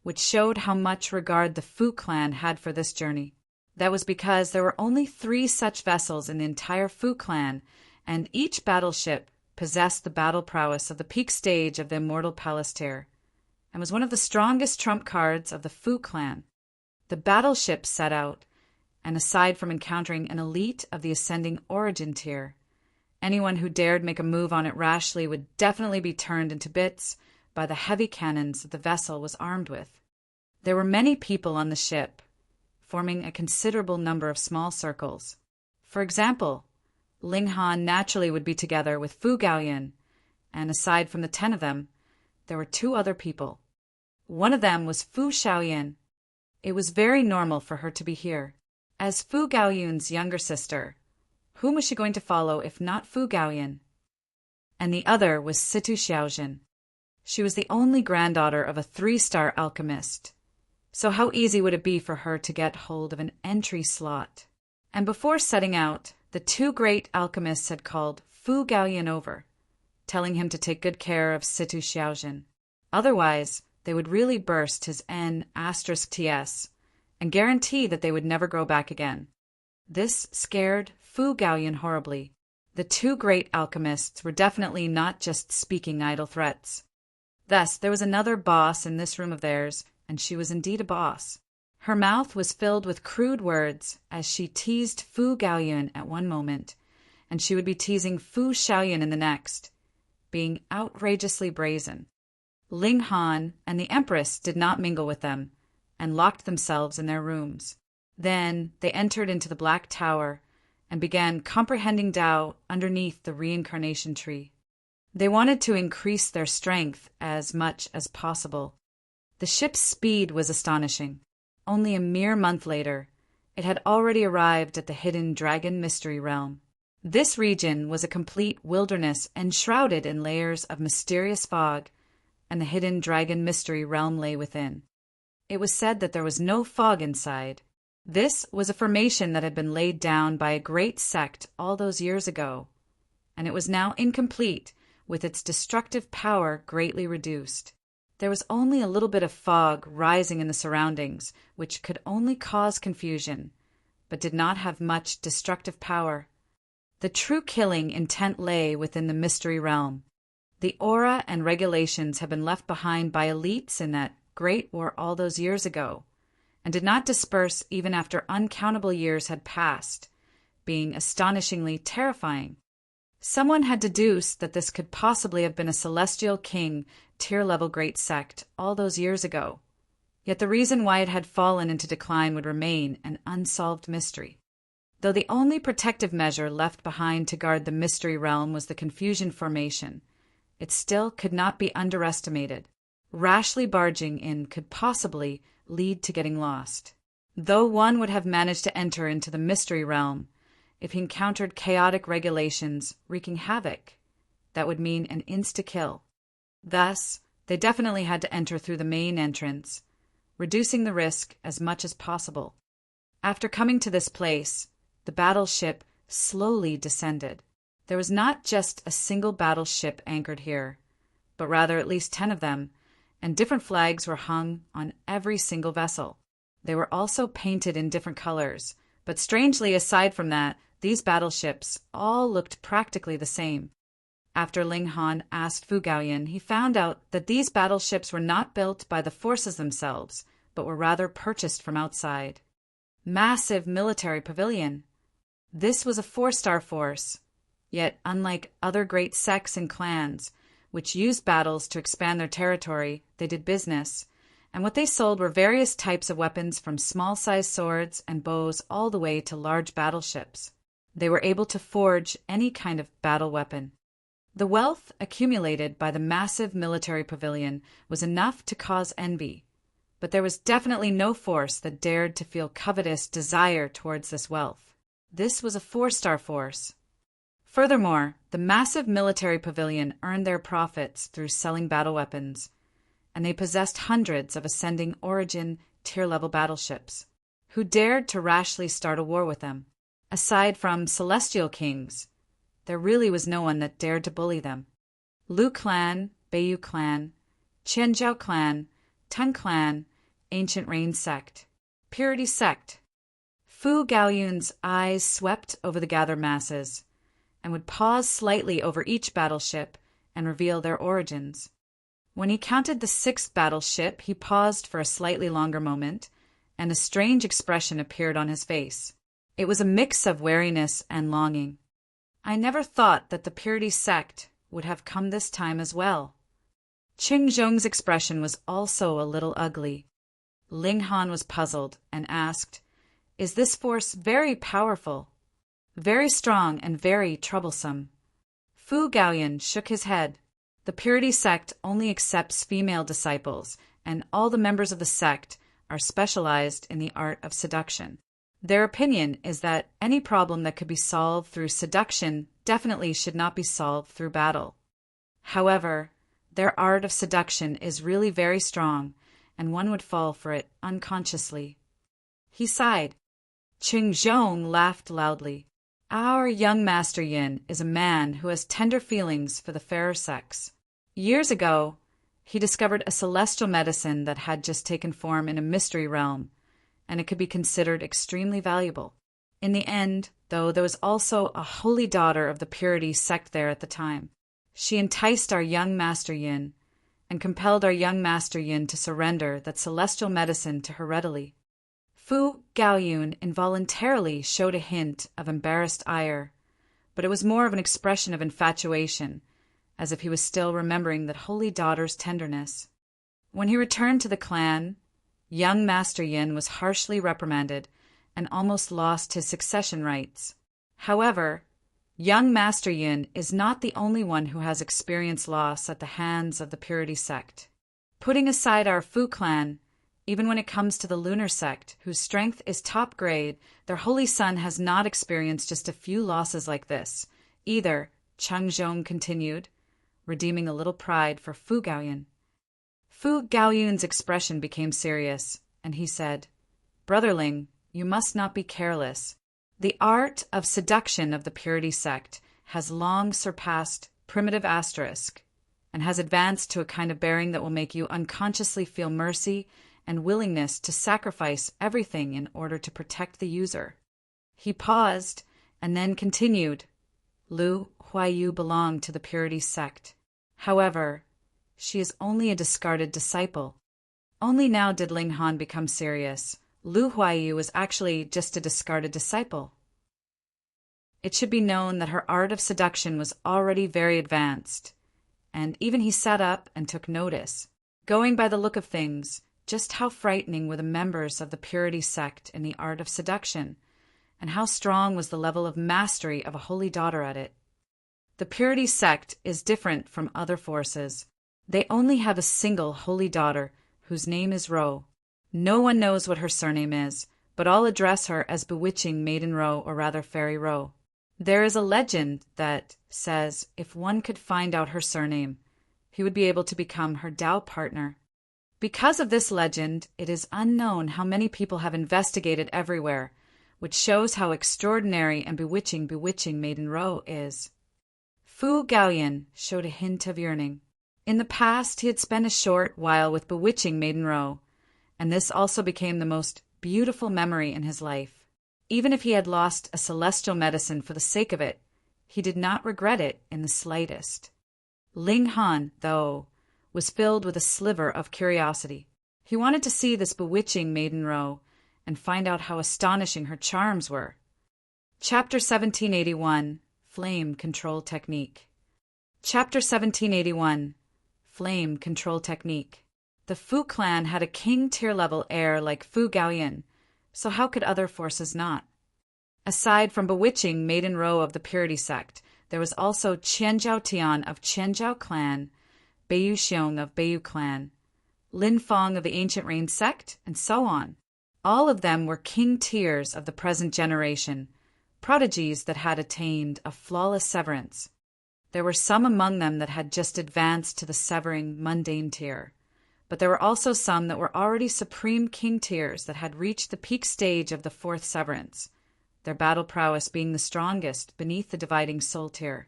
which showed how much regard the Fu clan had for this journey. That was because there were only 3 such vessels in the entire Fu clan, and each battleship possessed the battle prowess of the peak stage of the immortal Palastair, and was one of the strongest trump cards of the Fu clan. The battleship set out, and aside from encountering an elite of the ascending origin tier, anyone who dared make a move on it rashly would definitely be turned into bits by the heavy cannons that the vessel was armed with. There were many people on the ship, forming a considerable number of small circles. For example, Ling Han naturally would be together with Fu Gaoyan, and aside from the 10 of them, there were 2 other people. One of them was Fu Xiaoyan. It was very normal for her to be here. As Fu Gaoyun's younger sister, whom was she going to follow if not Fu Gaoyan? And the other was Situ Xiaojin. She was the only granddaughter of a 3-star alchemist, so how easy would it be for her to get hold of an entry slot? And before setting out, the 2 great alchemists had called Fu Gaoyan over, telling him to take good care of Situ Xiaojin. Otherwise, they would really burst his N*TS and guarantee that they would never grow back again. This scared Fu Gaoyan horribly. The 2 great alchemists were definitely not just speaking idle threats. Thus, there was another boss in this room of theirs, and she was indeed a boss. Her mouth was filled with crude words as she teased Fu Gaoyan at one moment, and she would be teasing Fu Xiaoyan in the next, being outrageously brazen. Ling Han and the Empress did not mingle with them, and locked themselves in their rooms. Then they entered into the Black Tower and began comprehending Tao underneath the reincarnation tree. They wanted to increase their strength as much as possible. The ship's speed was astonishing. Only a mere month later, it had already arrived at the hidden dragon mystery realm. This region was a complete wilderness enshrouded in layers of mysterious fog, and the hidden dragon mystery realm lay within. It was said that there was no fog inside. This was a formation that had been laid down by a great sect all those years ago, and it was now incomplete, with its destructive power greatly reduced. There was only a little bit of fog rising in the surroundings, which could only cause confusion, but did not have much destructive power. The true killing intent lay within the mystery realm. The aura and regulations had been left behind by elites in that great war all those years ago, and did not disperse even after uncountable years had passed, being astonishingly terrifying. Someone had deduced that this could possibly have been a celestial king, tier-level great sect all those years ago, yet the reason why it had fallen into decline would remain an unsolved mystery. Though the only protective measure left behind to guard the mystery realm was the confusion formation, it still could not be underestimated. Rashly barging in could possibly lead to getting lost. Though one would have managed to enter into the mystery realm, if he encountered chaotic regulations wreaking havoc, that would mean an insta-kill. Thus, they definitely had to enter through the main entrance, reducing the risk as much as possible. After coming to this place, the battleship slowly descended. There was not just a single battleship anchored here, but rather at least 10 of them, and different flags were hung on every single vessel. They were also painted in different colors, but strangely, aside from that, these battleships all looked practically the same. After Ling Han asked Fu Gaoyan, he found out that these battleships were not built by the forces themselves, but were rather purchased from outside. Massive military pavilion. This was a 4-star force, yet unlike other great sects and clans, which used battles to expand their territory, they did business, and what they sold were various types of weapons from small-sized swords and bows all the way to large battleships. They were able to forge any kind of battle weapon. The wealth accumulated by the massive military pavilion was enough to cause envy, but there was definitely no force that dared to feel covetous desire towards this wealth. This was a 4-star force. Furthermore, the massive military pavilion earned their profits through selling battle weapons, and they possessed hundreds of ascending origin tier-level battleships. Who dared to rashly start a war with them? Aside from celestial kings, there really was no one that dared to bully them. Lu clan, Beiyu clan, Qianzhou clan, Tang clan, Ancient Rain sect, Purity sect. Fu Gaoyun's eyes swept over the gathered masses, and would pause slightly over each battleship and reveal their origins. When he counted the 6th battleship, he paused for a slightly longer moment, and a strange expression appeared on his face. It was a mix of wariness and longing. I never thought that the Purity sect would have come this time as well. Qing Zhong's expression was also a little ugly. Ling Han was puzzled and asked, "Is this force very powerful?" "Very strong and very troublesome." Fu Gaoyun shook his head. The Purity sect only accepts female disciples, and all the members of the sect are specialized in the art of seduction. Their opinion is that any problem that could be solved through seduction definitely should not be solved through battle. However, their art of seduction is really very strong, and one would fall for it unconsciously. He sighed. Qing Zhong laughed loudly. Our young Master Yin is a man who has tender feelings for the fairer sex. Years ago, he discovered a celestial medicine that had just taken form in a mystery realm, and it could be considered extremely valuable. In the end, though, there was also a holy daughter of the Purity sect there at the time. She enticed our young Master Yin, and compelled our young Master Yin to surrender that celestial medicine to her readily. Fu Gaoyun involuntarily showed a hint of embarrassed ire, but it was more of an expression of infatuation, as if he was still remembering that holy daughter's tenderness. When he returned to the clan, young Master Yin was harshly reprimanded and almost lost his succession rights. However, young Master Yin is not the only one who has experienced loss at the hands of the Purity sect. Putting aside our Fu clan, even when it comes to the Lunar sect, whose strength is top grade, their holy son has not experienced just a few losses like this, either, Cheng Zhong continued, redeeming a little pride for Fu Gaoyun. Fu Gaoyun's expression became serious, and he said, "Brotherling, you must not be careless. The art of seduction of the Purity sect has long surpassed primitive asterisk, and has advanced to a kind of bearing that will make you unconsciously feel mercy and willingness to sacrifice everything in order to protect the user." He paused, and then continued, "Lu Huaiyu belonged to the Purity sect. However, she is only a discarded disciple." Only now did Ling Han become serious. Lu Huaiyu was actually just a discarded disciple. It should be known that her art of seduction was already very advanced, and even he sat up and took notice, going by the look of things, just how frightening were the members of the Purity sect in the art of seduction, and how strong was the level of mastery of a holy daughter at it. The Purity sect is different from other forces. They only have a single holy daughter, whose name is Ro. No one knows what her surname is, but all address her as Bewitching Maiden Ro, or rather Fairy Ro. There is a legend that says if one could find out her surname, he would be able to become her Tao partner. Because of this legend, it is unknown how many people have investigated everywhere, which shows how extraordinary and bewitching Maiden Ro is. Fu Gaoyun showed a hint of yearning. In the past, he had spent a short while with Bewitching Maiden Ro, and this also became the most beautiful memory in his life. Even if he had lost a celestial medicine for the sake of it, he did not regret it in the slightest. Ling Han, though, was filled with a sliver of curiosity. He wanted to see this bewitching Maiden Ro and find out how astonishing her charms were. Chapter 1781, Flame Control Technique. Chapter 1781, Flame Control Technique. The Fu clan had a king-tier level heir like Fu Gaoyun, so how could other forces not? Aside from Bewitching Maiden Ro of the Purity sect, there was also Qianzhou Tian of Qianzhou clan, Beiyu Xiong of Beiyu clan, Lin Fong of the Ancient Rain sect, and so on. All of them were king tiers of the present generation, prodigies that had attained a flawless severance. There were some among them that had just advanced to the severing mundane tier, but there were also some that were already supreme king tiers that had reached the peak stage of the fourth severance, their battle prowess being the strongest beneath the dividing soul tier.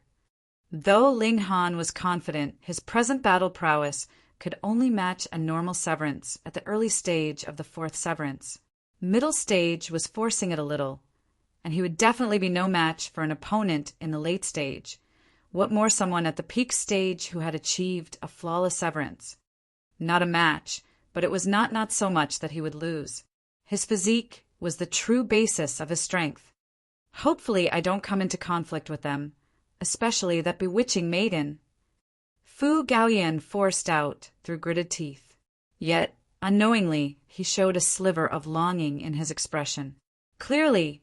Though Ling Han was confident his present battle prowess could only match a normal severance at the early stage of the fourth severance, middle stage was forcing it a little, and he would definitely be no match for an opponent in the late stage, what more someone at the peak stage who had achieved a flawless severance. Not a match, but it was not so much that he would lose. His physique was the true basis of his strength. Hopefully I don't come into conflict with them, especially that bewitching maiden. Fu Gaoyan forced out through gritted teeth. Yet, unknowingly, he showed a sliver of longing in his expression. Clearly,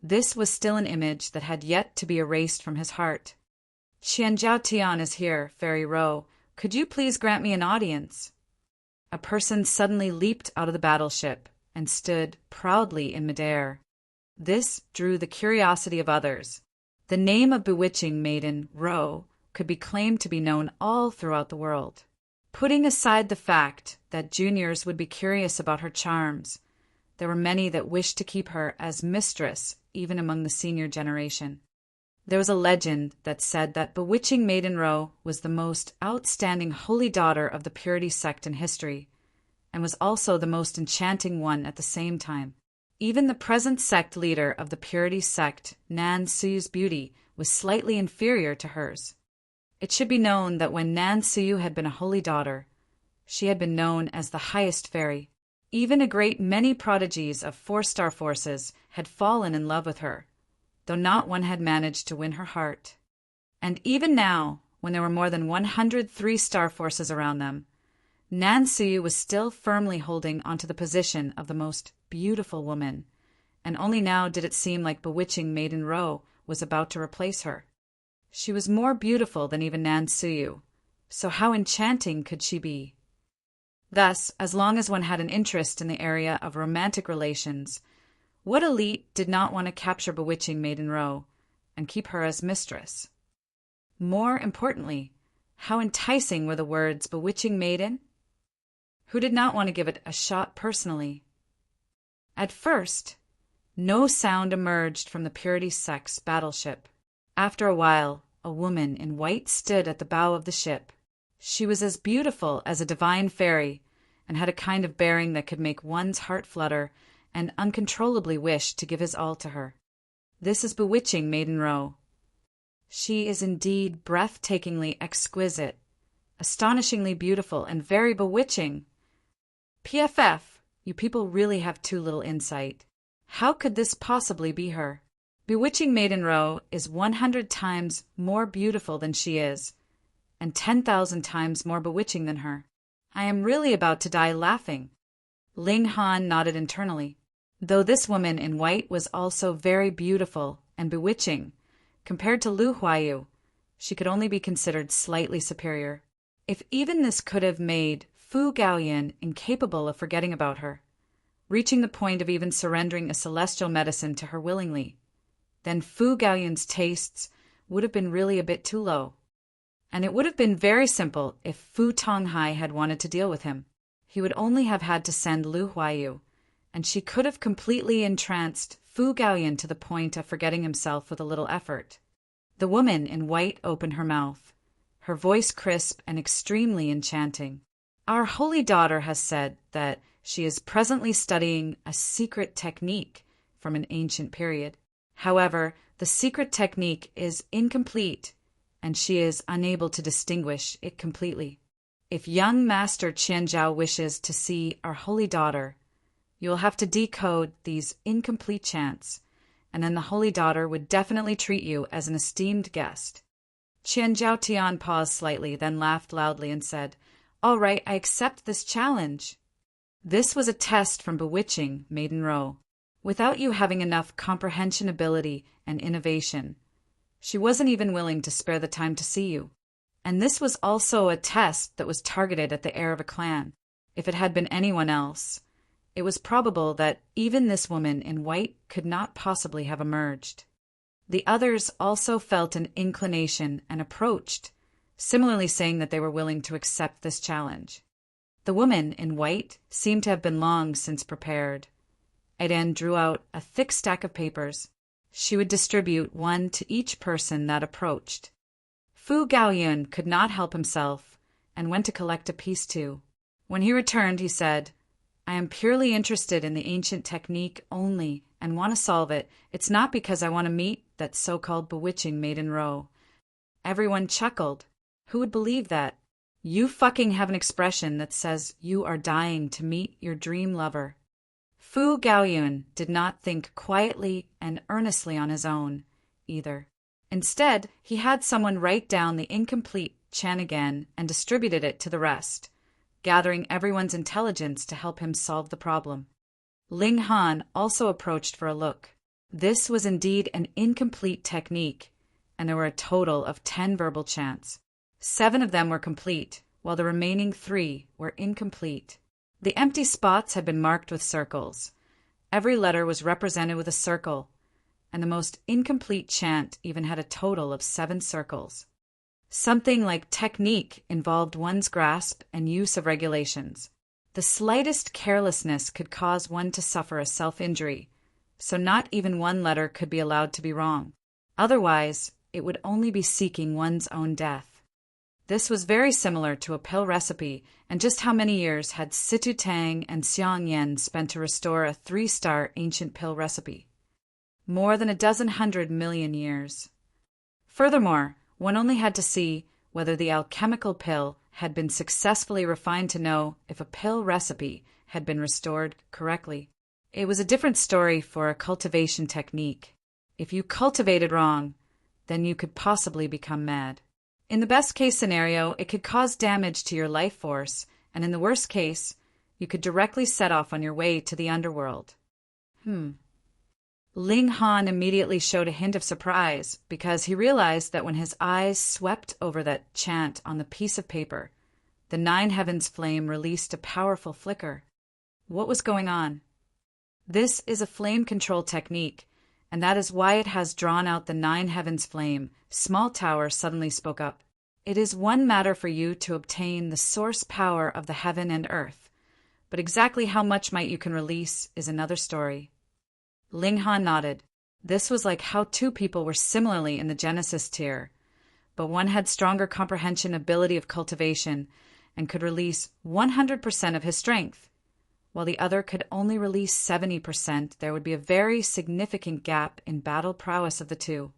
this was still an image that had yet to be erased from his heart. Qianzhao Tian is here, Fairy Row. Could you please grant me an audience? A person suddenly leaped out of the battleship and stood proudly in midair. This drew the curiosity of others. The name of bewitching maiden Ro could be claimed to be known all throughout the world. Putting aside the fact that juniors would be curious about her charms, there were many that wished to keep her as mistress even among the senior generation. There was a legend that said that bewitching Maiden Ro was the most outstanding holy daughter of the Purity sect in history, and was also the most enchanting one at the same time. Even the present sect leader of the Purity sect, Nan Suyu's beauty, was slightly inferior to hers. It should be known that when Nan Suyu had been a holy daughter, she had been known as the highest fairy. Even a great many prodigies of 4-star forces had fallen in love with her, though not one had managed to win her heart. And even now, when there were more than 100 3-star forces around them, Nan Suyu was still firmly holding onto the position of the most beautiful woman, and only now did it seem like bewitching Maiden Ro was about to replace her. She was more beautiful than even Nan Suyu, so how enchanting could she be? Thus, as long as one had an interest in the area of romantic relations, what elite did not want to capture bewitching Maiden Ro and keep her as mistress? More importantly, how enticing were the words bewitching maiden? Who did not want to give it a shot personally? At first, no sound emerged from the Purity sect's battleship. After a while, a woman in white stood at the bow of the ship. She was as beautiful as a divine fairy, and had a kind of bearing that could make one's heart flutter and uncontrollably wish to give his all to her. This is bewitching Maiden Ro. She is indeed breathtakingly exquisite, astonishingly beautiful, and very bewitching. PFF, you people really have too little insight. How could this possibly be her? Bewitching Maiden Ro is 100 times more beautiful than she is, and 10,000 times more bewitching than her. I am really about to die laughing. Ling Han nodded internally. Though this woman in white was also very beautiful and bewitching, compared to Lu Huayu, she could only be considered slightly superior. If even this could have made Fu Gaoyan incapable of forgetting about her, reaching the point of even surrendering a celestial medicine to her willingly, then Fu Gaoyan's tastes would have been really a bit too low. And it would have been very simple if Fu Tonghai had wanted to deal with him. He would only have had to send Lu Huayu, and she could have completely entranced Fu Gaoyan to the point of forgetting himself with a little effort. The woman in white opened her mouth, her voice crisp and extremely enchanting. Our holy daughter has said that she is presently studying a secret technique from an ancient period. However, the secret technique is incomplete, and she is unable to distinguish it completely. If young Master Qianzhao wishes to see our holy daughter, you will have to decode these incomplete chants, and then the holy daughter would definitely treat you as an esteemed guest. Qianzhao Tian paused slightly, then laughed loudly and said, "All right, I accept this challenge." This was a test from bewitching Maiden Ro. Without you having enough comprehension ability and innovation, she wasn't even willing to spare the time to see you. And this was also a test that was targeted at the heir of a clan. If it had been anyone else, it was probable that even this woman in white could not possibly have emerged. The others also felt an inclination and approached, similarly saying that they were willing to accept this challenge. The woman in white seemed to have been long since prepared. Aiden drew out a thick stack of papers. She would distribute one to each person that approached. Fu Gaoyun could not help himself and went to collect a piece too. When he returned, he said, "I am purely interested in the ancient technique only and want to solve it. It's not because I want to meet that so-called bewitching maiden Ro." Everyone chuckled. Who would believe that? You fucking have an expression that says you are dying to meet your dream lover. Fu Gaoyun did not think quietly and earnestly on his own, either. Instead, he had someone write down the incomplete chant again and distributed it to the rest, gathering everyone's intelligence to help him solve the problem. Ling Han also approached for a look. This was indeed an incomplete technique, and there were a total of 10 verbal chants. 7 of them were complete, while the remaining 3 were incomplete. The empty spots had been marked with circles. Every letter was represented with a circle, and the most incomplete chant even had a total of 7 circles. Something like technique involved one's grasp and use of regulations. The slightest carelessness could cause one to suffer a self-injury, so not even one letter could be allowed to be wrong. Otherwise, it would only be seeking one's own death. This was very similar to a pill recipe, and just how many years had Situ Tang and Xiang Yan spent to restore a 3-star ancient pill recipe? More than 100 million years. Furthermore, one only had to see whether the alchemical pill had been successfully refined to know if a pill recipe had been restored correctly. It was a different story for a cultivation technique. If you cultivated wrong, then you could possibly become mad. In the best-case scenario, it could cause damage to your life force, and in the worst case, you could directly set off on your way to the underworld. Ling Han immediately showed a hint of surprise because he realized that when his eyes swept over that chant on the piece of paper, the 9 heavens flame released a powerful flicker. What was going on? This is a flame control technique, and that is why it has drawn out the 9 heavens flame. Small Tower suddenly spoke up. It is one matter for you to obtain the source power of the heaven and earth, but exactly how much might you can release is another story. Ling Han nodded. This was like how 2 people were similarly in the Genesis tier, but one had stronger comprehension ability of cultivation and could release 100% of his strength, while the other could only release 70%. There would be a very significant gap in battle prowess of the 2.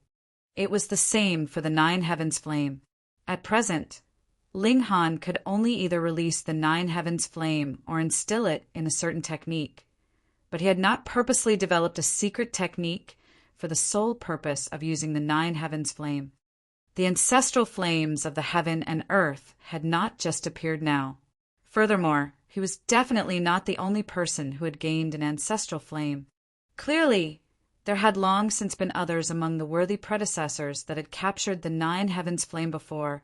It was the same for the 9 heavens flame. At present, Ling Han could only either release the 9 heavens flame or instill it in a certain technique, but he had not purposely developed a secret technique for the sole purpose of using the 9 heavens flame. The ancestral flames of the heaven and earth had not just appeared now. Furthermore, he was definitely not the only person who had gained an ancestral flame. Clearly, there had long since been others among the worthy predecessors that had captured the 9 heavens flame before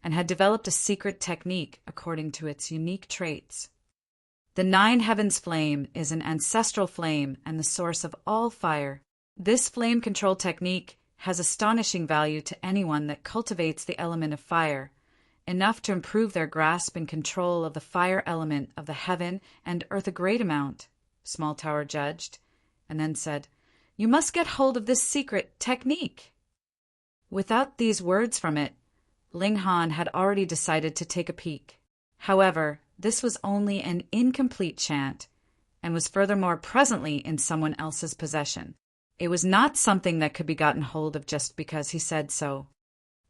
and had developed a secret technique according to its unique traits. The 9 heavens flame is an ancestral flame and the source of all fire. This flame control technique has astonishing value to anyone that cultivates the element of fire, enough to improve their grasp and control of the fire element of the heaven and earth a great amount, Small Tower judged, and then said, "You must get hold of this secret technique." Without these words from it, Ling Han had already decided to take a peek. However, this was only an incomplete chant, and was furthermore presently in someone else's possession. It was not something that could be gotten hold of just because he said so.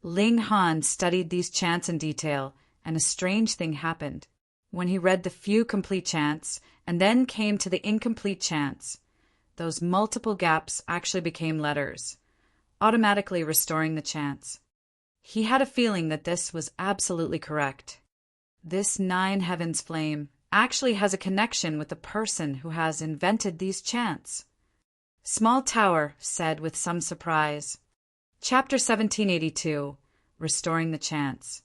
Ling Han studied these chants in detail, and a strange thing happened. When he read the few complete chants, and then came to the incomplete chants, those multiple gaps actually became letters, automatically restoring the chants. He had a feeling that this was absolutely correct. This 9 heavens flame actually has a connection with the person who has invented these chants. Small Tower said with some surprise. Chapter 1782, Restoring the Chants.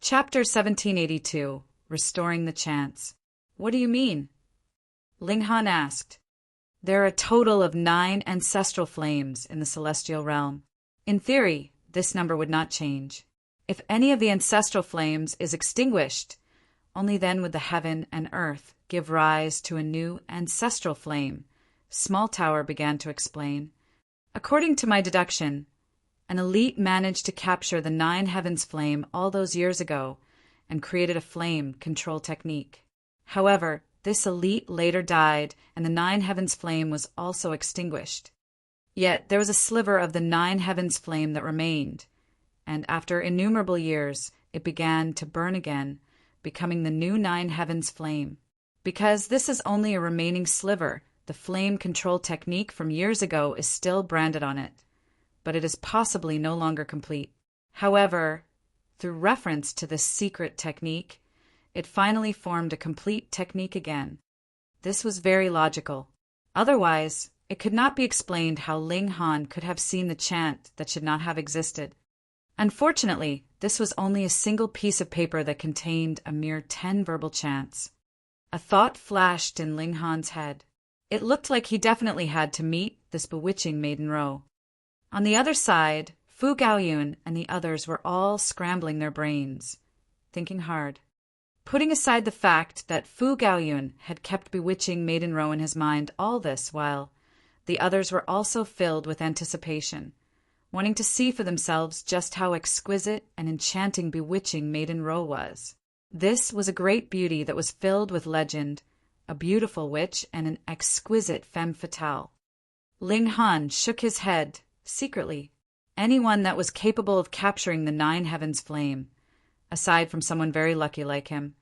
Chapter 1782, Restoring the Chants. What do you mean? Ling Han asked. There are a total of 9 ancestral flames in the celestial realm. In theory, this number would not change. If any of the ancestral flames is extinguished, only then would the heaven and earth give rise to a new ancestral flame, Small Tower began to explain. According to my deduction, an elite managed to capture the Nine Heavens flame all those years ago and created a flame control technique. However, this elite later died and the Nine Heavens flame was also extinguished. Yet there was a sliver of the Nine Heavens flame that remained, and after innumerable years, it began to burn again, becoming the new Nine Heavens flame. Because this is only a remaining sliver, the flame control technique from years ago is still branded on it, but it is possibly no longer complete. However, through reference to this secret technique, it finally formed a complete technique again. This was very logical. Otherwise, it could not be explained how Ling Han could have seen the chant that should not have existed. Unfortunately, this was only a single piece of paper that contained a mere 10 verbal chants. A thought flashed in Ling Han's head. It looked like he definitely had to meet this bewitching maiden row. On the other side, Fu Gaoyun and the others were all scrambling their brains, thinking hard. Putting aside the fact that Fu Gaoyun had kept bewitching maiden row in his mind all this while, the others were also filled with anticipation, wanting to see for themselves just how exquisite and enchanting bewitching maiden row was. This was a great beauty that was filled with legend, a beautiful witch and an exquisite femme fatale. Ling Han shook his head, secretly. Anyone that was capable of capturing the Nine Heavens flame, aside from someone very lucky like him,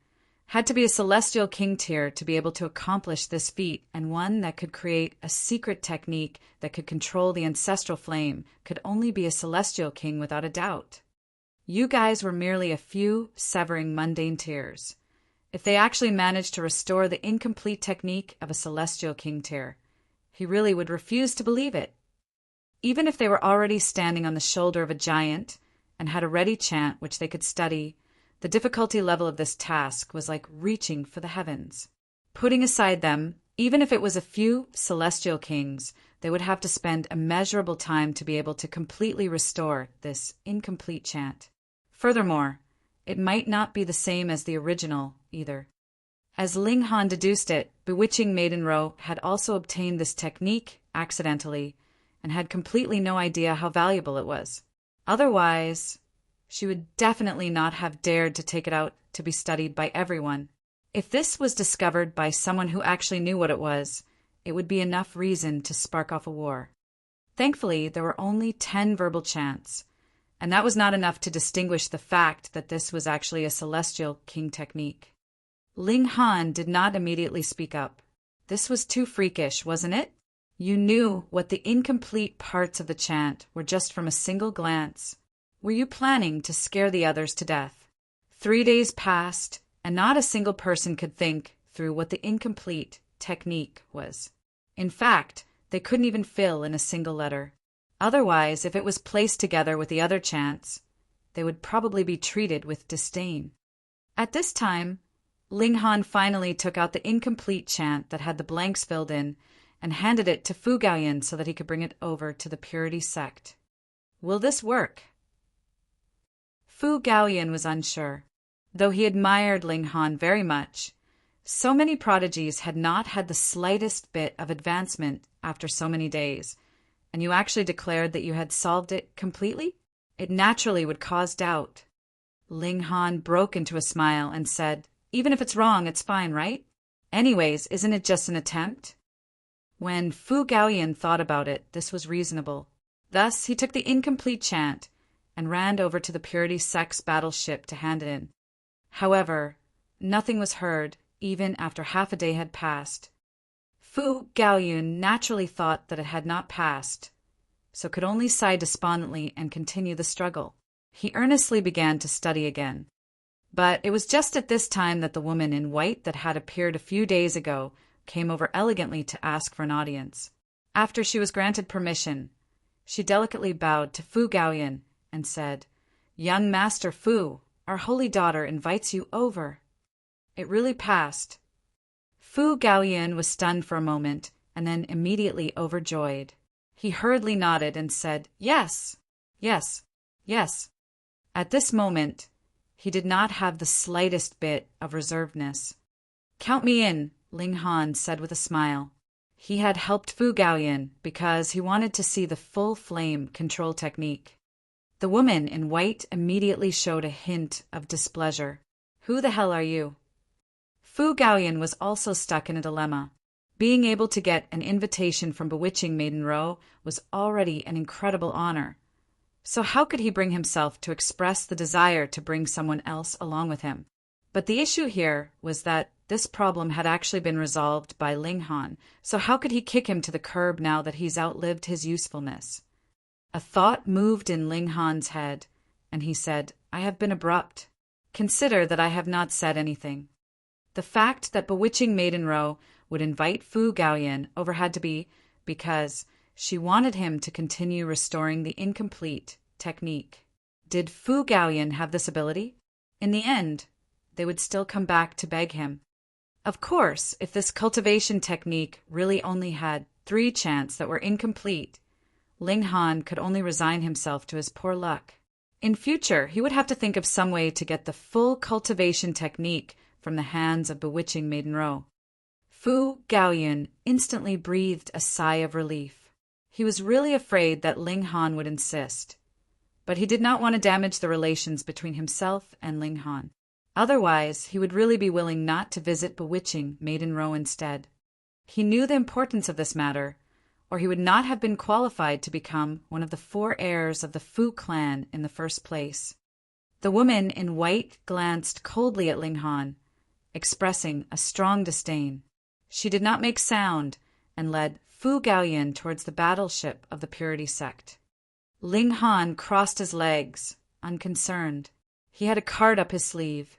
had to be a celestial king tier to be able to accomplish this feat, and one that could create a secret technique that could control the ancestral flame could only be a celestial king without a doubt. You guys were merely a few severing mundane tiers. If they actually managed to restore the incomplete technique of a celestial king tier, he really would refuse to believe it. Even if they were already standing on the shoulder of a giant and had a ready chant which they could study, the difficulty level of this task was like reaching for the heavens. Putting aside them, even if it was a few celestial kings, they would have to spend immeasurable time to be able to completely restore this incomplete chant. Furthermore, it might not be the same as the original, either. As Ling Han deduced it, bewitching Maiden Row had also obtained this technique accidentally and had completely no idea how valuable it was. Otherwise, she would definitely not have dared to take it out to be studied by everyone. If this was discovered by someone who actually knew what it was, it would be enough reason to spark off a war. Thankfully, there were only 10 verbal chants, and that was not enough to distinguish the fact that this was actually a celestial king technique. Ling Han did not immediately speak up. This was too freakish, wasn't it? You knew what the incomplete parts of the chant were just from a single glance. Were you planning to scare the others to death? 3 days passed, and not a single person could think through what the incomplete technique was. In fact, they couldn't even fill in a single letter. Otherwise, if it was placed together with the other chants, they would probably be treated with disdain. At this time, Ling Han finally took out the incomplete chant that had the blanks filled in and handed it to Fu Gaoyun so that he could bring it over to the Purity sect. Will this work? Fu Gaoyun was unsure. Though he admired Ling Han very much, so many prodigies had not had the slightest bit of advancement after so many days, and you actually declared that you had solved it completely? It naturally would cause doubt. Ling Han broke into a smile and said, "Even if it's wrong, it's fine, right? Anyways, isn't it just an attempt?" When Fu Gaoyun thought about it, this was reasonable. Thus, he took the incomplete chant and ran over to the Purity sect's battleship to hand it in. However, nothing was heard, even after half a day had passed. Fu Gaoyun naturally thought that it had not passed, so could only sigh despondently and continue the struggle. He earnestly began to study again. But it was just at this time that the woman in white that had appeared a few days ago came over elegantly to ask for an audience. After she was granted permission, she delicately bowed to Fu Gaoyun and said, "Young Master Fu, our holy daughter invites you over." It really passed. Fu Gaoyun was stunned for a moment and then immediately overjoyed. He hurriedly nodded and said, "Yes, yes, yes." At this moment, he did not have the slightest bit of reservedness. "Count me in," Ling Han said with a smile. He had helped Fu Gaoyan because he wanted to see the full flame control technique. The woman in white immediately showed a hint of displeasure. Who the hell are you? Fu Gaoyan was also stuck in a dilemma. Being able to get an invitation from bewitching Maiden Ro was already an incredible honor. So how could he bring himself to express the desire to bring someone else along with him? But the issue here was that this problem had actually been resolved by Ling Han, so how could he kick him to the curb now that he's outlived his usefulness? A thought moved in Ling Han's head, and he said, I have been abrupt. Consider that I have not said anything. The fact that bewitching Maiden Ro would invite Fu Gaoyan over had to be because she wanted him to continue restoring the incomplete technique. Did Fu Gaoyan have this ability? In the end, they would still come back to beg him. Of course, if this cultivation technique really only had 3 chants that were incomplete, Ling Han could only resign himself to his poor luck. In future, he would have to think of some way to get the full cultivation technique from the hands of bewitching Maiden Ro. Fu Gaoyan instantly breathed a sigh of relief. He was really afraid that Ling Han would insist, but he did not want to damage the relations between himself and Ling Han. Otherwise, he would really be willing not to visit bewitching Maiden Ro instead. He knew the importance of this matter, or he would not have been qualified to become one of the 4 heirs of the Fu clan in the first place. The woman in white glanced coldly at Ling Han, expressing a strong disdain. She did not make sound and led Fu Gaoyan towards the battleship of the Purity sect. Ling Han crossed his legs, unconcerned. He had a card up his sleeve.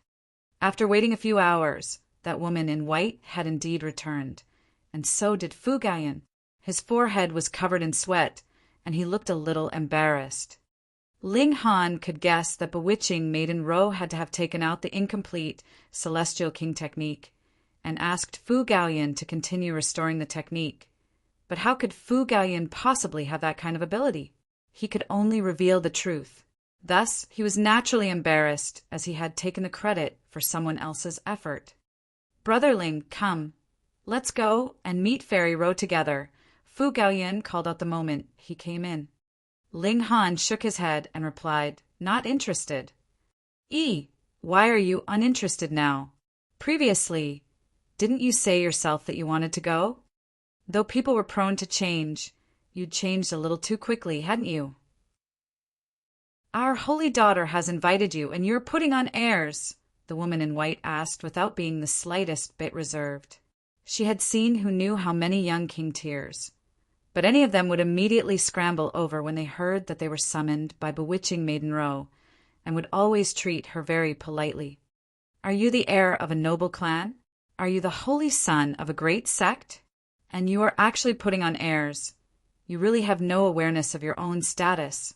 After waiting a few hours, that woman in white had indeed returned, and so did Fu Gaoyan. His forehead was covered in sweat, and he looked a little embarrassed. Ling Han could guess that bewitching Maiden Ro had to have taken out the incomplete Celestial King technique, and asked Fu Gaoyan to continue restoring the technique. But how could Fu Gaoyan possibly have that kind of ability? He could only reveal the truth. Thus, he was naturally embarrassed, as he had taken the credit for someone else's effort. Brother Ling, come. Let's go and meet Fairy Ro together, Fu Gaoyan called out the moment he came in. Ling Han shook his head and replied, not interested. Why are you uninterested now? Previously, didn't you say yourself that you wanted to go? Though people were prone to change, you'd changed a little too quickly, hadn't you? Our holy daughter has invited you, and you're putting on airs, the woman in white asked without being the slightest bit reserved. She had seen who knew how many young king tears, but any of them would immediately scramble over when they heard that they were summoned by bewitching Maiden Ro, and would always treat her very politely. Are you the heir of a noble clan? Are you the holy son of a great sect? And you are actually putting on airs. You really have no awareness of your own status.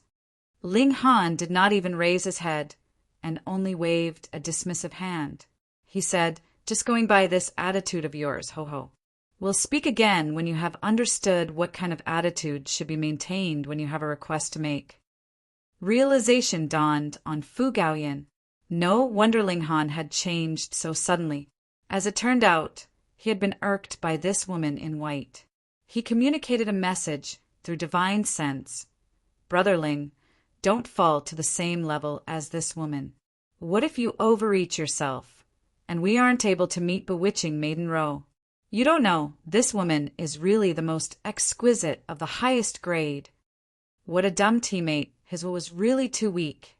Ling Han did not even raise his head, and only waved a dismissive hand. He said, just going by this attitude of yours, ho-ho. We'll speak again when you have understood what kind of attitude should be maintained when you have a request to make. Realization dawned on Fu Gaoyan. No wonder Ling Han had changed so suddenly. As it turned out, he had been irked by this woman in white. He communicated a message through divine sense. Brother Ling, don't fall to the same level as this woman. What if you overreach yourself, and we aren't able to meet bewitching Maiden Ro? You don't know, this woman is really the most exquisite of the highest grade. What a dumb teammate, his will was really too weak.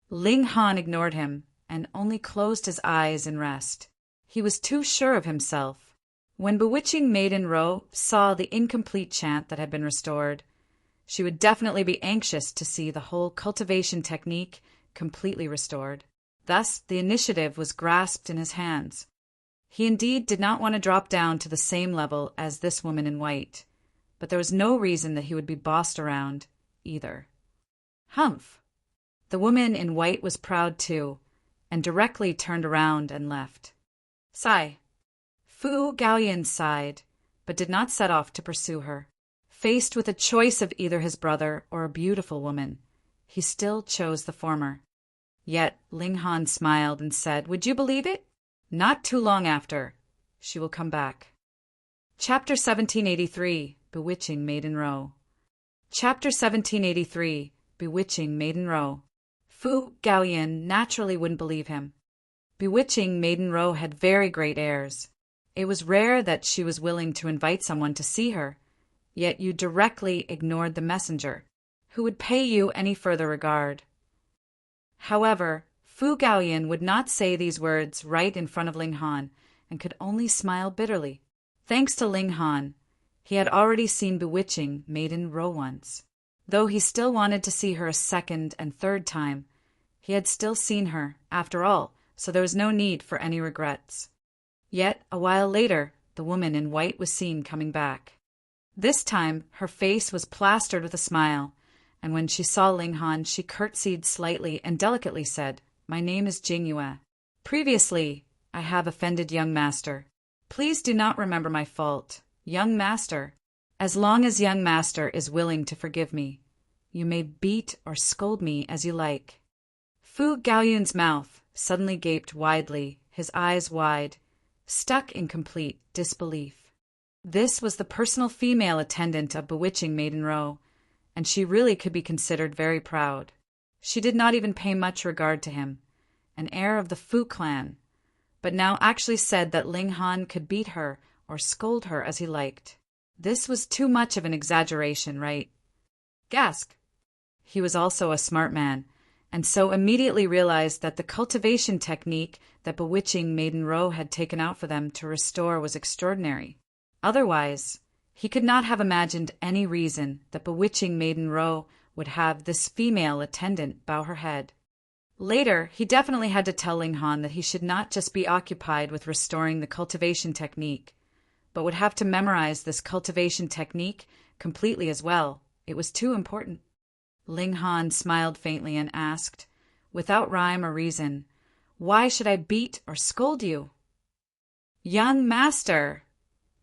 Ling Han ignored him, and only closed his eyes in rest. He was too sure of himself. When bewitching Maiden Ro saw the incomplete chant that had been restored, she would definitely be anxious to see the whole cultivation technique completely restored. Thus, the initiative was grasped in his hands. He indeed did not want to drop down to the same level as this woman in white, but there was no reason that he would be bossed around, either. Humph! The woman in white was proud too, and directly turned around and left. Sigh. Fu Gaoyan sighed, but did not set off to pursue her. Faced with a choice of either his brother or a beautiful woman, he still chose the former. Yet Ling Han smiled and said, would you believe it? Not too long after, she will come back. Chapter 1783, Bewitching Maiden Row. Chapter 1783, Bewitching Maiden Row. Fu Gaoyan naturally wouldn't believe him. Bewitching Maiden Row had very great airs. It was rare that she was willing to invite someone to see her, yet you directly ignored the messenger, who would pay you any further regard. However, Fu Gaoyan would not say these words right in front of Ling Han, and could only smile bitterly. Thanks to Ling Han, he had already seen Bewitching Maiden Row once. Though he still wanted to see her a second and third time, he had still seen her, after all, so there was no need for any regrets. Yet, a while later, the woman in white was seen coming back. This time, her face was plastered with a smile, and when she saw Ling Han, she curtsied slightly and delicately said, "My name is Jingyue. Previously, I have offended young master. Please do not remember my fault, young master. As long as young master is willing to forgive me, you may beat or scold me as you like." Fu Gaoyun's mouth suddenly gaped widely, his eyes wide, stuck in complete disbelief. This was the personal female attendant of Bewitching Maiden Row, and she really could be considered very proud. She did not even pay much regard to him, an heir of the Fu clan, but now actually said that Ling Han could beat her or scold her as he liked. This was too much of an exaggeration, right? Gask. He was also a smart man, and so immediately realized that the cultivation technique that Bewitching Maiden Row had taken out for them to restore was extraordinary. Otherwise, he could not have imagined any reason that Bewitching Maiden Row would have this female attendant bow her head. Later, he definitely had to tell Ling Han that he should not just be occupied with restoring the cultivation technique, but would have to memorize this cultivation technique completely as well. It was too important. Ling Han smiled faintly and asked, without rhyme or reason, "Why should I beat or scold you?" "Young master!"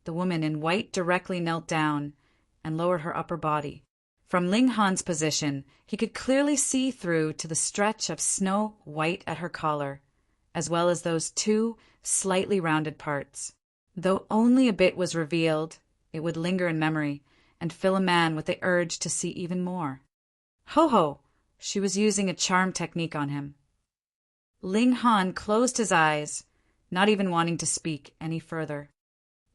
The woman in white directly knelt down and lowered her upper body. From Ling Han's position, he could clearly see through to the stretch of snow white at her collar, as well as those two slightly rounded parts. Though only a bit was revealed, it would linger in memory and fill a man with the urge to see even more. Ho-ho! She was using a charm technique on him. Ling Han closed his eyes, not even wanting to speak any further.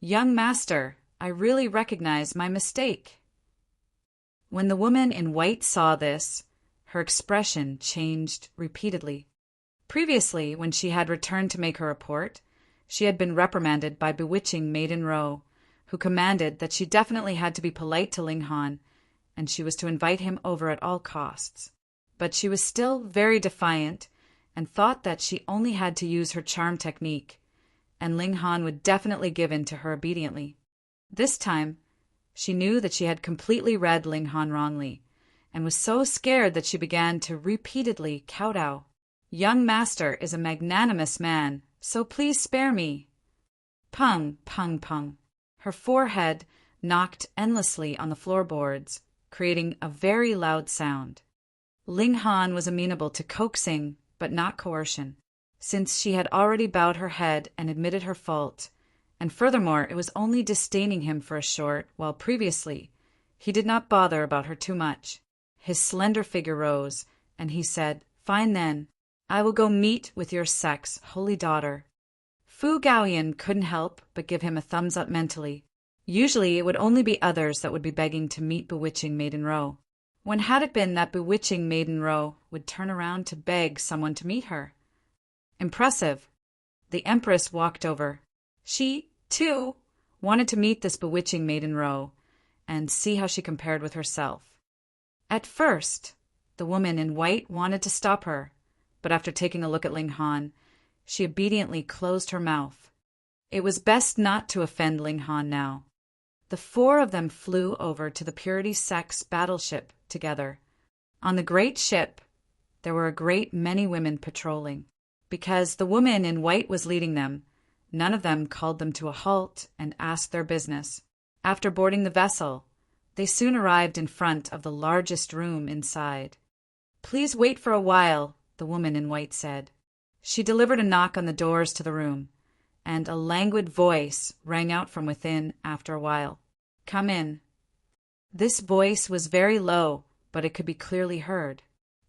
"Young master, I really recognize my mistake." When the woman in white saw this, her expression changed repeatedly. Previously, when she had returned to make her report, she had been reprimanded by Bewitching Maiden Row, who commanded that she definitely had to be polite to Ling Han, and she was to invite him over at all costs. But she was still very defiant and thought that she only had to use her charm technique, and Ling Han would definitely give in to her obediently. This time, she knew that she had completely read Ling Han wrongly, and was so scared that she began to repeatedly kowtow. "Young master is a magnanimous man, so please spare me." Pung, pung, pung. Her forehead knocked endlessly on the floorboards, creating a very loud sound. Ling Han was amenable to coaxing, but not coercion, since she had already bowed her head and admitted her fault, and furthermore it was only disdaining him for a short, while previously he did not bother about her too much. His slender figure rose, and he said, "Fine then, I will go meet with your sex, holy daughter." Fu Gaoyan couldn't help but give him a thumbs up mentally. Usually it would only be others that would be begging to meet Bewitching Maiden Row. When had it been that Bewitching Maiden Row would turn around to beg someone to meet her? Impressive. The Empress walked over. She, too, wanted to meet this Bewitching Maiden Row and see how she compared with herself. At first, the woman in white wanted to stop her, but after taking a look at Ling Han, she obediently closed her mouth. It was best not to offend Ling Han now. The four of them flew over to the Purity Sex battleship together. On the great ship, there were a great many women patrolling. Because the woman in white was leading them, none of them called them to a halt and asked their business. After boarding the vessel, they soon arrived in front of the largest room inside. "Please wait for a while," the woman in white said. She delivered a knock on the doors to the room, and a languid voice rang out from within after a while. "Come in." This voice was very low, but it could be clearly heard.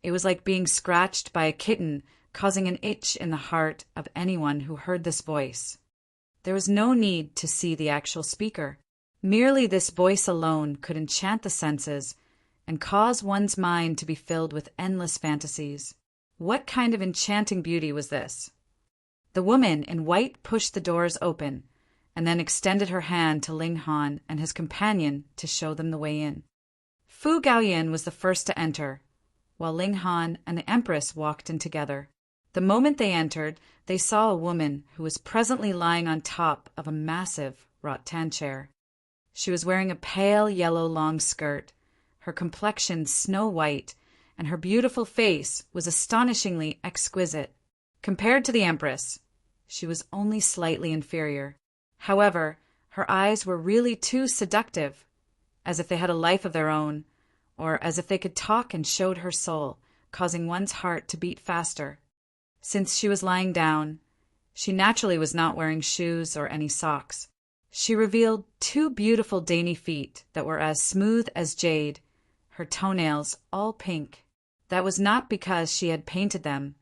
It was like being scratched by a kitten, causing an itch in the heart of anyone who heard this voice. There was no need to see the actual speaker. Merely this voice alone could enchant the senses and cause one's mind to be filled with endless fantasies. What kind of enchanting beauty was this? The woman in white pushed the doors open, and then extended her hand to Ling Han and his companion to show them the way in. Fu Gaoyin was the first to enter, while Ling Han and the Empress walked in together. The moment they entered, they saw a woman who was presently lying on top of a massive rattan chair. She was wearing a pale yellow long skirt, her complexion snow-white, and her beautiful face was astonishingly exquisite. Compared to the Empress, she was only slightly inferior. However, her eyes were really too seductive, as if they had a life of their own, or as if they could talk and showed her soul, causing one's heart to beat faster. Since she was lying down, she naturally was not wearing shoes or any socks. She revealed 2 beautiful dainty feet that were as smooth as jade, her toenails all pink. That was not because she had painted them,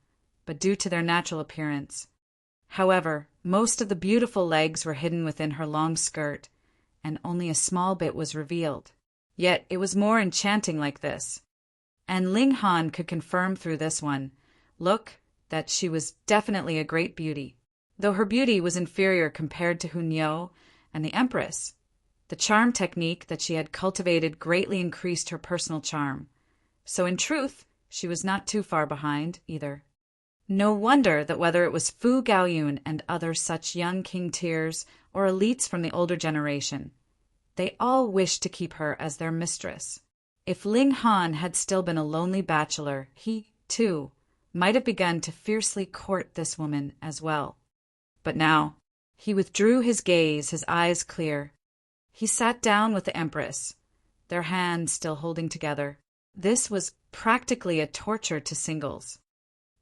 but due to their natural appearance. However, most of the beautiful legs were hidden within her long skirt, and only a small bit was revealed. Yet it was more enchanting like this. And Ling Han could confirm through this one look that she was definitely a great beauty, though her beauty was inferior compared to Hunyou and the Empress. The charm technique that she had cultivated greatly increased her personal charm. So in truth, she was not too far behind either. No wonder that whether it was Fu Gaoyun and other such young king tiers or elites from the older generation, they all wished to keep her as their mistress. If Ling Han had still been a lonely bachelor, he, too, might have begun to fiercely court this woman as well. But now, he withdrew his gaze, his eyes clear. He sat down with the Empress, their hands still holding together. This was practically a torture to singles.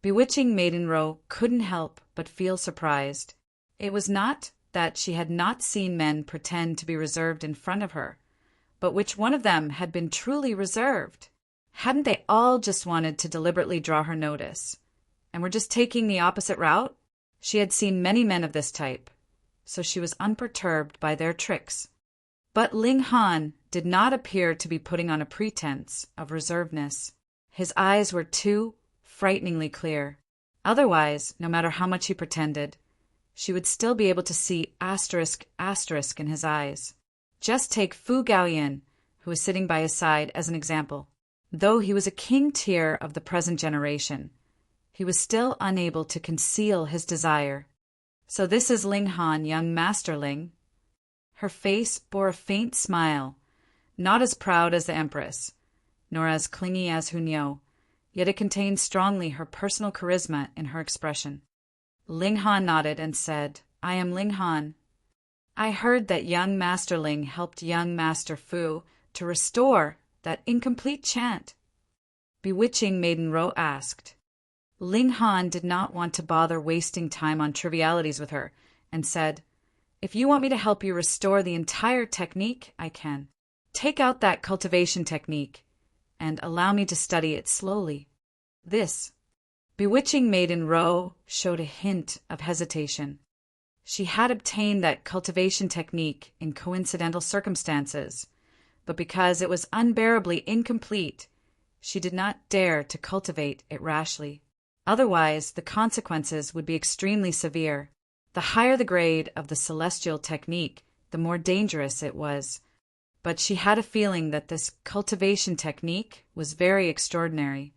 Bewitching Maiden Ro couldn't help but feel surprised. It was not that she had not seen men pretend to be reserved in front of her, but which one of them had been truly reserved? Hadn't they all just wanted to deliberately draw her notice, and were just taking the opposite route? She had seen many men of this type, so she was unperturbed by their tricks. But Ling Han did not appear to be putting on a pretense of reservedness. His eyes were too frighteningly clear. Otherwise, no matter how much he pretended, she would still be able to see asterisk in his eyes. Just take Fu Gaoyin, who was sitting by his side, as an example. Though he was a king tier of the present generation, he was still unable to conceal his desire. So this is Ling Han, young Master Ling. Her face bore a faint smile, not as proud as the Empress, nor as clingy as Hunyou, yet it contained strongly her personal charisma in her expression. Ling Han nodded and said, "I am Ling Han. I heard that young Master Ling helped young Master Fu to restore that incomplete chant." Bewitching Maiden Ro asked. Ling Han did not want to bother wasting time on trivialities with her, and said, "If you want me to help you restore the entire technique, I can. Take out that cultivation technique, and allow me to study it slowly." This. Bewitching Maiden Ro showed a hint of hesitation. She had obtained that cultivation technique in coincidental circumstances, but because it was unbearably incomplete, she did not dare to cultivate it rashly. Otherwise, the consequences would be extremely severe. The higher the grade of the celestial technique, the more dangerous it was. But she had a feeling that this cultivation technique was very extraordinary.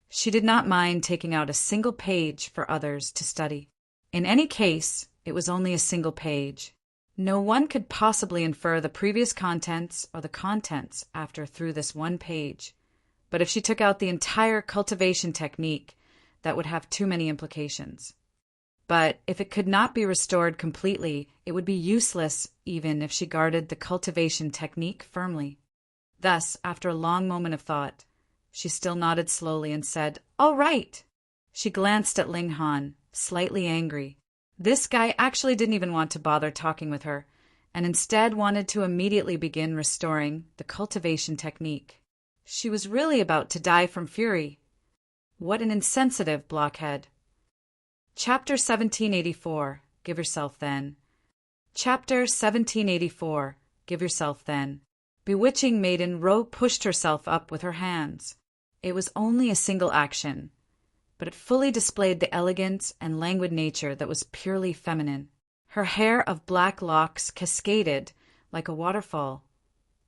She did not mind taking out a single page for others to study. In any case, it was only a single page. No one could possibly infer the previous contents or the contents after through this one page. But if she took out the entire cultivation technique, that would have too many implications. But if it could not be restored completely, it would be useless even if she guarded the cultivation technique firmly. Thus, after a long moment of thought, she still nodded slowly and said, "All right." She glanced at Ling Han, slightly angry. This guy actually didn't even want to bother talking with her, and instead wanted to immediately begin restoring the cultivation technique. She was really about to die from fury. What an insensitive blockhead. Chapter 1784. Give yourself then. Chapter 1784. Give yourself then. Bewitching maiden Ro pushed herself up with her hands. It was only a single action, but it fully displayed the elegance and languid nature that was purely feminine. Her hair of black locks cascaded like a waterfall,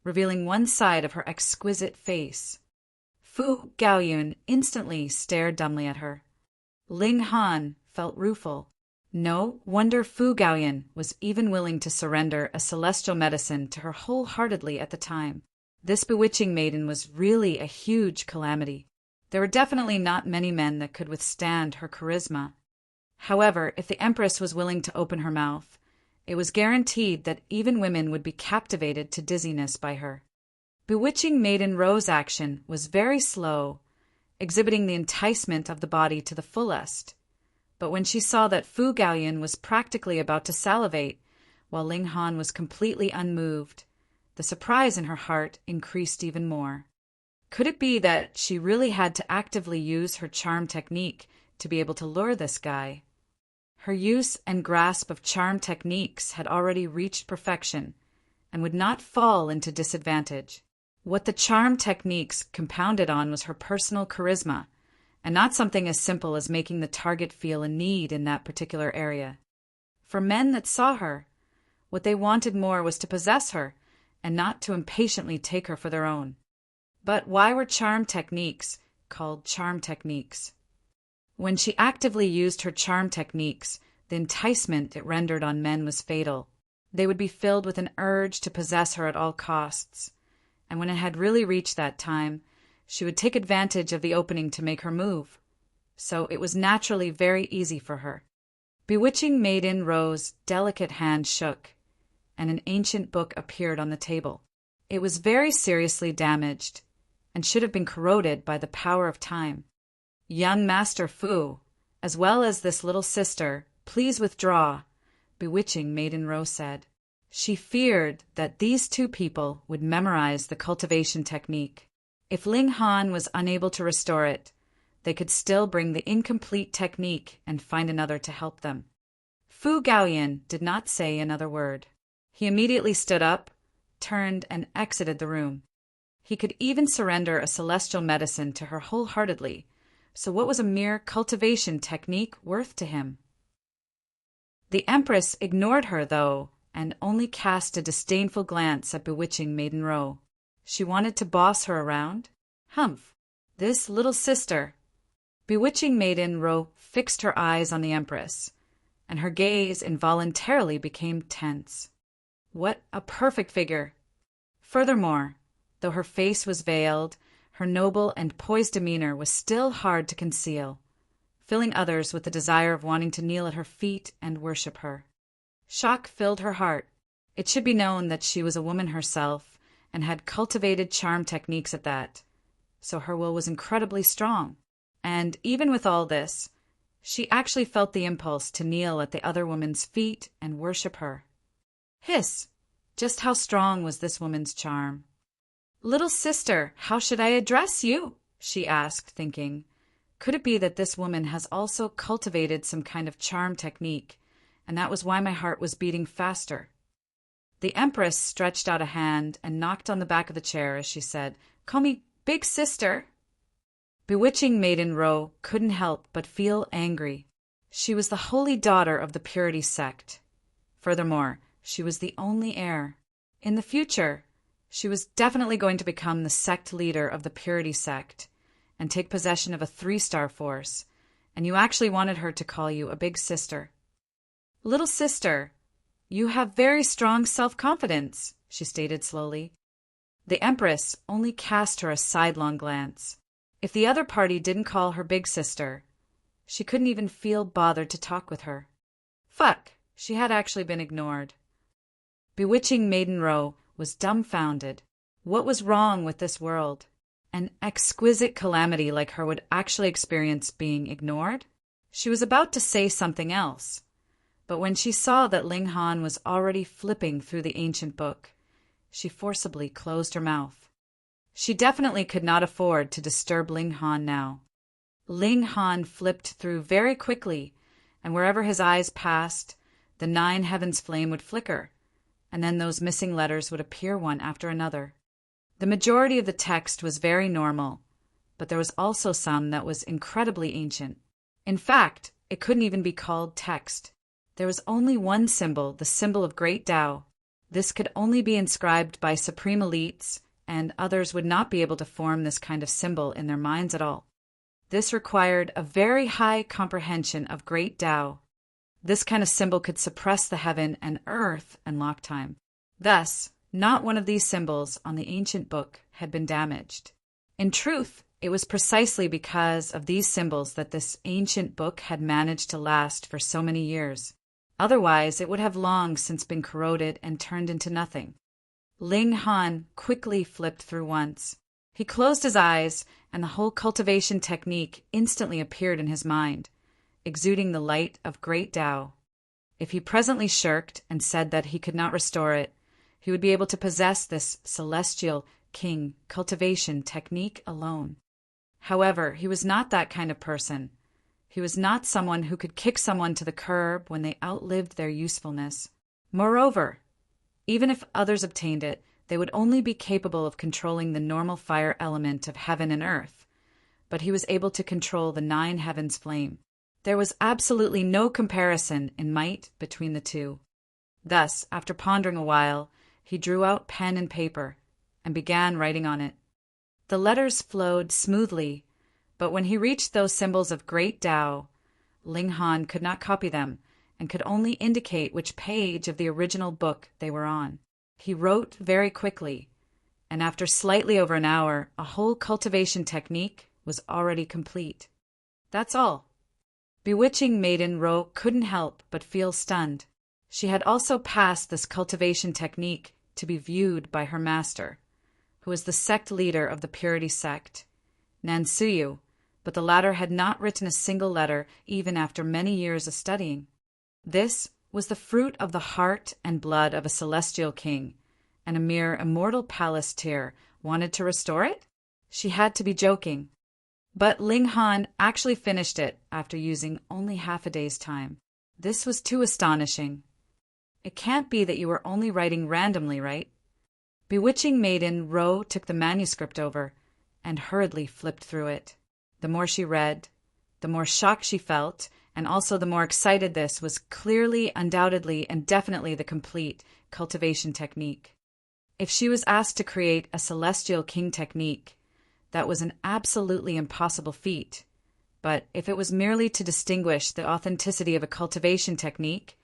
revealing one side of her exquisite face. Fu Gaoyun instantly stared dumbly at her. Ling Han felt rueful. No wonder Fu Gaoyun was even willing to surrender a celestial medicine to her wholeheartedly at the time. This bewitching maiden was really a huge calamity. There were definitely not many men that could withstand her charisma. However, if the Empress was willing to open her mouth, it was guaranteed that even women would be captivated to dizziness by her. Bewitching maiden Ro's action was very slow, exhibiting the enticement of the body to the fullest. But when she saw that Fu Gaoyun was practically about to salivate, while Ling Han was completely unmoved, the surprise in her heart increased even more. Could it be that she really had to actively use her charm technique to be able to lure this guy? Her use and grasp of charm techniques had already reached perfection and would not fall into disadvantage. What the charm techniques compounded on was her personal charisma, and not something as simple as making the target feel a need in that particular area. For men that saw her, what they wanted more was to possess her and not to impatiently take her for their own. But why were charm techniques called charm techniques? When she actively used her charm techniques, the enticement it rendered on men was fatal. They would be filled with an urge to possess her at all costs, and when it had really reached that time, she would take advantage of the opening to make her move. So it was naturally very easy for her. Bewitching maiden Ro's delicate hand shook, and an ancient book appeared on the table. It was very seriously damaged, and should have been corroded by the power of time. Young Master Fu, as well as this little sister, please withdraw, Bewitching maiden Ro said. She feared that these two people would memorize the cultivation technique. If Ling Han was unable to restore it, they could still bring the incomplete technique and find another to help them. Fu Gaoyun did not say another word. He immediately stood up, turned, and exited the room. He could even surrender a celestial medicine to her wholeheartedly, so what was a mere cultivation technique worth to him? The Empress ignored her, though, and only cast a disdainful glance at Bewitching maiden Ro. She wanted to boss her around? Humph! This little sister. Bewitching maiden Ro fixed her eyes on the Empress, and her gaze involuntarily became tense. What a perfect figure! Furthermore, though her face was veiled, her noble and poised demeanor was still hard to conceal, filling others with the desire of wanting to kneel at her feet and worship her. Shock filled her heart. It should be known that she was a woman herself, and had cultivated charm techniques at that, so her will was incredibly strong. And even with all this, she actually felt the impulse to kneel at the other woman's feet and worship her. Hiss! Just how strong was this woman's charm? "Little sister, how should I address you?" she asked, thinking, could it be that this woman has also cultivated some kind of charm technique, and that was why my heart was beating faster? The Empress stretched out a hand and knocked on the back of the chair as she said, "Call me big sister." Bewitching maiden Ro couldn't help but feel angry. She was the holy daughter of the Purity sect. Furthermore, she was the only heir. In the future, she was definitely going to become the sect leader of the Purity sect and take possession of a 3-star force, and you actually wanted her to call you a big sister. "Little sister, you have very strong self-confidence," she stated slowly. The Empress only cast her a sidelong glance. If the other party didn't call her big sister, she couldn't even feel bothered to talk with her. Fuck, she had actually been ignored. Bewitching maiden Ro was dumbfounded. What was wrong with this world? An exquisite calamity like her would actually experience being ignored? She was about to say something else, But when she saw that Ling Han was already flipping through the ancient book, she forcibly closed her mouth. She definitely could not afford to disturb Ling Han now. Ling Han flipped through very quickly, and wherever his eyes passed, the 9 heavens flame would flicker, and then those missing letters would appear one after another. The majority of the text was very normal, but there was also some that was incredibly ancient. In fact, it couldn't even be called text. There was only one symbol, the symbol of Great Tao. This could only be inscribed by supreme elites, and others would not be able to form this kind of symbol in their minds at all. This required a very high comprehension of Great Tao. This kind of symbol could suppress the heaven and earth and lock time. Thus, not one of these symbols on the ancient book had been damaged. In truth, it was precisely because of these symbols that this ancient book had managed to last for so many years. Otherwise, it would have long since been corroded and turned into nothing. Ling Han quickly flipped through once. He closed his eyes, and the whole cultivation technique instantly appeared in his mind, exuding the light of Great Tao. If he presently shirked and said that he could not restore it, he would be able to possess this celestial king cultivation technique alone. However, he was not that kind of person. He was not someone who could kick someone to the curb when they outlived their usefulness. Moreover, even if others obtained it, they would only be capable of controlling the normal fire element of heaven and earth, but he was able to control the 9 heavens flame. There was absolutely no comparison in might between the two. Thus, after pondering a while, he drew out pen and paper and began writing on it. The letters flowed smoothly, but when he reached those symbols of Great Tao, Ling Han could not copy them and could only indicate which page of the original book they were on. He wrote very quickly, and after slightly over an hour, a whole cultivation technique was already complete. That's all. Bewitching Maiden Ro couldn't help but feel stunned. She had also passed this cultivation technique to be viewed by her master, who was the sect leader of the Purity sect, Nansuyu, but the latter had not written a single letter even after many years of studying. This was the fruit of the heart and blood of a celestial king, and a mere immortal palace tier wanted to restore it? She had to be joking. But Ling Han actually finished it after using only half a day's time. This was too astonishing. It can't be that you were only writing randomly, right? Bewitching Maiden Ro took the manuscript over and hurriedly flipped through it. The more she read, the more shocked she felt, and also the more excited. This was clearly, undoubtedly, and definitely the complete cultivation technique. If she was asked to create a celestial king technique, that was an absolutely impossible feat. But if it was merely to distinguish the authenticity of a cultivation technique,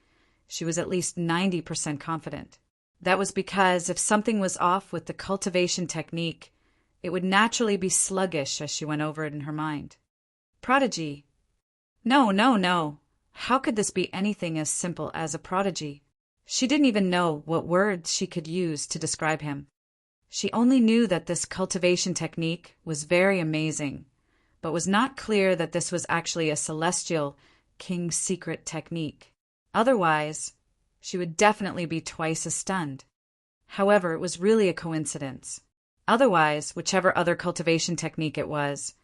she was at least 90% confident. That was because if something was off with the cultivation technique, it would naturally be sluggish as she went over it in her mind. Prodigy. No. How could this be anything as simple as a prodigy? She didn't even know what words she could use to describe him. She only knew that this cultivation technique was very amazing, but was not clear that this was actually a celestial king's secret technique. Otherwise, she would definitely be twice as stunned. However, it was really a coincidence. Otherwise, whichever other cultivation technique it was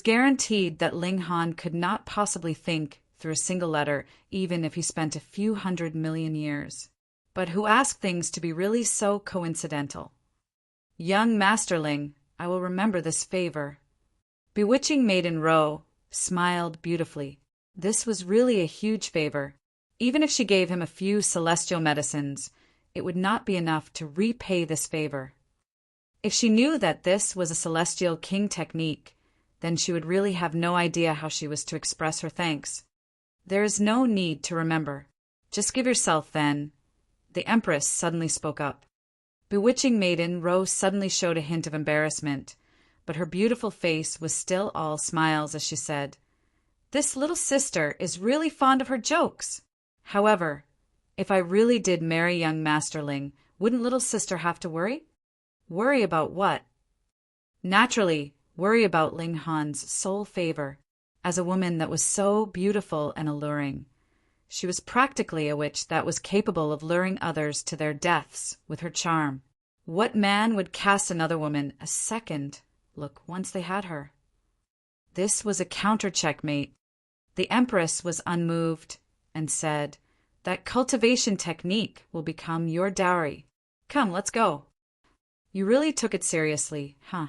guaranteed that Ling Han could not possibly think through a single letter, even if he spent a few 100 million years. But who asked things to be really so coincidental? Young Masterling, I will remember this favor. Bewitching Maiden Ro smiled beautifully. This was really a huge favor. Even if she gave him a few celestial medicines, it would not be enough to repay this favor. If she knew that this was a celestial king technique, then she would really have no idea how she was to express her thanks. There is no need to remember. Just give yourself, then. The Empress suddenly spoke up. Bewitching Maiden Ro suddenly showed a hint of embarrassment, but her beautiful face was still all smiles as she said, "This little sister is really fond of her jokes. However, if I really did marry young Masterling, wouldn't little sister have to worry?" Worry about what? Naturally, worry about Ling Han's sole favor. As a woman that was so beautiful and alluring, She was practically a witch that was capable of luring others to their deaths with her charm. What man would cast another woman a second look once they had her? This was a counter-checkmate. The Empress was unmoved and said, "That cultivation technique will become your dowry. Come, let's go." You really took it seriously, huh?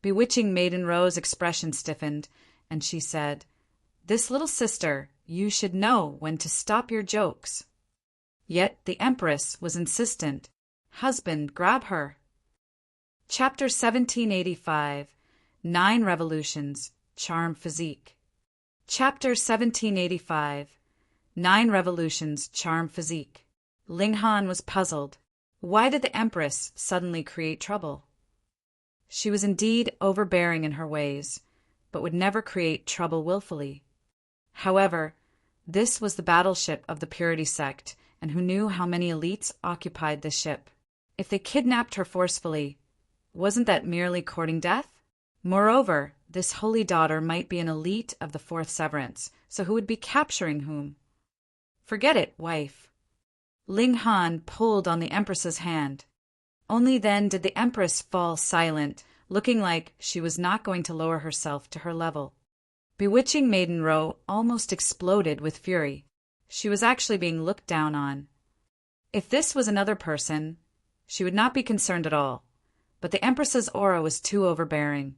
Bewitching Maiden Ro's expression stiffened, and she said, "This little sister, you should know when to stop your jokes." Yet the Empress was insistent. "Husband, grab her." Chapter 1785. 9 Revolutions, Charm Physique. Chapter 1785. 9 Revolutions, Charm Physique. Ling Han was puzzled. Why did the Empress suddenly create trouble? She was indeed overbearing in her ways, but would never create trouble willfully. However, this was the battleship of the Purity sect, and who knew how many elites occupied this ship? If they kidnapped her forcefully, wasn't that merely courting death? Moreover, this holy daughter might be an elite of the Fourth Severance, so who would be capturing whom? Forget it, wife. Ling Han pulled on the Empress's hand. Only then did the Empress fall silent, looking like she was not going to lower herself to her level. Bewitching Maiden Ro almost exploded with fury. She was actually being looked down on. If this was another person, she would not be concerned at all. But the Empress's aura was too overbearing,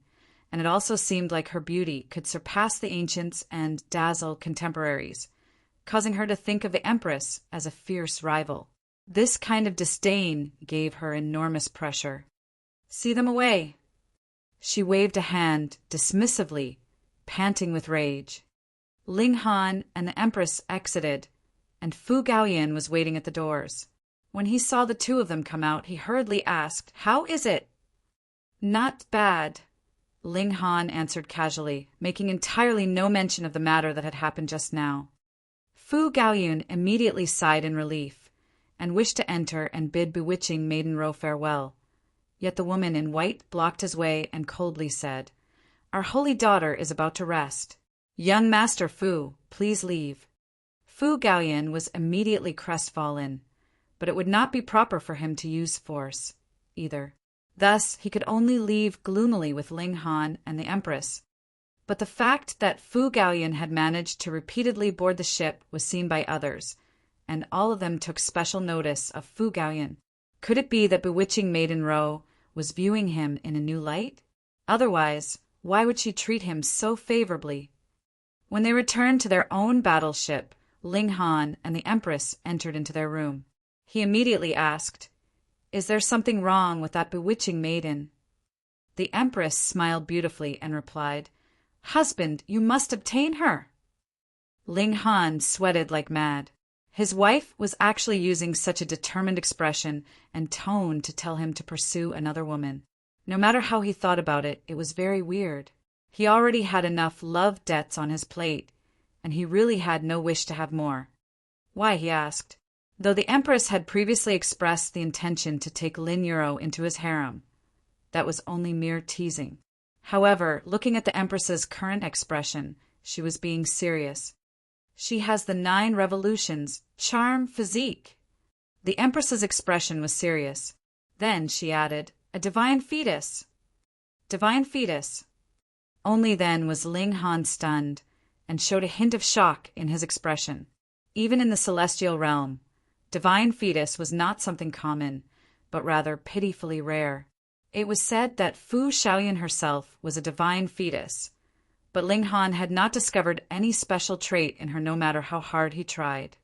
and it also seemed like her beauty could surpass the ancients and dazzle contemporaries, causing her to think of the Empress as a fierce rival. This kind of disdain gave her enormous pressure. "See them away." She waved a hand dismissively, panting with rage. Ling Han and the Empress exited, and Fu Gaoyan was waiting at the doors. When he saw the two of them come out, he hurriedly asked, "How is it?" "Not bad," Ling Han answered casually, making entirely no mention of the matter that had happened just now. Fu Gaoyan immediately sighed in relief, and wished to enter and bid Bewitching Maiden Ro farewell. Yet the woman in white blocked his way and coldly said, "Our holy daughter is about to rest. Young Master Fu, please leave." Fu Gaoyan was immediately crestfallen, but it would not be proper for him to use force, either. Thus, he could only leave gloomily with Ling Han and the Empress. But the fact that Fu Gaoyan had managed to repeatedly board the ship was seen by others, and all of them took special notice of Fu Gaoyan. Could it be that Bewitching Maiden Ro was viewing him in a new light? Otherwise, why would she treat him so favorably? When they returned to their own battleship, Ling Han and the Empress entered into their room. He immediately asked, "Is there something wrong with that bewitching maiden?" The Empress smiled beautifully and replied, "Husband, you must obtain her." Ling Han sweated like mad. His wife was actually using such a determined expression and tone to tell him to pursue another woman. No matter how he thought about it, it was very weird. He already had enough love debts on his plate, and he really had no wish to have more. Why, he asked. Though the Empress had previously expressed the intention to take Lin Yuro into his harem, that was only mere teasing. However, looking at the Empress's current expression, she was being serious. She has the 9 Revolutions, Charm Physique. The Empress's expression was serious. Then she added, "A divine fetus." Divine fetus. Only then was Ling Han stunned, and showed a hint of shock in his expression. Even in the celestial realm, divine fetus was not something common, but rather pitifully rare. It was said that Fu Shaoyan herself was a divine fetus, but Ling Han had not discovered any special trait in her no matter how hard he tried.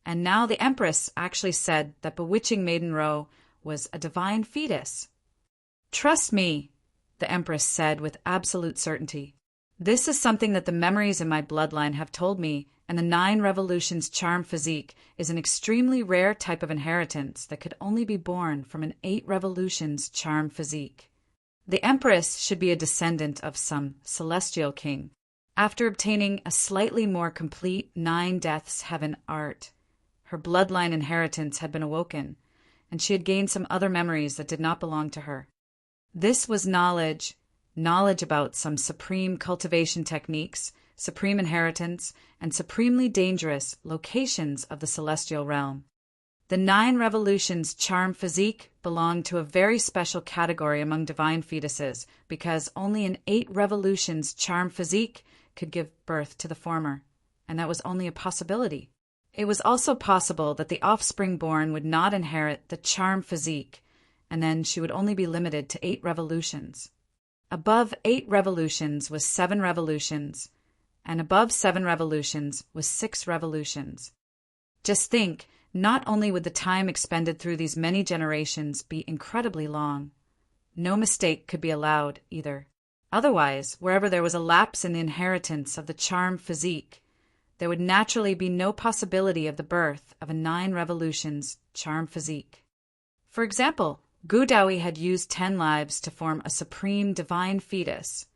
And now the Empress actually said that Bewitching Maiden Ro was a divine fetus. "Trust me," the Empress said with absolute certainty. "This is something that the memories in my bloodline have told me, and the 9 Revolutions Charm Physique is an extremely rare type of inheritance that could only be born from an 8 Revolutions Charm Physique. The Empress should be a descendant of some celestial king. After obtaining a slightly more complete 9 Deaths Heaven art, her bloodline inheritance had been awoken, and she had gained some other memories that did not belong to her. This was knowledge about some supreme cultivation techniques, supreme inheritance, and supremely dangerous locations of the celestial realm. The 9 revolutions charm physique belonged to a very special category among divine fetuses because only an 8 revolutions charm physique could give birth to the former, and that was only a possibility. It was also possible that the offspring born would not inherit the charm physique, and then she would only be limited to 8 revolutions. Above 8 revolutions was 7 revolutions, and above 7 revolutions was 6 revolutions. Just think, not only would the time expended through these many generations be incredibly long, no mistake could be allowed either. Otherwise, wherever there was a lapse in the inheritance of the charm physique, there would naturally be no possibility of the birth of a 9 revolutions charm physique. For example, Gudawi had used 10 lives to form a supreme divine fetus,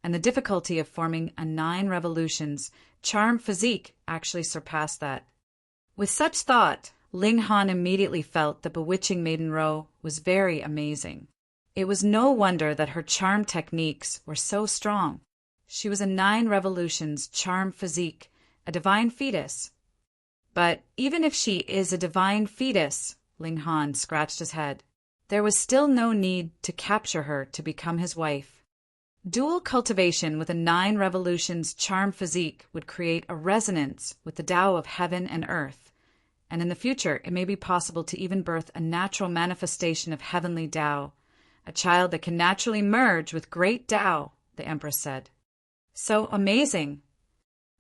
and the difficulty of forming a 9 revolutions charm physique actually surpassed that. With such thought, Ling Han immediately felt the bewitching maiden Ro was very amazing. It was no wonder that her charm techniques were so strong. She was a 9 revolutions charm physique, a divine fetus. But even if she is a divine fetus, Ling Han scratched his head, there was still no need to capture her to become his wife. Dual cultivation with a 9 revolutions charm physique would create a resonance with the Tao of heaven and earth, and in the future it may be possible to even birth a natural manifestation of heavenly Tao, a child that can naturally merge with great Tao, the Empress said. So amazing!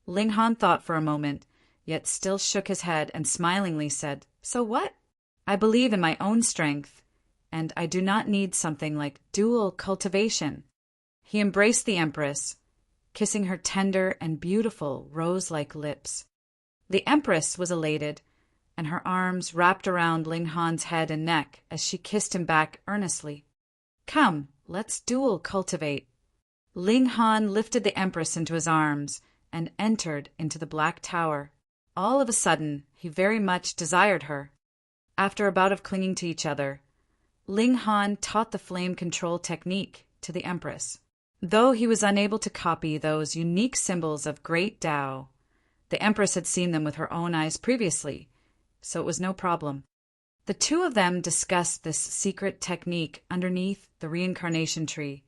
Ling Han thought for a moment, yet still shook his head and smilingly said, "So what? I believe in my own strength, and I do not need something like dual cultivation." He embraced the Empress, kissing her tender and beautiful rose-like lips. The Empress was elated, and her arms wrapped around Ling Han's head and neck as she kissed him back earnestly. "Come, let's dual cultivate." Ling Han lifted the Empress into his arms and entered into the Black Tower. All of a sudden, he very much desired her. After a bout of clinging to each other, Ling Han taught the flame control technique to the Empress. Though he was unable to copy those unique symbols of great Tao, the Empress had seen them with her own eyes previously, so it was no problem. The two of them discussed this secret technique underneath the reincarnation tree,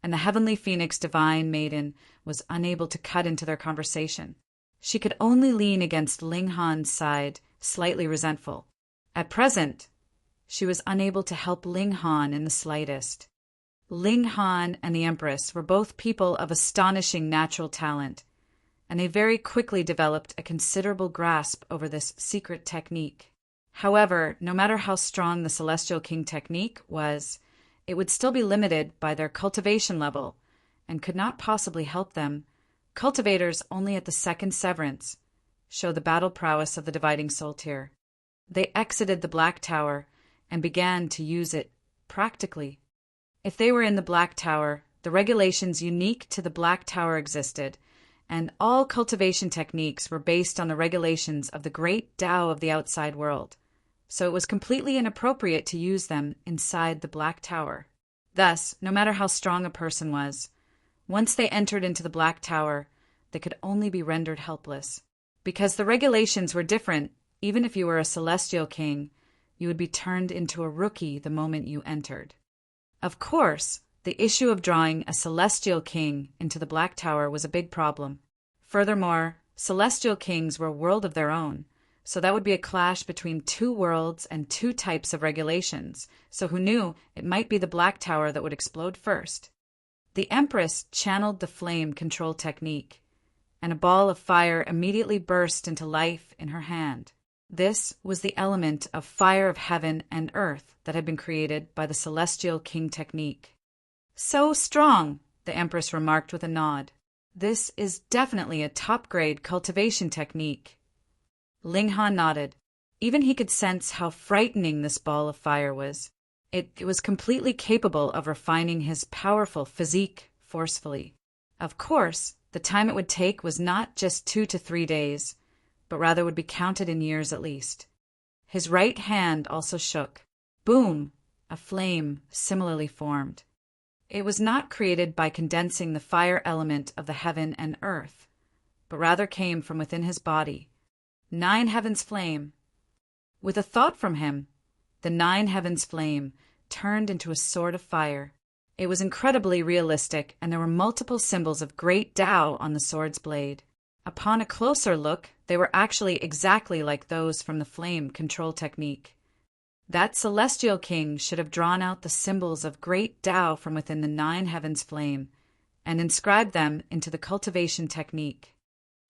and the heavenly phoenix divine maiden was unable to cut into their conversation. She could only lean against Ling Han's side, slightly resentful. At present, she was unable to help Ling Han in the slightest. Ling Han and the Empress were both people of astonishing natural talent, and they very quickly developed a considerable grasp over this secret technique. However, no matter how strong the Celestial King technique was, it would still be limited by their cultivation level and could not possibly help them. Cultivators only at the second severance show the battle prowess of the dividing soul tier. They exited the Black Tower and began to use it practically. If they were in the Black Tower, the regulations unique to the Black Tower existed, and all cultivation techniques were based on the regulations of the great Tao of the outside world, so it was completely inappropriate to use them inside the Black Tower. Thus, no matter how strong a person was, once they entered into the Black Tower, they could only be rendered helpless. Because the regulations were different, even if you were a Celestial King, you would be turned into a rookie the moment you entered. Of course, the issue of drawing a Celestial King into the Black Tower was a big problem. Furthermore, Celestial Kings were a world of their own, so that would be a clash between 2 worlds and 2 types of regulations, so who knew it might be the Black Tower that would explode first. The Empress channeled the flame control technique, and a ball of fire immediately burst into life in her hand. This was the element of fire of heaven and earth that had been created by the Celestial King technique. "So strong," the Empress remarked with a nod. "This is definitely a top-grade cultivation technique." Ling Han nodded. Even he could sense how frightening this ball of fire was. It was completely capable of refining his powerful physique forcefully. Of course, the time it would take was not just 2 to 3 days, but rather would be counted in years at least. His right hand also shook. Boom! A flame similarly formed. It was not created by condensing the fire element of the heaven and earth, but rather came from within his body. 9 heavens flame. With a thought from him, the 9 heavens flame turned into a sword of fire. It was incredibly realistic, and there were multiple symbols of great Tao on the sword's blade. Upon a closer look, they were actually exactly like those from the flame control technique. That celestial king should have drawn out the symbols of great Tao from within the 9 heavens flame and inscribed them into the cultivation technique.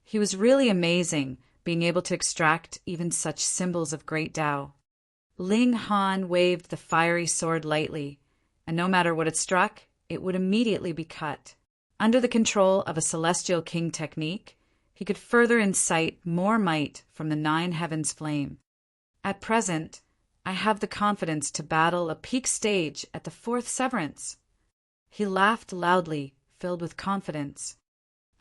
He was really amazing, being able to extract even such symbols of great Tao. Ling Han waved the fiery sword lightly, and no matter what it struck, it would immediately be cut. Under the control of a celestial king technique, he could further incite more might from the 9 heavens flame. At present, I have the confidence to battle a peak stage at the 4th severance. He laughed loudly, filled with confidence.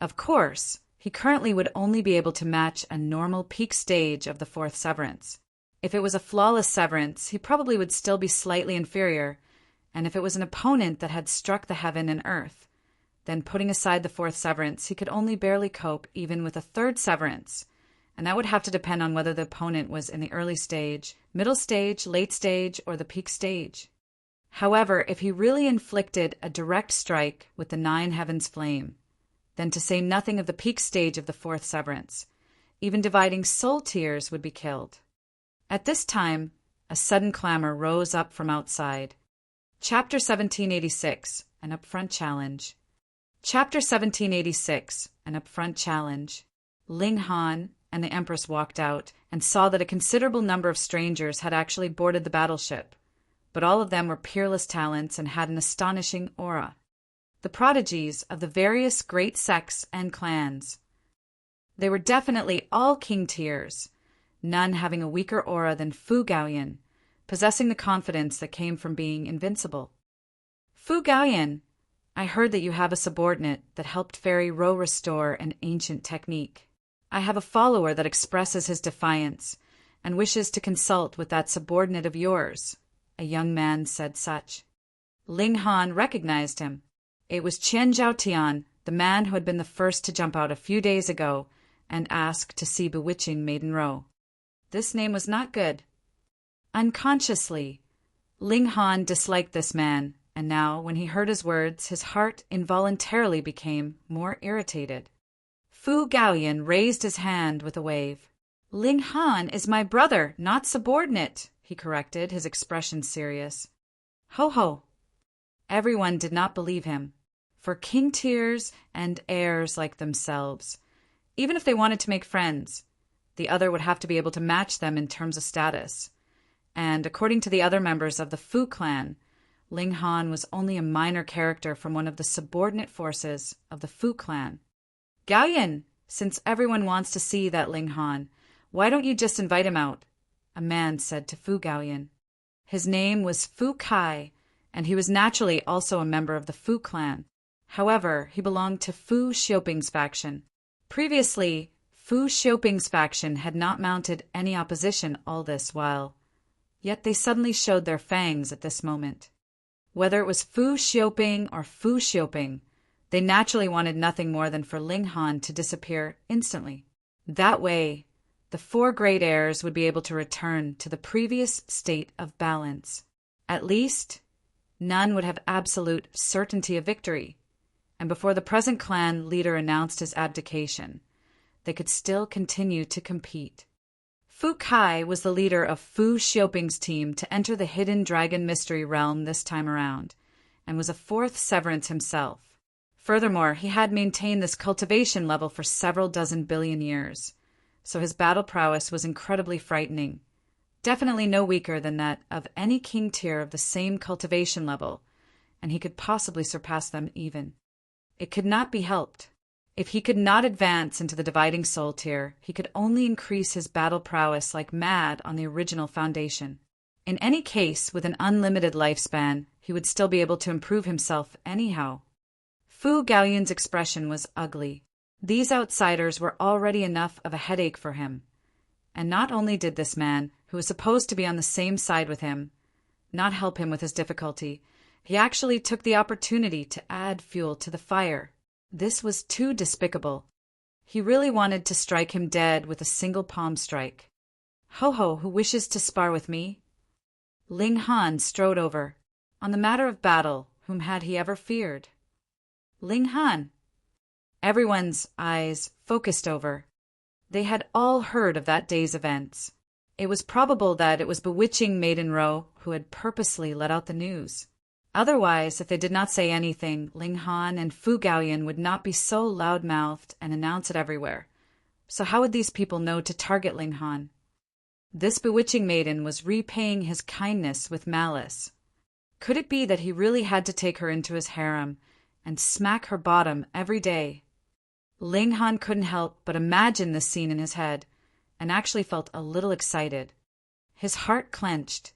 Of course, he currently would only be able to match a normal peak stage of the 4th severance. If it was a flawless severance, he probably would still be slightly inferior, and if it was an opponent that had struck the heaven and earth, then putting aside the 4th severance, he could only barely cope even with a 3rd severance, and that would have to depend on whether the opponent was in the early stage, middle stage, late stage, or the peak stage. However, if he really inflicted a direct strike with the 9 heavens flame, then to say nothing of the peak stage of the 4th severance, even dividing soul tears would be killed. At this time, a sudden clamor rose up from outside. Chapter 1786, an upfront challenge. Chapter 1786, an upfront challenge. Ling Han and the Empress walked out and saw that a considerable number of strangers had actually boarded the battleship, but all of them were peerless talents and had an astonishing aura. The prodigies of the various great sects and clans. They were definitely all king tiers, none having a weaker aura than Fu Gaoyan, possessing the confidence that came from being invincible. Fu Gaoyan, I heard that you have a subordinate that helped Fairy Ro restore an ancient technique. I have a follower that expresses his defiance and wishes to consult with that subordinate of yours. A young man said such. Ling Han recognized him. It was Qian Zhaotian, the man who had been the first to jump out a few days ago and ask to see bewitching Maiden Ro. This name was not good. Unconsciously, Ling Han disliked this man, and now, when he heard his words, his heart involuntarily became more irritated. Fu Gaoyan raised his hand with a wave. Ling Han is my brother, not subordinate, he corrected, his expression serious. Ho ho! Everyone did not believe him, for king tiers and heirs like themselves, even if they wanted to make friends, the other would have to be able to match them in terms of status. And according to the other members of the Fu clan, Ling Han was only a minor character from one of the subordinate forces of the Fu clan. Gaoyan, since everyone wants to see that Ling Han, why don't you just invite him out? A man said to Fu Gaoyan. His name was Fu Kai, and he was naturally also a member of the Fu clan. However, he belonged to Fu Xiaoping's faction. Previously, Fu Xiaoping's faction had not mounted any opposition all this while, yet they suddenly showed their fangs at this moment. Whether it was Fu Xiaoping or Fu Xiaoping, they naturally wanted nothing more than for Ling Han to disappear instantly. That way, the 4 great heirs would be able to return to the previous state of balance. At least, none would have absolute certainty of victory, and before the present clan leader announced his abdication, they could still continue to compete. Fu Kai was the leader of Fu Xiaoping's team to enter the Hidden Dragon Mystery Realm this time around, and was a 4th severance himself. Furthermore, he had maintained this cultivation level for several dozen billion years, so his battle prowess was incredibly frightening. Definitely no weaker than that of any king tier of the same cultivation level, and he could possibly surpass them even. It could not be helped. If he could not advance into the dividing soul tier, he could only increase his battle prowess like mad on the original foundation. In any case, with an unlimited lifespan, he would still be able to improve himself anyhow. Fu Gaoyan's expression was ugly. These outsiders were already enough of a headache for him. And not only did this man, who was supposed to be on the same side with him, not help him with his difficulty, he actually took the opportunity to add fuel to the fire. This was too despicable. He really wanted to strike him dead with a single palm strike. Ho-ho, who wishes to spar with me? Ling Han strode over. On the matter of battle, whom had he ever feared? Ling Han. Everyone's eyes focused over. They had all heard of that day's events. It was probable that it was bewitching Maiden Ro who had purposely let out the news. Otherwise, if they did not say anything, Ling Han and Fu Gaoyan would not be so loud-mouthed and announce it everywhere. So how would these people know to target Ling Han? This bewitching maiden was repaying his kindness with malice. Could it be that he really had to take her into his harem and smack her bottom every day? Ling Han couldn't help but imagine this scene in his head, and actually felt a little excited. His heart clenched.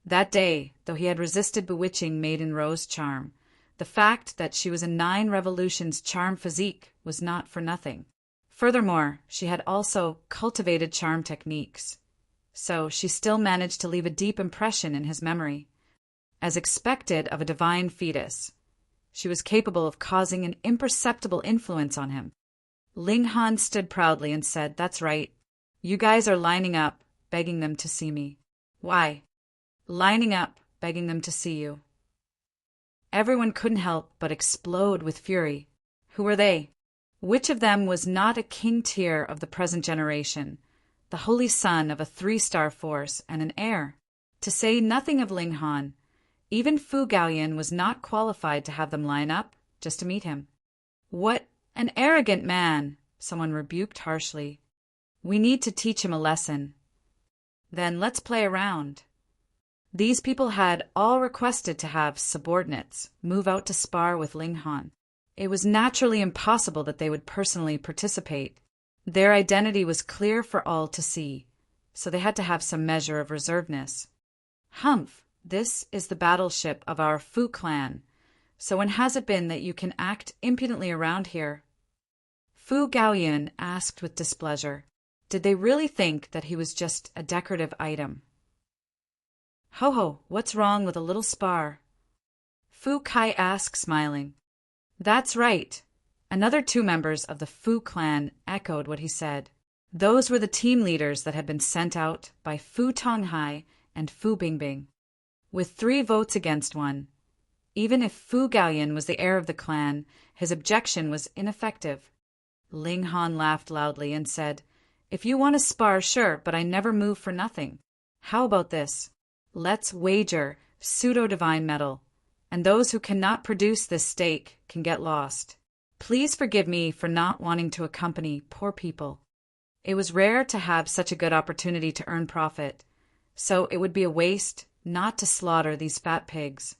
That day, though he had resisted bewitching Maiden Ro's charm, the fact that she was a 9 revolutions charm physique was not for nothing. Furthermore, she had also cultivated charm techniques. So she still managed to leave a deep impression in his memory. As expected of a divine fetus, she was capable of causing an imperceptible influence on him. Ling Han stood proudly and said, "That's right. You guys are lining up, begging them to see me." "Why?" "Lining up, begging them to see you." Everyone couldn't help but explode with fury. Who were they? Which of them was not a king tier of the present generation, the holy son of a 3-star force and an heir? To say nothing of Ling Han, even Fu Gaoyan was not qualified to have them line up just to meet him. "What an arrogant man!" someone rebuked harshly. "We need to teach him a lesson." "Then let's play around." These people had all requested to have subordinates move out to spar with Ling Han. It was naturally impossible that they would personally participate. Their identity was clear for all to see, so they had to have some measure of reservedness. "Humph, this is the battleship of our Fu clan. So when has it been that you can act impudently around here?" Fu Gaoyan asked with displeasure. Did they really think that he was just a decorative item? "Ho-ho, what's wrong with a little spar?" Fu Kai asked, smiling. "That's right." Another 2 members of the Fu clan echoed what he said. Those were the team leaders that had been sent out by Fu Tonghai and Fu Bingbing. With 3 votes against 1, even if Fu Gaoyan was the heir of the clan, his objection was ineffective. Ling Han laughed loudly and said, "If you want to spar, sure, but I never move for nothing. How about this? Let's wager pseudo-divine metal, and those who cannot produce this stake can get lost. Please forgive me for not wanting to accompany poor people." It was rare to have such a good opportunity to earn profit, so it would be a waste not to slaughter these fat pigs.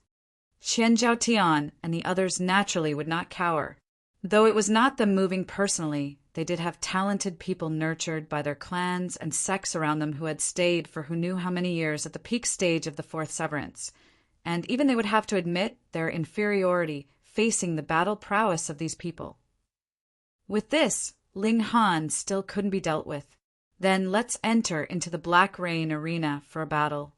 Qian Zhaotian and the others naturally would not cower. Though it was not them moving personally, they did have talented people nurtured by their clans and sects around them who had stayed for who knew how many years at the peak stage of the 4th severance, and even they would have to admit their inferiority facing the battle prowess of these people. With this, Ling Han still couldn't be dealt with. Then let's enter into the Black Rain arena for a battle.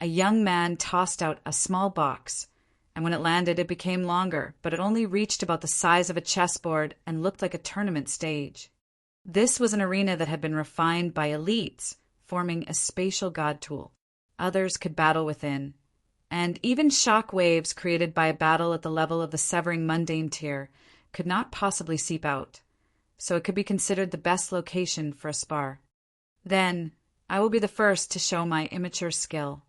A young man tossed out a small box, and when it landed it became longer, but it only reached about the size of a chessboard and looked like a tournament stage. This was an arena that had been refined by elites, forming a spatial god tool. Others could battle within, and even shock waves created by a battle at the level of the severing mundane tier could not possibly seep out, so it could be considered the best location for a spar. Then I will be the first to show my immature skill.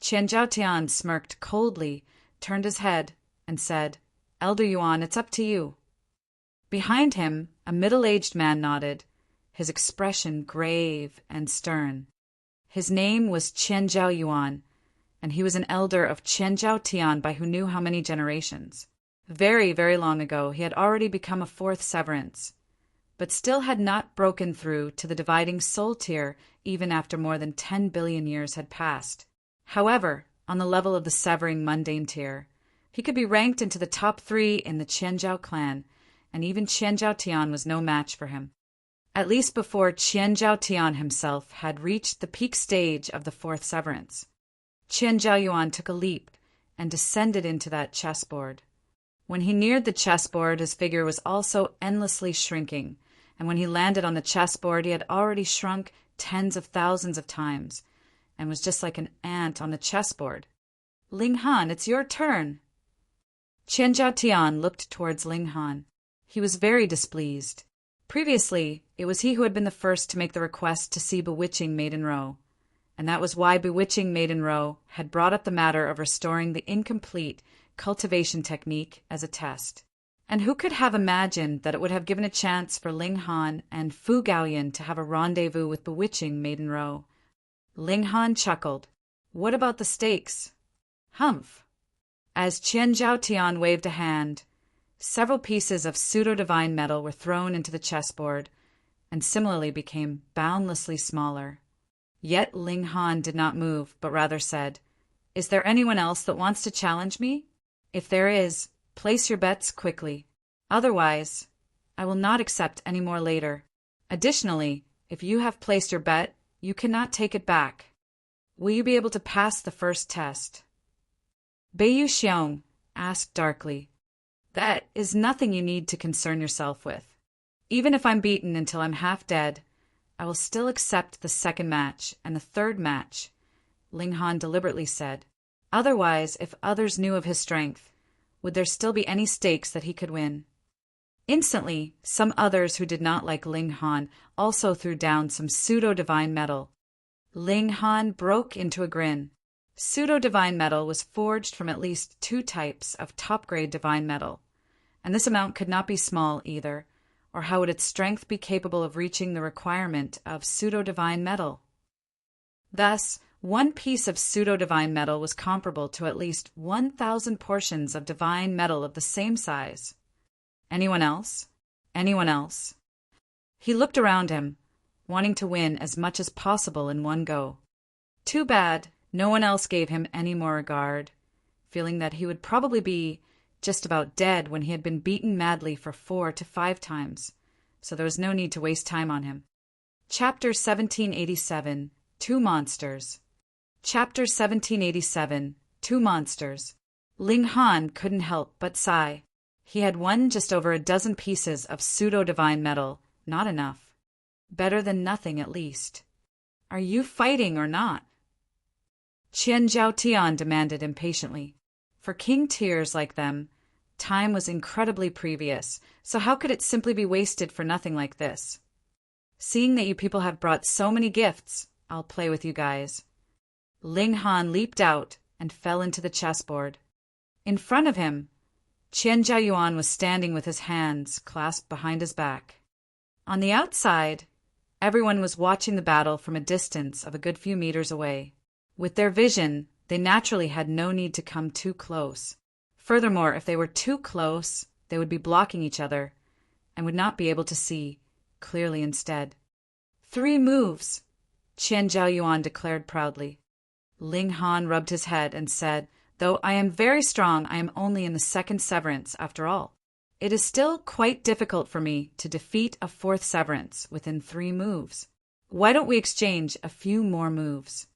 Qian Zhaotian smirked coldly, turned his head, and said, "Elder Yuan, it's up to you." Behind him, a middle-aged man nodded, his expression grave and stern. His name was Qian Zhao Yuan, and he was an elder of Qian Zhaotian by who knew how many generations. Very, very long ago, he had already become a 4th severance, but still had not broken through to the dividing soul tier even after more than 10 billion years had passed. However, on the level of the severing mundane tier, he could be ranked into the top 3 in the Qianzhao clan, and even Qian Zhaotian was no match for him. At least before Qian Zhaotian himself had reached the peak stage of the 4th severance. Qian Zhaoyuan took a leap and descended into that chessboard. When he neared the chessboard, his figure was also endlessly shrinking, and when he landed on the chessboard he had already shrunk tens of thousands of times, and was just like an ant on the chessboard. "Ling Han, it's your turn." Qian Zhaotian looked towards Ling Han. He was very displeased. Previously, it was he who had been the first to make the request to see Bewitching Maiden Row, and that was why Bewitching Maiden Row had brought up the matter of restoring the incomplete cultivation technique as a test. And who could have imagined that it would have given a chance for Ling Han and Fu Gaoyan to have a rendezvous with Bewitching Maiden Row? Ling Han chuckled. "What about the stakes?" "Humph." As Qian Zhaotian waved a hand, several pieces of pseudo-divine metal were thrown into the chessboard, and similarly became boundlessly smaller. Yet Ling Han did not move, but rather said, "Is there anyone else that wants to challenge me? If there is, place your bets quickly. Otherwise, I will not accept any more later. Additionally, if you have placed your bet, you cannot take it back. Will you be able to pass the first test?" Beiyu Xiong asked darkly, "That is nothing you need to concern yourself with. Even if I'm beaten until I'm half dead, I will still accept the second match and the third match," Ling Han deliberately said. "Otherwise, if others knew of his strength, would there still be any stakes that he could win?" Instantly, some others who did not like Ling Han also threw down some pseudo-divine metal. Ling Han broke into a grin. Pseudo-divine metal was forged from at least 2 types of top-grade divine metal, and this amount could not be small either, or how would its strength be capable of reaching the requirement of pseudo-divine metal? Thus, one piece of pseudo-divine metal was comparable to at least 1,000 portions of divine metal of the same size. Anyone else? Anyone else? He looked around him, wanting to win as much as possible in one go. Too bad no one else gave him any more regard, feeling that he would probably be just about dead when he had been beaten madly for 4 to 5 times, so there was no need to waste time on him. Chapter 1787, Two Monsters. Chapter 1787, Two Monsters. Ling Han couldn't help but sigh. He had won just over a dozen pieces of pseudo-divine metal, not enough. Better than nothing, at least. "Are you fighting or not?" Qian Zhaotian demanded impatiently. For king tiers like them, time was incredibly previous, so how could it simply be wasted for nothing like this? "Seeing that you people have brought so many gifts, I'll play with you guys." Ling Han leaped out and fell into the chessboard. In front of him, Qian Jiayuan was standing with his hands clasped behind his back. On the outside, everyone was watching the battle from a distance of a good few meters away. With their vision, they naturally had no need to come too close. Furthermore, if they were too close, they would be blocking each other and would not be able to see clearly instead. 3 moves, Qian Zhaoyuan declared proudly. Ling Han rubbed his head and said, "Though I am very strong, I am only in the 2nd severance after all. It is still quite difficult for me to defeat a 4th severance within 3 moves. Why don't we exchange a few more moves?"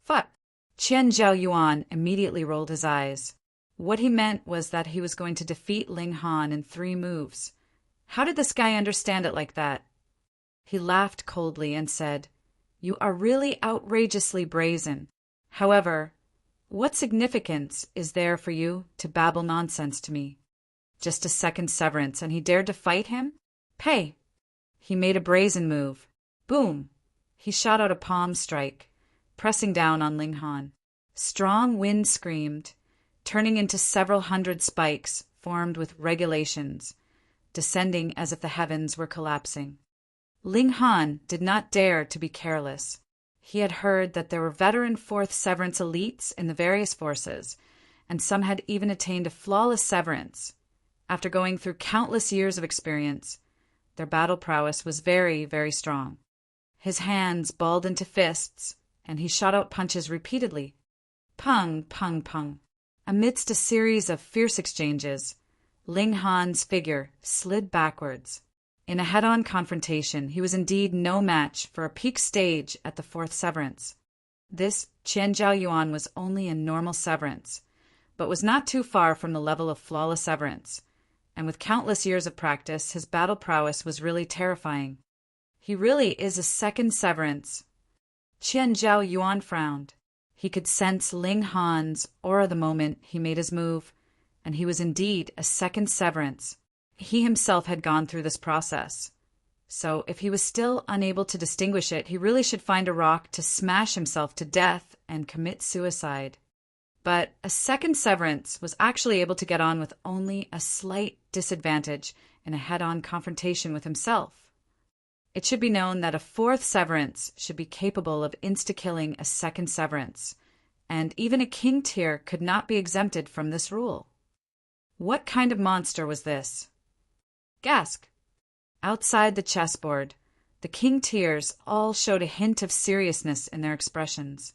"Fuck." Qian Zhaoyuan immediately rolled his eyes. What he meant was that he was going to defeat Ling Han in 3 moves. How did this guy understand it like that? He laughed coldly and said, "You are really outrageously brazen. However, what significance is there for you to babble nonsense to me? Just a 2nd severance, and he dared to fight him? Pay!" He made a brazen move. Boom! He shot out a palm strike, pressing down on Ling Han. Strong wind screamed, turning into several hundred spikes formed with regulations, descending as if the heavens were collapsing. Ling Han did not dare to be careless. He had heard that there were veteran 4th severance elites in the various forces, and some had even attained a flawless severance. After going through countless years of experience, their battle prowess was very, very strong. His hands balled into fists, and he shot out punches repeatedly. Pung, pung, pung. Amidst a series of fierce exchanges, Ling Han's figure slid backwards. In a head-on confrontation, he was indeed no match for a peak stage at the 4th severance. This Qian Zhaoyuan was only in normal severance, but was not too far from the level of flawless severance, and with countless years of practice, his battle prowess was really terrifying. He really is a second Severance. Qian Zhao Yuan frowned. He could sense Ling Han's aura the moment he made his move, and he was indeed a second Severance. He himself had gone through this process. So if he was still unable to distinguish it, he really should find a rock to smash himself to death and commit suicide. But a second Severance was actually able to get on with only a slight disadvantage in a head-on confrontation with himself. It should be known that a fourth Severance should be capable of insta-killing a second Severance, and even a king tier could not be exempted from this rule. What kind of monster was this? Gask. Outside the chessboard, the king tiers all showed a hint of seriousness in their expressions.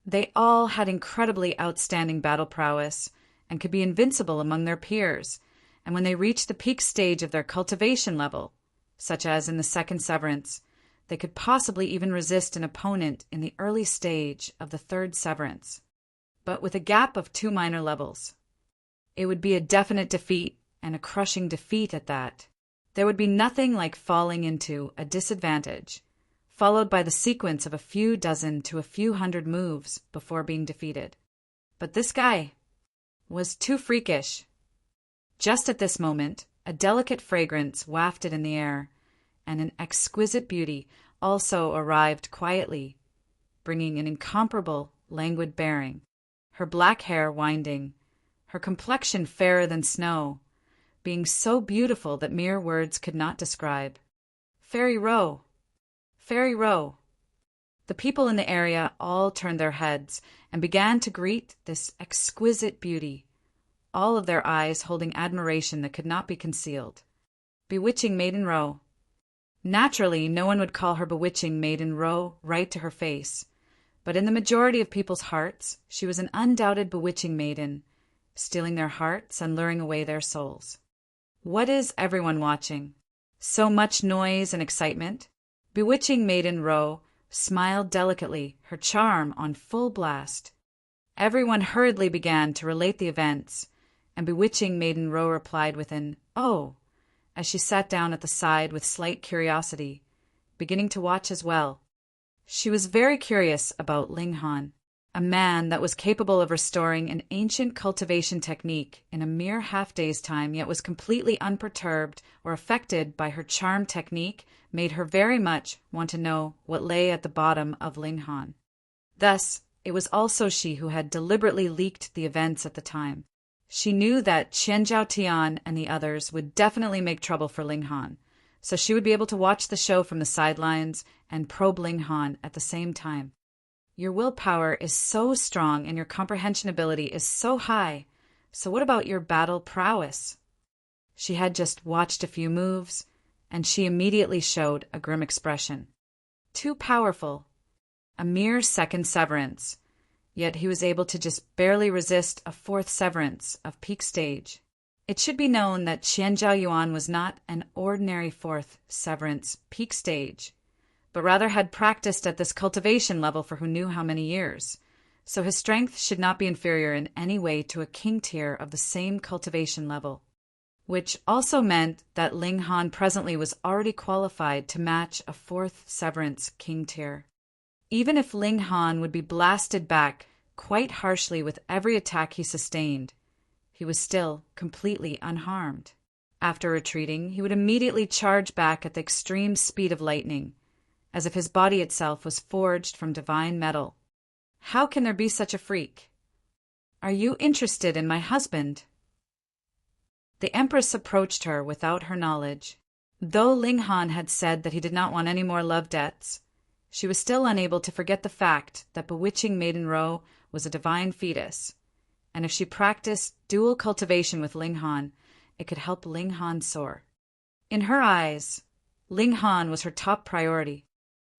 They all had incredibly outstanding battle prowess and could be invincible among their peers, and when they reached the peak stage of their cultivation level, such as in the second Severance, they could possibly even resist an opponent in the early stage of the third Severance. But with a gap of 2 minor levels, it would be a definite defeat, and a crushing defeat at that. There would be nothing like falling into a disadvantage, followed by the sequence of a few dozen to a few hundred moves before being defeated. But this guy was too freakish. Just at this moment, a delicate fragrance wafted in the air, and an exquisite beauty also arrived quietly, bringing an incomparable, languid bearing, her black hair winding, her complexion fairer than snow, being so beautiful that mere words could not describe. Fairy Row! Fairy Row! The people in the area all turned their heads and began to greet this exquisite beauty, all of their eyes holding admiration that could not be concealed. Bewitching Maiden Row. Naturally, no one would call her Bewitching Maiden Row right to her face, but in the majority of people's hearts, she was an undoubted bewitching maiden, stealing their hearts and luring away their souls. What is everyone watching? So much noise and excitement? Bewitching Maiden Row smiled delicately, her charm on full blast. Everyone hurriedly began to relate the events, and Bewitching Maiden Row replied with an "Oh," as she sat down at the side with slight curiosity, beginning to watch as well. She was very curious about Ling Han, a man that was capable of restoring an ancient cultivation technique in a mere half-day's time, yet was completely unperturbed or affected by her charm technique, made her very much want to know what lay at the bottom of Ling Han. Thus, it was also she who had deliberately leaked the events at the time. She knew that Qian Zhao Tian and the others would definitely make trouble for Ling Han, so she would be able to watch the show from the sidelines and probe Ling Han at the same time. Your willpower is so strong and your comprehension ability is so high, so what about your battle prowess? She had just watched a few moves, and she immediately showed a grim expression. Too powerful. A mere second Severance, yet he was able to just barely resist a fourth Severance of peak stage. It should be known that Qian Zhao Yuan was not an ordinary fourth Severance peak stage, but rather had practiced at this cultivation level for who knew how many years, so his strength should not be inferior in any way to a king tier of the same cultivation level, which also meant that Ling Han presently was already qualified to match a fourth Severance king tier. Even if Ling Han would be blasted back quite harshly with every attack he sustained, he was still completely unharmed. After retreating, he would immediately charge back at the extreme speed of lightning, as if his body itself was forged from divine metal. How can there be such a freak? Are you interested in my husband? The Empress approached her without her knowledge. Though Ling Han had said that he did not want any more love debts, she was still unable to forget the fact that Bewitching Maiden Row was a divine fetus, and if she practiced dual cultivation with Ling Han, it could help Ling Han soar. In her eyes, Ling Han was her top priority.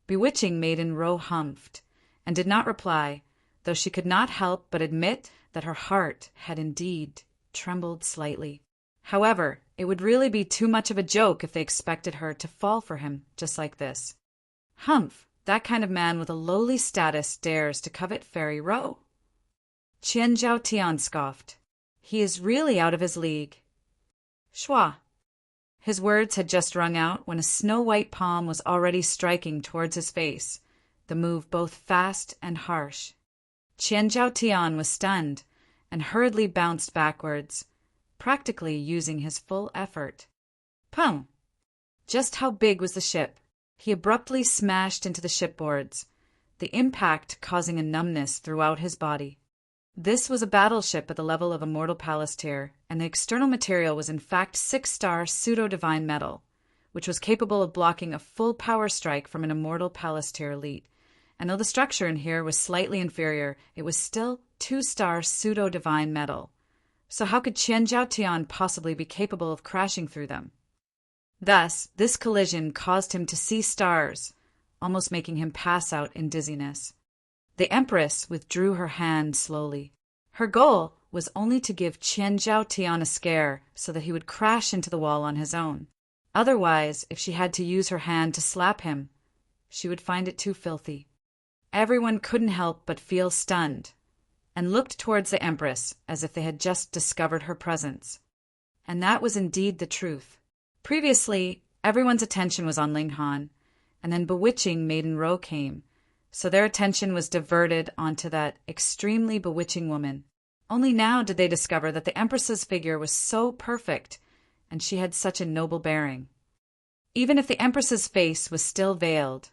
Bewitching Maiden Row humphed, and did not reply, though she could not help but admit that her heart had indeed trembled slightly. However, it would really be too much of a joke if they expected her to fall for him just like this. Humph! That kind of man with a lowly status dares to covet Fairy Row. Qian Zhao Tian scoffed. He is really out of his league. Shwa. His words had just rung out when a snow-white palm was already striking towards his face, the move both fast and harsh. Qian Zhao Tian was stunned and hurriedly bounced backwards, practically using his full effort. Pum! Just how big was the ship? He abruptly smashed into the shipboards, the impact causing a numbness throughout his body. This was a battleship at the level of a mortal palace tier, and the external material was in fact 6-star pseudo-divine metal, which was capable of blocking a full power strike from an immortal palace tier elite. And though the structure in here was slightly inferior, it was still 2-star pseudo-divine metal. So how could Qian Zhao Tian possibly be capable of crashing through them? Thus, this collision caused him to see stars, almost making him pass out in dizziness. The Empress withdrew her hand slowly. Her goal was only to give Qian Zhao Tian a scare so that he would crash into the wall on his own. Otherwise, if she had to use her hand to slap him, she would find it too filthy. Everyone couldn't help but feel stunned, and looked towards the Empress as if they had just discovered her presence. And that was indeed the truth. Previously, everyone's attention was on Ling Han, and then bewitching Maiden Ro came, so their attention was diverted onto that extremely bewitching woman. Only now did they discover that the Empress's figure was so perfect, and she had such a noble bearing. Even if the Empress's face was still veiled,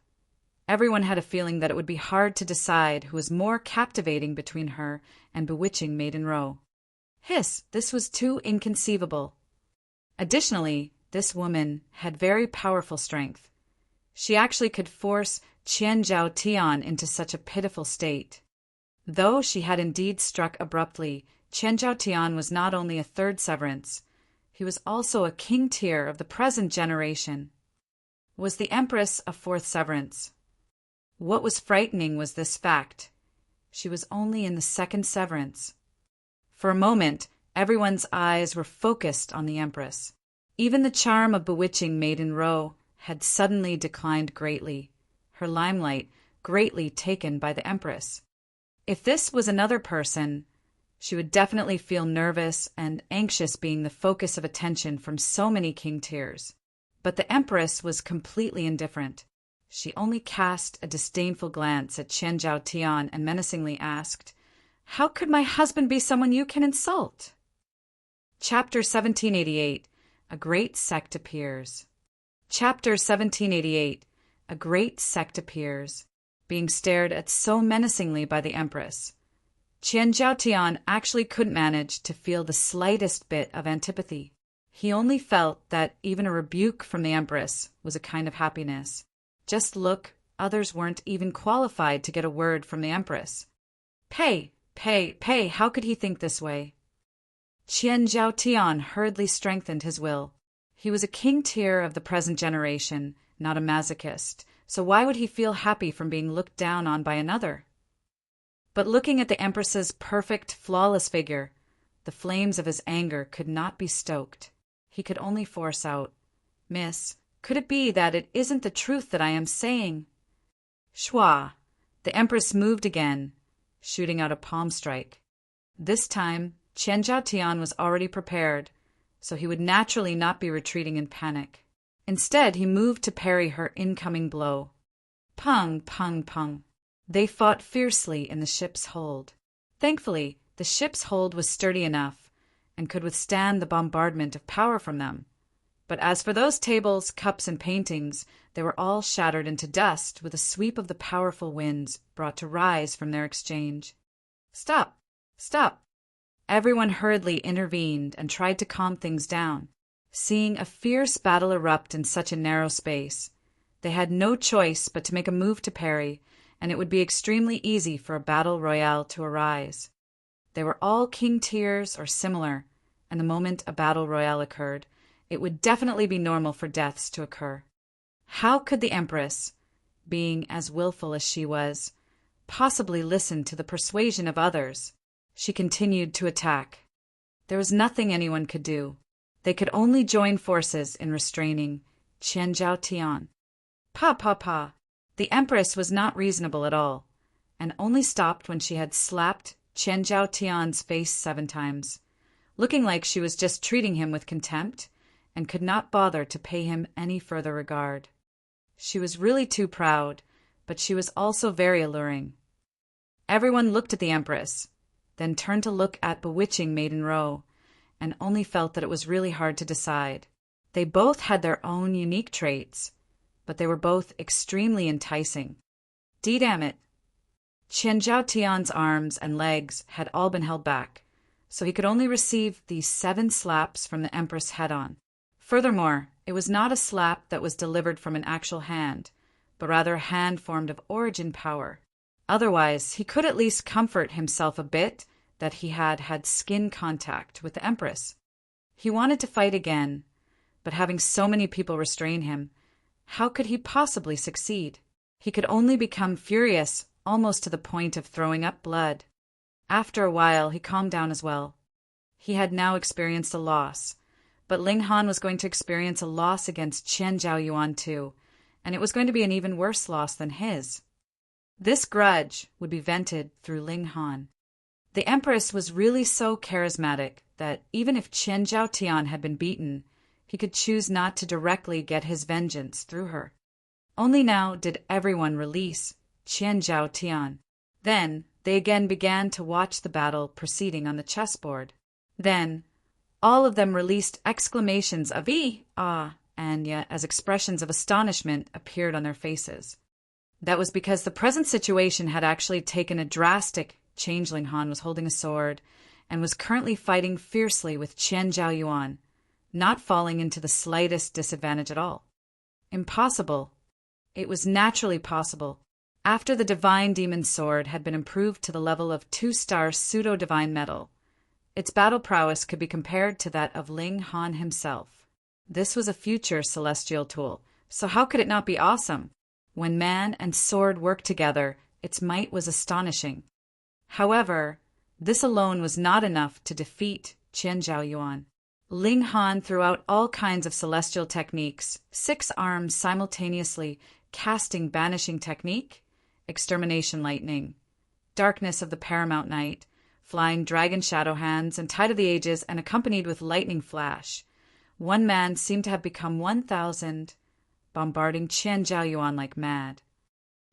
everyone had a feeling that it would be hard to decide who was more captivating between her and bewitching Maiden Ro. Hiss, this was too inconceivable. Additionally, this woman had very powerful strength. She actually could force Qian Zhao Tian into such a pitiful state. Though she had indeed struck abruptly, Qian Zhao Tian was not only a third severance, he was also a king tier of the present generation. Was the Empress a fourth severance? What was frightening was this fact. She was only in the second severance. For a moment, everyone's eyes were focused on the Empress. Even the charm of bewitching Maiden Ro had suddenly declined greatly, her limelight greatly taken by the Empress. If this was another person, she would definitely feel nervous and anxious being the focus of attention from so many king tiers. But the Empress was completely indifferent. She only cast a disdainful glance at Qian Zhao Tian and menacingly asked, "How could my husband be someone you can insult?" Chapter 1788. A Great Sect Appears. Chapter 1788. A great sect appears, being stared at so menacingly by the Empress. Qian Zhao Tian actually couldn't manage to feel the slightest bit of antipathy. He only felt that even a rebuke from the Empress was a kind of happiness. Just look, others weren't even qualified to get a word from the Empress. Pay, how could he think this way? Qian Zhao Tian hurriedly strengthened his will. He was a king tier of the present generation, not a masochist, so why would he feel happy from being looked down on by another? But looking at the Empress's perfect, flawless figure, the flames of his anger could not be stoked. He could only force out, "Miss, could it be that it isn't the truth that I am saying?" Shwa! The Empress moved again, shooting out a palm strike. This time, Qian Zhao Tian was already prepared, so he would naturally not be retreating in panic. Instead, he moved to parry her incoming blow. Pung, pung, pung. They fought fiercely in the ship's hold. Thankfully, the ship's hold was sturdy enough and could withstand the bombardment of power from them. But as for those tables, cups, and paintings, they were all shattered into dust with a sweep of the powerful winds brought to rise from their exchange. Stop! Stop! Everyone hurriedly intervened and tried to calm things down. Seeing a fierce battle erupt in such a narrow space, they had no choice but to make a move to parry, and it would be extremely easy for a battle royale to arise. They were all king tiers or similar, and the moment a battle royale occurred, it would definitely be normal for deaths to occur. How could the Empress, being as willful as she was, possibly listen to the persuasion of others? She continued to attack. There was nothing anyone could do. They could only join forces in restraining Qian Zhao Tian. Pa. The Empress was not reasonable at all, and only stopped when she had slapped Qian Zhao Tian's face 7 times. looking like she was just treating him with contempt and could not bother to pay him any further regard. She was really too proud, but she was also very alluring. Everyone looked at the Empress, then turned to look at bewitching Maiden Row, and only felt that it was really hard to decide. They both had their own unique traits, but they were both extremely enticing. Damn it! Qian Zhao Tian's arms and legs had all been held back, so he could only receive these 7 slaps from the Empress head-on. Furthermore, it was not a slap that was delivered from an actual hand, but rather a hand formed of origin power. Otherwise, he could at least comfort himself a bit that he had had skin contact with the Empress. He wanted to fight again, but having so many people restrain him, how could he possibly succeed? He could only become furious, almost to the point of throwing up blood. After a while, he calmed down as well. He had now experienced a loss, but Ling Han was going to experience a loss against Qian Zhao Yuan too, and it was going to be an even worse loss than his. This grudge would be vented through Ling Han. The Empress was really so charismatic that even if Qian Zhao Tian had been beaten, he could choose not to directly get his vengeance through her. Only now did everyone release Qian Zhao Tian. Then they again began to watch the battle proceeding on the chessboard. Then all of them released exclamations of "ee," "ah," and "ya" as expressions of astonishment appeared on their faces. That was because the present situation had actually taken a drastic change. Ling Han was holding a sword and was currently fighting fiercely with Qian Zhao Yuan, not falling into the slightest disadvantage at all. Impossible. It was naturally possible. After the divine demon sword had been improved to the level of 2-star pseudo-divine metal, its battle prowess could be compared to that of Ling Han himself. This was a future celestial tool, so how could it not be awesome? When man and sword worked together, its might was astonishing. However, this alone was not enough to defeat Qian Zhao Yuan. Ling Han threw out all kinds of celestial techniques, 6 arms simultaneously casting banishing technique, extermination lightning, darkness of the paramount night, flying dragon shadow hands, and tide of the ages, and accompanied with lightning flash. One man seemed to have become 1,000, bombarding Qian Zhao Yuan like mad.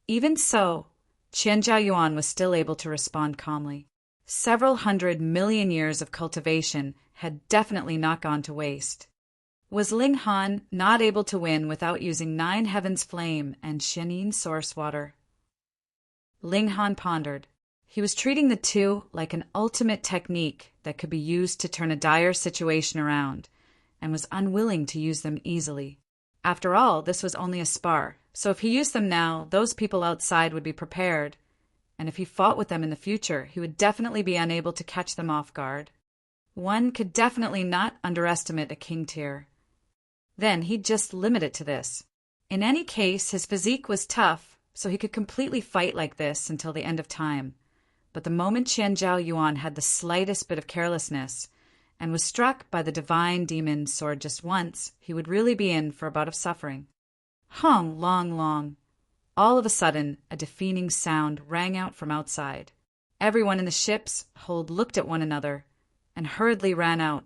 Even so, Qian Zhao Yuan was still able to respond calmly. Several 100 million years of cultivation had definitely not gone to waste. Was Ling Han not able to win without using 9 Heavens Flame and Shenin Source Water? Ling Han pondered. He was treating the two like an ultimate technique that could be used to turn a dire situation around, and was unwilling to use them easily. After all, this was only a spar, so if he used them now, those people outside would be prepared, and if he fought with them in the future, he would definitely be unable to catch them off guard. One could definitely not underestimate a king tier. Then he'd just limit it to this. In any case, his physique was tough, so he could completely fight like this until the end of time. But the moment Qian Zhao Yuan had the slightest bit of carelessness, and was struck by the divine demon sword just once, he would really be in for a bout of suffering. Hong long long. All of a sudden, a deafening sound rang out from outside. Everyone in the ship's hold looked at one another, and hurriedly ran out,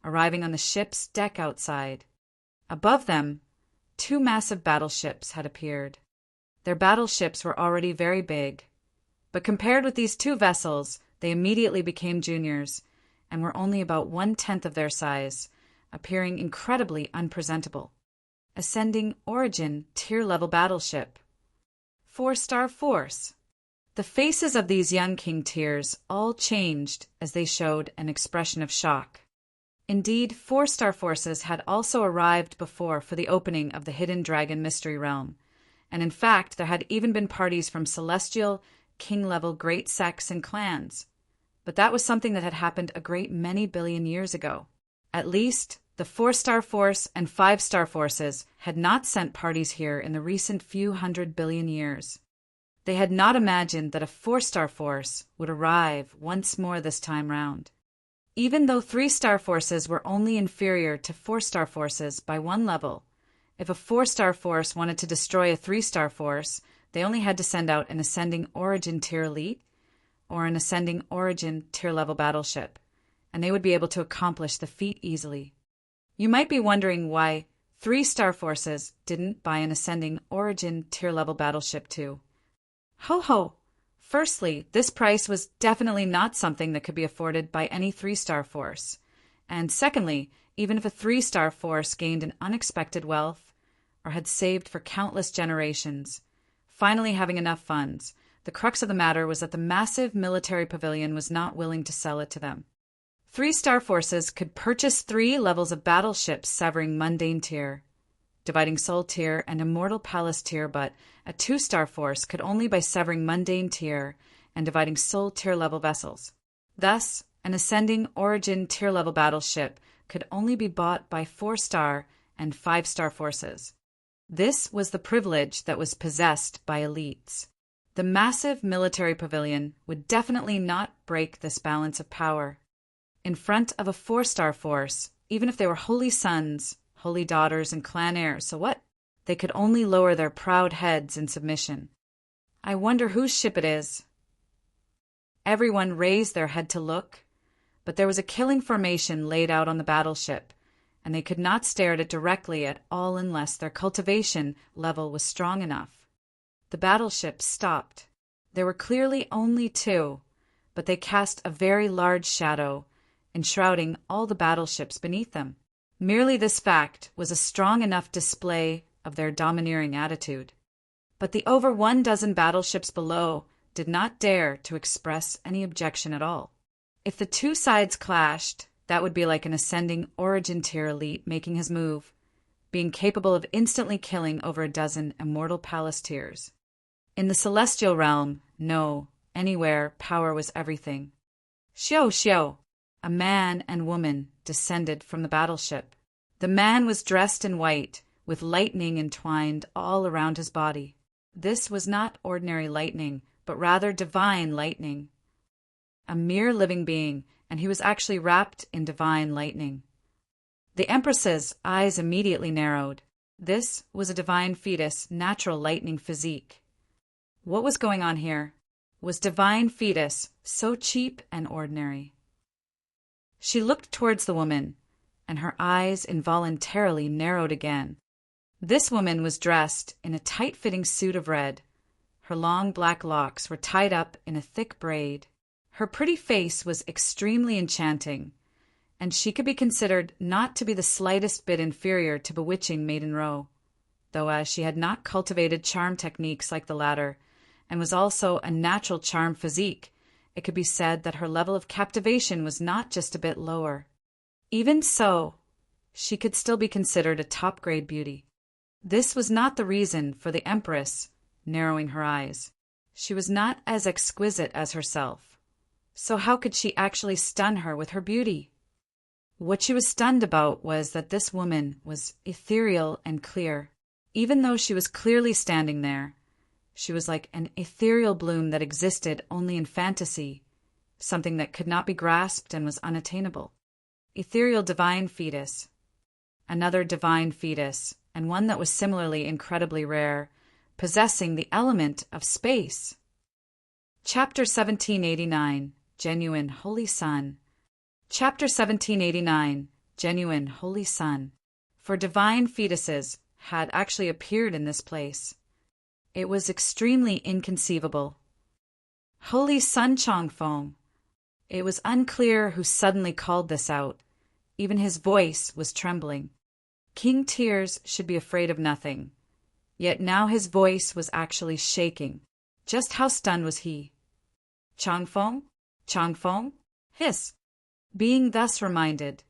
arriving on the ship's deck outside. Above them, 2 massive battleships had appeared. Their battleships were already very big, but compared with these 2 vessels, they immediately became juniors, and were only about 1/10 of their size, appearing incredibly unpresentable. Ascending Origin tier-level battleship. 4-star force. The faces of these young king tiers all changed as they showed an expression of shock. Indeed, 4-star forces had also arrived before for the opening of the Hidden Dragon Mystery Realm, and in fact there had even been parties from celestial, king-level great sects and clans. But that was something that had happened a great many billion years ago. At least, the 4-star force and 5-star forces had not sent parties here in the recent few 100 billion years. They had not imagined that a 4-star force would arrive once more this time round. Even though 3-star forces were only inferior to 4-star forces by 1 level, if a 4-star force wanted to destroy a 3-star force, they only had to send out an Ascending Origin tier elite or an Ascending Origin tier level battleship, and they would be able to accomplish the feat easily. You might be wondering why 3 star forces didn't buy an ascending origin tier-level battleship too. Ho ho! Firstly, this price was definitely not something that could be afforded by any 3-star force. And secondly, even if a 3-star force gained an unexpected wealth or had saved for countless generations, finally having enough funds, the crux of the matter was that the massive military pavilion was not willing to sell it to them. 3-star forces could purchase 3 levels of battleships severing mundane tier, dividing soul tier and immortal palace tier, but a 2-star force could only by severing mundane tier and dividing soul tier level vessels. Thus, an ascending origin tier level battleship could only be bought by 4-star and 5-star forces. This was the privilege that was possessed by elites. The massive military pavilion would definitely not break this balance of power. In front of a 4-star force, even if they were holy sons, holy daughters, and clan heirs, so what? They could only lower their proud heads in submission. I wonder whose ship it is. Everyone raised their head to look, but there was a killing formation laid out on the battleship, and they could not stare at it directly at all unless their cultivation level was strong enough. The battleship stopped. There were clearly only 2, but they cast a very large shadow, enshrouding all the battleships beneath them. Merely this fact was a strong enough display of their domineering attitude. But the over 12 battleships below did not dare to express any objection at all. If the 2 sides clashed, that would be like an ascending origin tier elite making his move, being capable of instantly killing over a dozen immortal palace tiers. In the celestial realm, no, anywhere, power was everything. Xiao! A man and woman descended from the battleship. The man was dressed in white, with lightning entwined all around his body. This was not ordinary lightning, but rather divine lightning. A mere living being, and he was actually wrapped in divine lightning. The Empress's eyes immediately narrowed. This was a divine fetus, natural lightning physique. What was going on here? Was divine fetus so cheap and ordinary? She looked towards the woman, and her eyes involuntarily narrowed again. This woman was dressed in a tight-fitting suit of red. Her long black locks were tied up in a thick braid. Her pretty face was extremely enchanting, and she could be considered not to be the slightest bit inferior to bewitching Maiden Row, though as she had not cultivated charm techniques like the latter, and was also a natural charm physique, it could be said that her level of captivation was not just a bit lower. Even so, she could still be considered a top-grade beauty. This was not the reason for the Empress narrowing her eyes. She was not as exquisite as herself, so how could she actually stun her with her beauty? What she was stunned about was that this woman was ethereal and clear. Even though she was clearly standing there, she was like an ethereal bloom that existed only in fantasy, something that could not be grasped and was unattainable. Ethereal divine fetus. Another divine fetus, and one that was similarly incredibly rare, possessing the element of space. Chapter 1789, Genuine Holy Sun. Chapter 1789, Genuine Holy Sun. For divine fetuses had actually appeared in this place. It was extremely inconceivable. Holy Sun Chongfeng. It was unclear who suddenly called this out. Even his voice was trembling. King Tears should be afraid of nothing. Yet now his voice was actually shaking. Just how stunned was he? Chongfeng? Chongfeng? Hiss! Being thus reminded,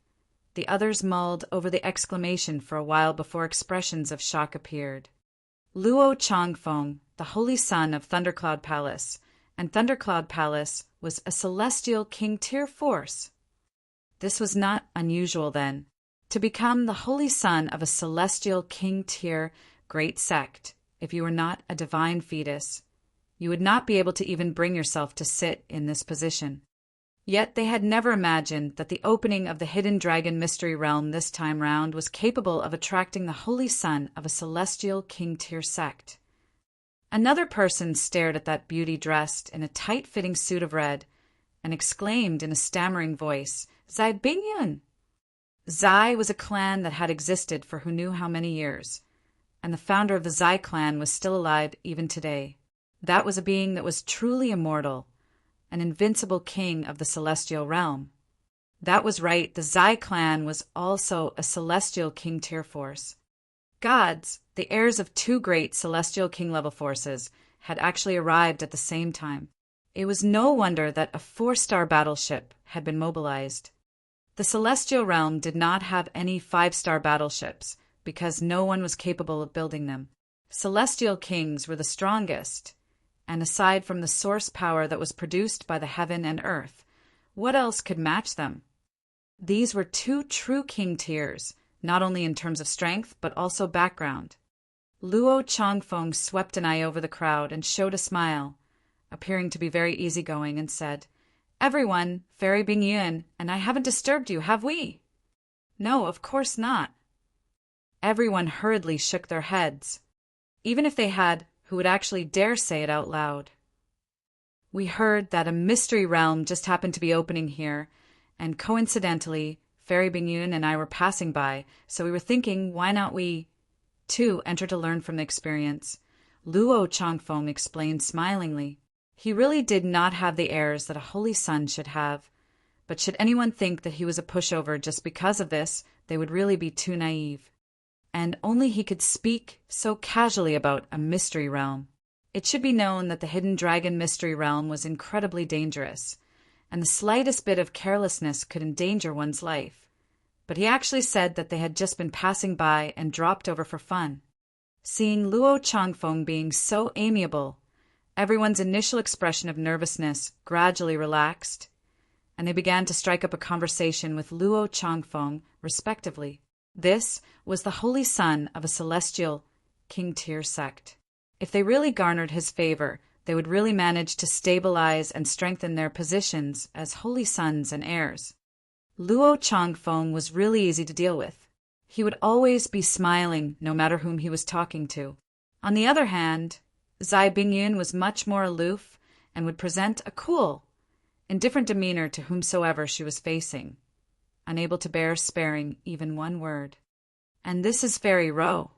the others mulled over the exclamation for a while before expressions of shock appeared. Luo Chongfeng, the holy son of Thundercloud Palace, and Thundercloud Palace was a celestial king tier force. This was not unusual then. To become the holy son of a celestial king tier great sect, if you were not a divine fetus, you would not be able to even bring yourself to sit in this position. Yet they had never imagined that the opening of the Hidden Dragon Mystery Realm this time round was capable of attracting the holy son of a celestial king-tier sect. Another person stared at that beauty dressed in a tight-fitting suit of red, and exclaimed in a stammering voice, "Zai Bingyun!" Zai was a clan that had existed for who knew how many years, and the founder of the Zai clan was still alive even today. That was a being that was truly immortal, an invincible king of the celestial realm. That was right, the Zai clan was also a celestial king tier force. Gods, the heirs of two great celestial king-level forces, had actually arrived at the same time. It was no wonder that a 4-star battleship had been mobilized. The celestial realm did not have any 5-star battleships because no one was capable of building them. Celestial kings were the strongest, and aside from the source power that was produced by the heaven and earth, what else could match them? These were two true king tiers, not only in terms of strength, but also background. Luo Changfeng swept an eye over the crowd and showed a smile, appearing to be very easygoing, and said, "Everyone, Fairy Bingyun and I haven't disturbed you, have we?" "No, of course not." Everyone hurriedly shook their heads, even if they had who would actually dare say it out loud. "We heard that a mystery realm just happened to be opening here, and coincidentally, Fairy Bingyun and I were passing by, so we were thinking, why not we, too, enter to learn from the experience," Luo Changfeng explained smilingly. He really did not have the airs that a holy son should have, but should anyone think that he was a pushover just because of this, they would really be too naive. And only he could speak so casually about a mystery realm. It should be known that the Hidden Dragon Mystery Realm was incredibly dangerous, and the slightest bit of carelessness could endanger one's life. But he actually said that they had just been passing by and dropped over for fun. Seeing Luo Changfeng being so amiable, everyone's initial expression of nervousness gradually relaxed, and they began to strike up a conversation with Luo Changfeng, respectively. This was the holy son of a celestial king-tier sect. If they really garnered his favor, they would really manage to stabilize and strengthen their positions as holy sons and heirs. Luo Changfeng was really easy to deal with. He would always be smiling no matter whom he was talking to. On the other hand, Zai Bingyun was much more aloof and would present a cool, indifferent demeanor to whomsoever she was facing, unable to bear sparing even one word. "And this is Fairy Ro."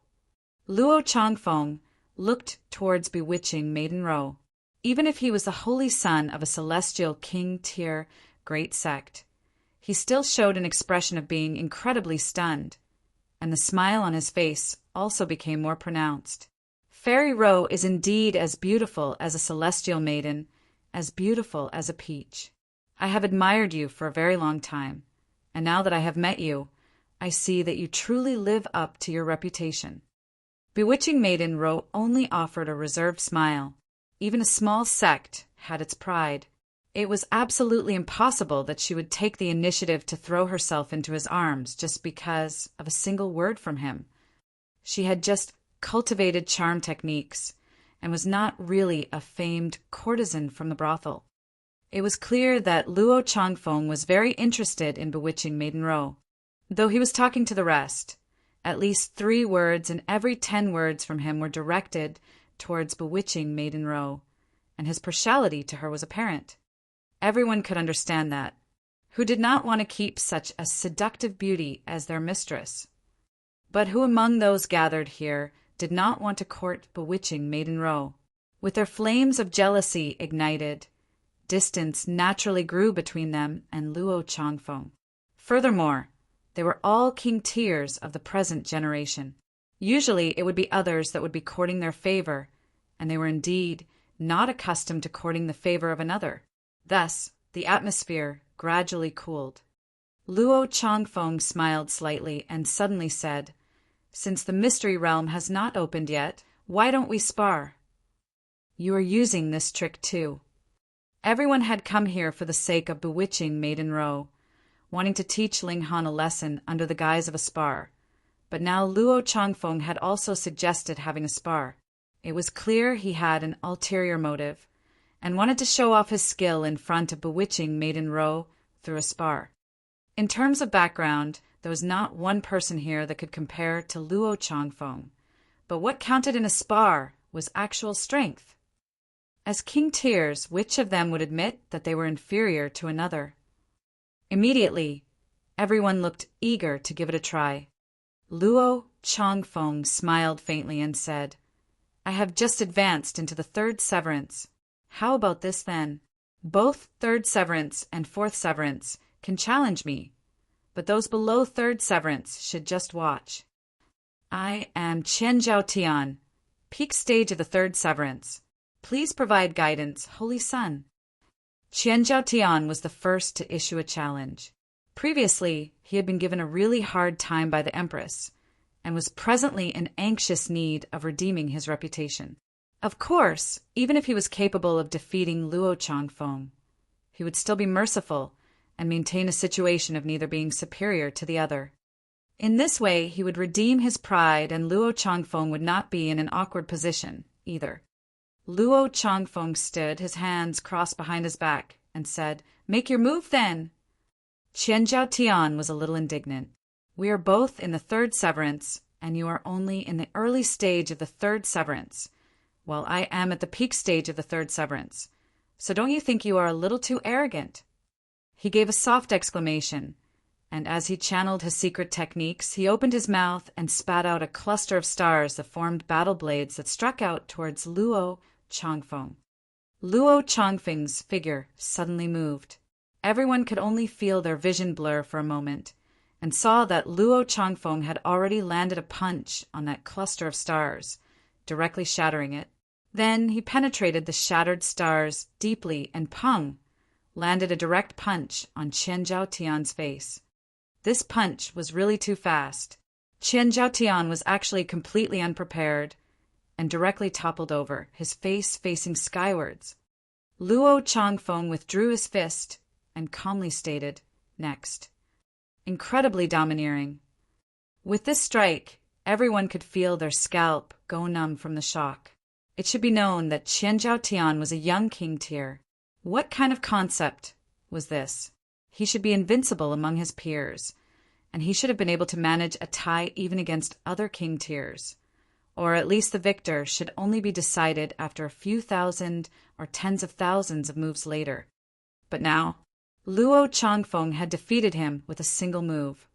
Luo Changfeng looked towards bewitching Maiden Ro. Even if he was the holy son of a celestial king-tier great sect, he still showed an expression of being incredibly stunned, and the smile on his face also became more pronounced. "Fairy Ro is indeed as beautiful as a celestial maiden, as beautiful as a peach. I have admired you for a very long time, and now that I have met you, I see that you truly live up to your reputation." Bewitching Maiden Ro only offered a reserved smile. Even a small sect had its pride. It was absolutely impossible that she would take the initiative to throw herself into his arms just because of a single word from him. She had just cultivated charm techniques and was not really a famed courtesan from the brothel. It was clear that Luo Changfeng was very interested in bewitching Maiden Ro, though he was talking to the rest. At least 3 words in every 10 words from him were directed towards bewitching Maiden Ro, and his partiality to her was apparent. Everyone could understand that. Who did not want to keep such a seductive beauty as their mistress? But who among those gathered here did not want to court bewitching Maiden Ro? With their flames of jealousy ignited, distance naturally grew between them and Luo Changfeng. Furthermore, they were all king tiers of the present generation. Usually it would be others that would be courting their favor, and they were indeed not accustomed to courting the favor of another. Thus, the atmosphere gradually cooled. Luo Changfeng smiled slightly and suddenly said, "Since the mystery realm has not opened yet, why don't we spar? You are using this trick too." Everyone had come here for the sake of bewitching Maiden Ro, wanting to teach Ling Han a lesson under the guise of a spar. But now Luo Changfeng had also suggested having a spar. It was clear he had an ulterior motive, and wanted to show off his skill in front of bewitching Maiden Ro through a spar. In terms of background, there was not one person here that could compare to Luo Changfeng, but what counted in a spar was actual strength. As king tiers, which of them would admit that they were inferior to another? Immediately, everyone looked eager to give it a try. Luo Changfeng smiled faintly and said, I have just advanced into the third severance. How about this then? Both third severance and fourth severance can challenge me, but those below third severance should just watch. I am Qian Zhao Tian, peak stage of the third severance. Please provide guidance, Holy Sun. Qian Zhao Tian was the first to issue a challenge. Previously, he had been given a really hard time by the Empress, and was presently in anxious need of redeeming his reputation. Of course, even if he was capable of defeating Luo Changfeng, he would still be merciful and maintain a situation of neither being superior to the other. In this way, he would redeem his pride, and Luo Changfeng would not be in an awkward position, either. Luo Changfeng stood, his hands crossed behind his back, and said, Make your move, then! Qian Zhao Tian was a little indignant. We are both in the third severance, and you are only in the early stage of the third severance, while I am at the peak stage of the third severance. So don't you think you are a little too arrogant? He gave a soft exclamation, and as he channeled his secret techniques, he opened his mouth and spat out a cluster of stars that formed battle blades that struck out towards Luo Changfeng. Luo Changfeng's figure suddenly moved. Everyone could only feel their vision blur for a moment, and saw that Luo Changfeng had already landed a punch on that cluster of stars, directly shattering it. Then he penetrated the shattered stars deeply, and pung, landed a direct punch on Qian Zhao Tian's face. This punch was really too fast. Qian Zhao Tian was actually completely unprepared and directly toppled over, his face facing skywards. Luo Changfeng withdrew his fist and calmly stated, Next. Incredibly domineering. With this strike, everyone could feel their scalp go numb from the shock. It should be known that Qian Zhao Tian was a young king tier. What kind of concept was this? He should be invincible among his peers, and he should have been able to manage a tie even against other king tiers. Or at least the victor should only be decided after a few thousand or tens of thousands of moves later. But now, Luo Changfeng had defeated him with a single move,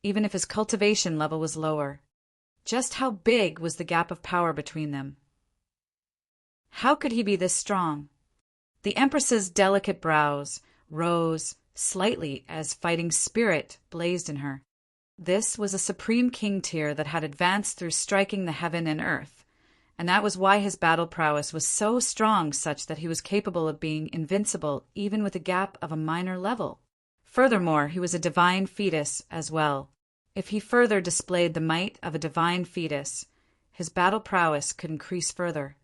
even if his cultivation level was lower. Just how big was the gap of power between them? How could he be this strong? The Empress's delicate brows rose slightly as fighting spirit blazed in her. This was a supreme king tier that had advanced through striking the heaven and earth, and that was why his battle prowess was so strong, such that he was capable of being invincible even with a gap of a minor level. Furthermore, he was a divine fetus as well. If he further displayed the might of a divine fetus, his battle prowess could increase further.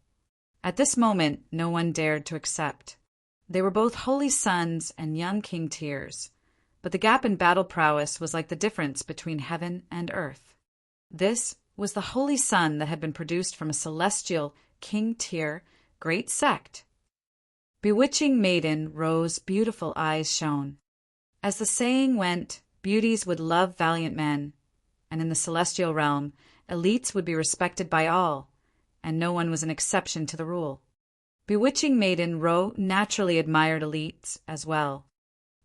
At this moment, no one dared to accept. They were both holy sons and young king tiers, but the gap in battle prowess was like the difference between heaven and earth. This was the holy son that had been produced from a celestial king tier great sect. Bewitching maiden, Rose beautiful eyes shone. As the saying went, beauties would love valiant men, and in the celestial realm, elites would be respected by all, and no one was an exception to the rule. Bewitching maiden Ro naturally admired elites as well.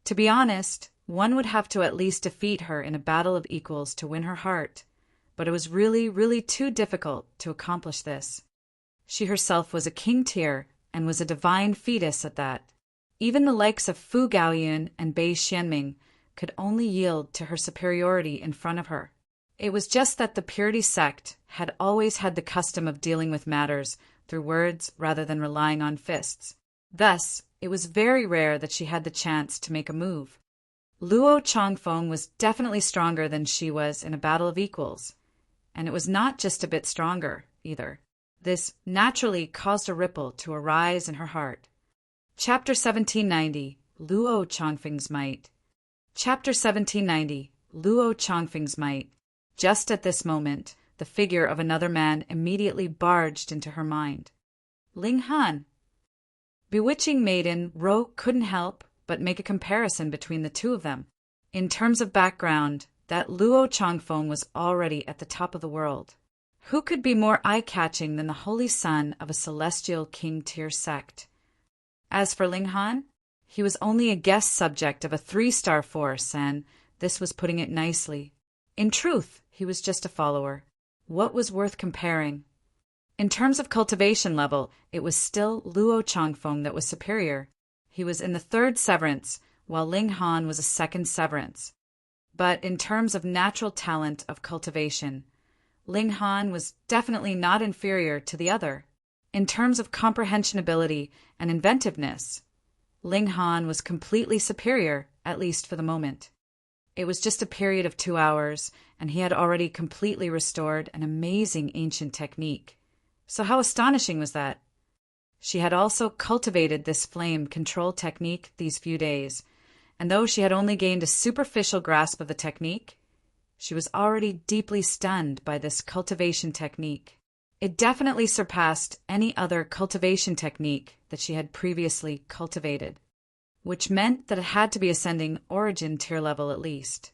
To be honest, one would have to at least defeat her in a battle of equals to win her heart, but it was really, really too difficult to accomplish this. She herself was a king tier and was a divine fetus at that. Even the likes of Fu Gaoyun and Bei Xianming could only yield to her superiority in front of her. It was just that the Purity sect had always had the custom of dealing with matters through words rather than relying on fists. Thus, it was very rare that she had the chance to make a move. Luo Changfeng was definitely stronger than she was in a battle of equals, and it was not just a bit stronger, either. This naturally caused a ripple to arise in her heart. Chapter 1790, Luo Changfeng's Might. Chapter 1790, Luo Changfeng's Might. Just at this moment, the figure of another man immediately barged into her mind. Ling Han. Bewitching maiden Ro couldn't help but make a comparison between the two of them. In terms of background, that Luo Changfeng was already at the top of the world. Who could be more eye-catching than the holy son of a celestial king-tier sect? As for Ling Han, he was only a guest subject of a 3-star force, and this was putting it nicely. In truth, he was just a follower. What was worth comparing? In terms of cultivation level, it was still Luo Changfeng that was superior. He was in the 3rd severance, while Ling Han was a 2nd severance. But in terms of natural talent of cultivation, Ling Han was definitely not inferior to the other. In terms of comprehension ability and inventiveness, Ling Han was completely superior, at least for the moment. It was just a period of 2 hours, and he had already completely restored an amazing ancient technique. So how astonishing was that? She had also cultivated this flame control technique these few days, and though she had only gained a superficial grasp of the technique, she was already deeply stunned by this cultivation technique. It definitely surpassed any other cultivation technique that she had previously cultivated, which meant that it had to be ascending origin tier level at least.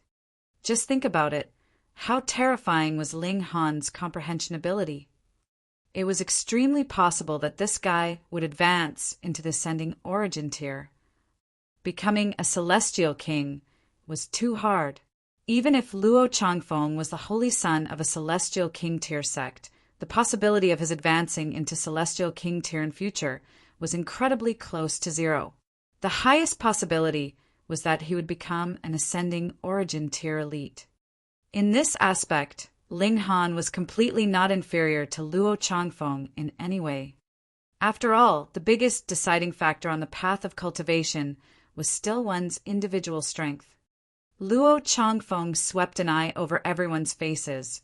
Just think about it. How terrifying was Ling Han's comprehension ability? It was extremely possible that this guy would advance into the ascending origin tier. Becoming a celestial king was too hard. Even if Luo Changfeng was the holy son of a celestial king tier sect, the possibility of his advancing into celestial king tier in future was incredibly close to 0. The highest possibility was that he would become an ascending origin tier elite. In this aspect, Ling Han was completely not inferior to Luo Changfeng in any way. After all, the biggest deciding factor on the path of cultivation was still one's individual strength. Luo Changfeng swept an eye over everyone's faces,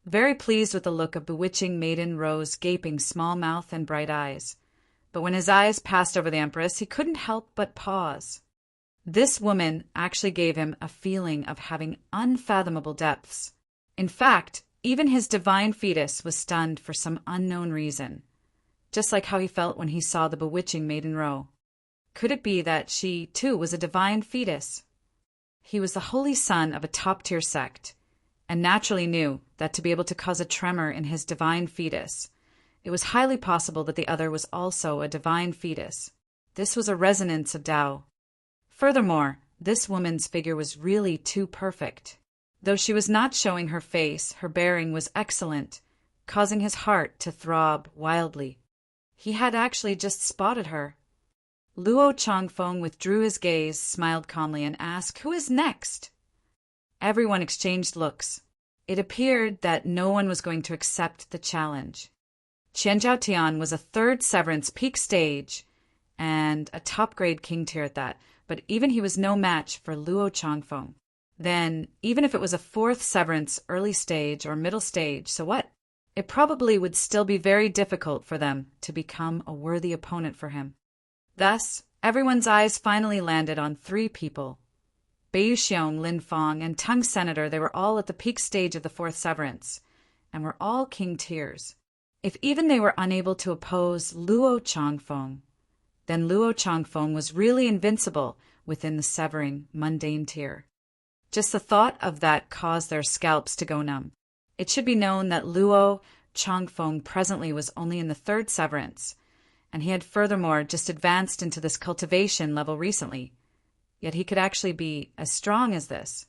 very pleased with the look of bewitching maiden Ro's gaping small mouth and bright eyes. But when his eyes passed over the Empress, he couldn't help but pause. This woman actually gave him a feeling of having unfathomable depths. In fact, even his divine fetus was stunned for some unknown reason, just like how he felt when he saw the bewitching maiden Ro. Could it be that she, too, was a divine fetus? He was the holy son of a top-tier sect, and naturally knew that to be able to cause a tremor in his divine fetus, it was highly possible that the other was also a divine fetus. This was a resonance of Tao. Furthermore, this woman's figure was really too perfect. Though she was not showing her face, her bearing was excellent, causing his heart to throb wildly. He had actually just spotted her. Luo Changfeng withdrew his gaze, smiled calmly, and asked, "Who is next?" Everyone exchanged looks. It appeared that no one was going to accept the challenge. Qian Zhaotian was a 3rd severance peak stage and a top-grade king tier at that, but even he was no match for Luo Changfeng. Then, even if it was a 4th severance early stage or middle stage, so what? It probably would still be very difficult for them to become a worthy opponent for him. Thus, everyone's eyes finally landed on 3 people. Beiyu Xiong, Lin Fong, and Tung Senator, they were all at the peak stage of the 4th severance, and were all king tiers. If even they were unable to oppose Luo Changfeng, then Luo Changfeng was really invincible within the severing mundane tier. Just the thought of that caused their scalps to go numb. It should be known that Luo Changfeng presently was only in the 3rd severance, and he had furthermore just advanced into this cultivation level recently, yet he could actually be as strong as this.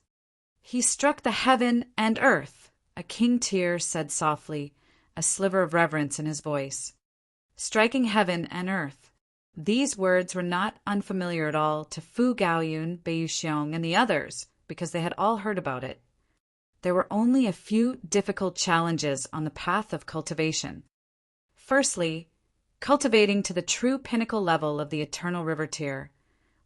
He struck the heaven and earth, a king tier said softly, a sliver of reverence in his voice. Striking heaven and earth. These words were not unfamiliar at all to Fu Gaoyun, Beiyu Xiong, and the others, because they had all heard about it. There were only a few difficult challenges on the path of cultivation. Firstly, cultivating to the true pinnacle level of the Eternal River tier,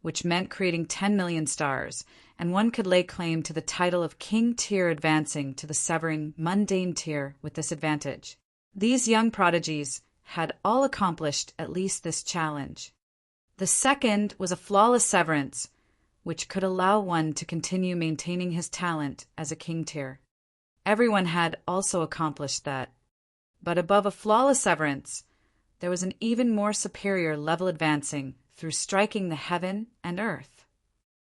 which meant creating 10 million stars, and one could lay claim to the title of King tier advancing to the severing mundane tier with this advantage. These young prodigies had all accomplished at least this challenge. The second was a flawless severance, which could allow one to continue maintaining his talent as a king tier. Everyone had also accomplished that. But above a flawless severance, there was an even more superior level advancing through striking the heaven and earth.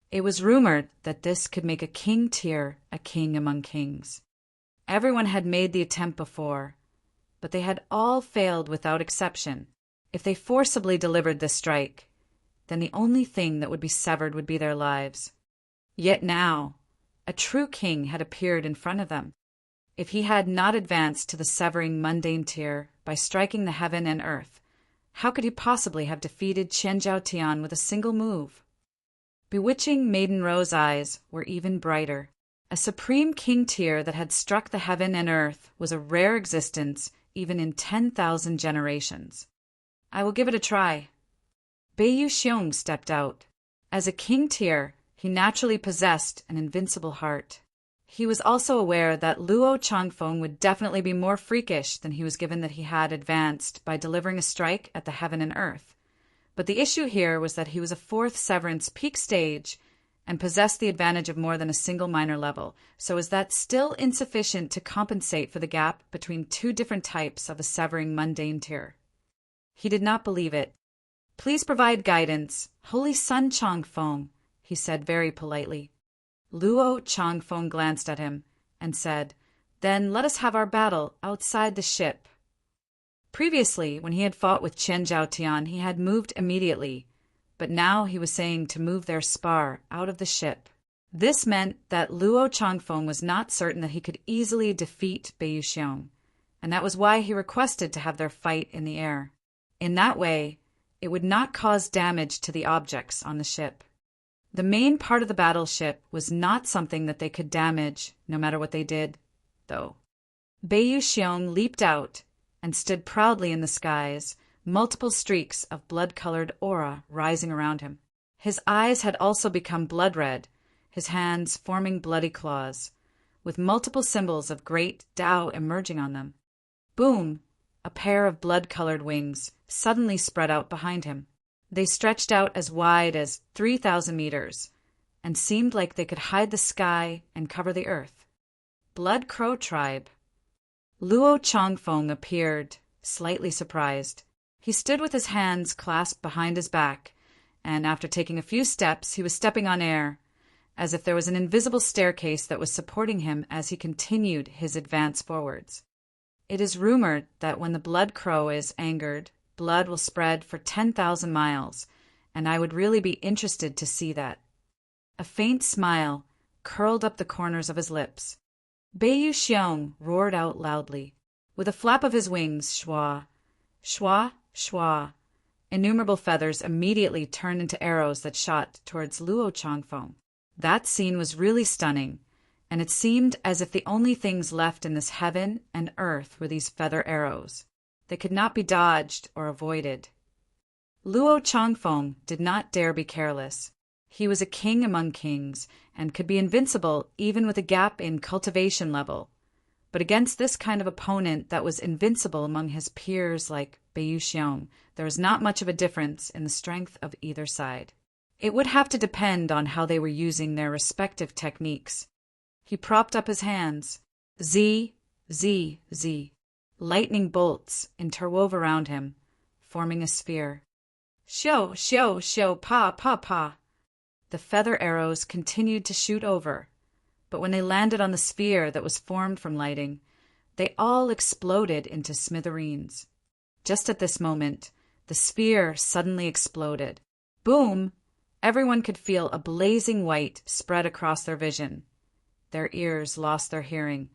It was rumored that this could make a king tier a king among kings. Everyone had made the attempt before, but they had all failed without exception. If they forcibly delivered this strike, then the only thing that would be severed would be their lives. Yet now, a true king had appeared in front of them. If he had not advanced to the severing mundane tier by striking the heaven and earth, how could he possibly have defeated Chen Zhaotian with a single move? Bewitching Maiden Rose eyes were even brighter. A supreme king tier that had struck the heaven and earth was a rare existence even in 10,000 generations. I will give it a try. Beiyu Xiong stepped out. As a king tier, he naturally possessed an invincible heart. He was also aware that Luo Changfeng would definitely be more freakish than he was given that he had advanced by delivering a strike at the heaven and earth. But the issue here was that he was a fourth severance peak stage and possessed the advantage of more than a single minor level. So is that still insufficient to compensate for the gap between two different types of a severing mundane tier? He did not believe it. Please provide guidance, Holy Sun Changfeng, he said very politely. Luo Changfeng glanced at him and said, Then let us have our battle outside the ship. Previously, when he had fought with Chen Zhaotian, he had moved immediately, but now he was saying to move their spar out of the ship. This meant that Luo Changfeng was not certain that he could easily defeat Beiyu Xiong, and that was why he requested to have their fight in the air. In that way, it would not cause damage to the objects on the ship. The main part of the battleship was not something that they could damage, no matter what they did, though. Beiyu Xiong leaped out and stood proudly in the skies, multiple streaks of blood-colored aura rising around him. His eyes had also become blood-red, his hands forming bloody claws, with multiple symbols of great Tao emerging on them. Boom! A pair of blood-colored wings suddenly spread out behind him. They stretched out as wide as 3,000 meters and seemed like they could hide the sky and cover the earth. Blood Crow Tribe. Luo Changfeng appeared, slightly surprised. He stood with his hands clasped behind his back, and after taking a few steps, he was stepping on air, as if there was an invisible staircase that was supporting him as he continued his advance forwards. It is rumored that when the blood crow is angered, blood will spread for 10,000 miles, and I would really be interested to see that. A faint smile curled up the corners of his lips. Beiyu Xiong roared out loudly. With a flap of his wings, schwa, schwa, schwa, innumerable feathers immediately turned into arrows that shot towards Luo Changfeng. That scene was really stunning, and it seemed as if the only things left in this heaven and earth were these feather arrows. They could not be dodged or avoided. Luo Changfeng did not dare be careless. He was a king among kings and could be invincible even with a gap in cultivation level. But against this kind of opponent that was invincible among his peers like Beiyu Xiong, there was not much of a difference in the strength of either side. It would have to depend on how they were using their respective techniques. He propped up his hands. Z, Z, Z. Lightning bolts interwove around him, forming a sphere. Shio, shio, shio, pa, pa, pa. The feather arrows continued to shoot over, but when they landed on the sphere that was formed from lighting, they all exploded into smithereens. Just at this moment, the sphere suddenly exploded. Boom! Everyone could feel a blazing white spread across their vision. Their ears lost their hearing,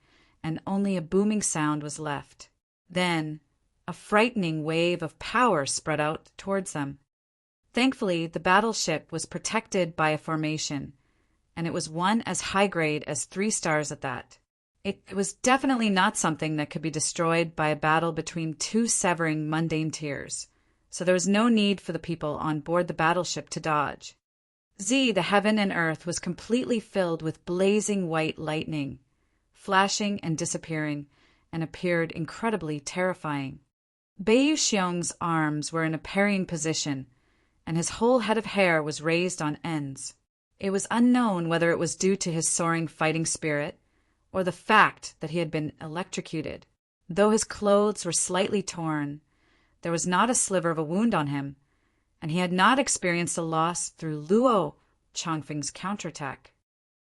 and only a booming sound was left. Then, a frightening wave of power spread out towards them. Thankfully, the battleship was protected by a formation, and it was one as high grade as 3 stars at that. It was definitely not something that could be destroyed by a battle between two severing mundane tiers, so there was no need for the people on board the battleship to dodge. Z, the heaven and earth, was completely filled with blazing white lightning, flashing and disappearing, and appeared incredibly terrifying. Beiyu Xiong's arms were in a parrying position, and his whole head of hair was raised on ends. It was unknown whether it was due to his soaring fighting spirit or the fact that he had been electrocuted. Though his clothes were slightly torn, there was not a sliver of a wound on him, and he had not experienced a loss through Luo Changfeng's counterattack.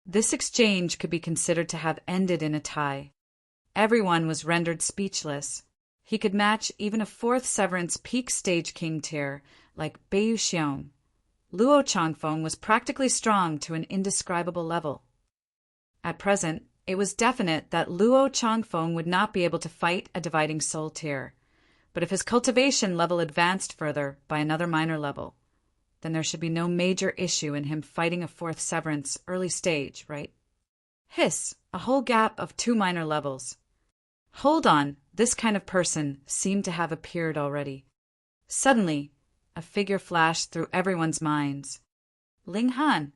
This exchange could be considered to have ended in a tie. Everyone was rendered speechless. He could match even a fourth Severance peak stage king tier like Beiyu Xiong. Luo Changfeng was practically strong to an indescribable level. At present, it was definite that Luo Changfeng would not be able to fight a dividing soul tier, but if his cultivation level advanced further by another minor level, then there should be no major issue in him fighting a fourth Severance early stage, right? Hiss, a whole gap of 2 minor levels. Hold on, this kind of person seemed to have appeared already. Suddenly, a figure flashed through everyone's minds. Ling Han,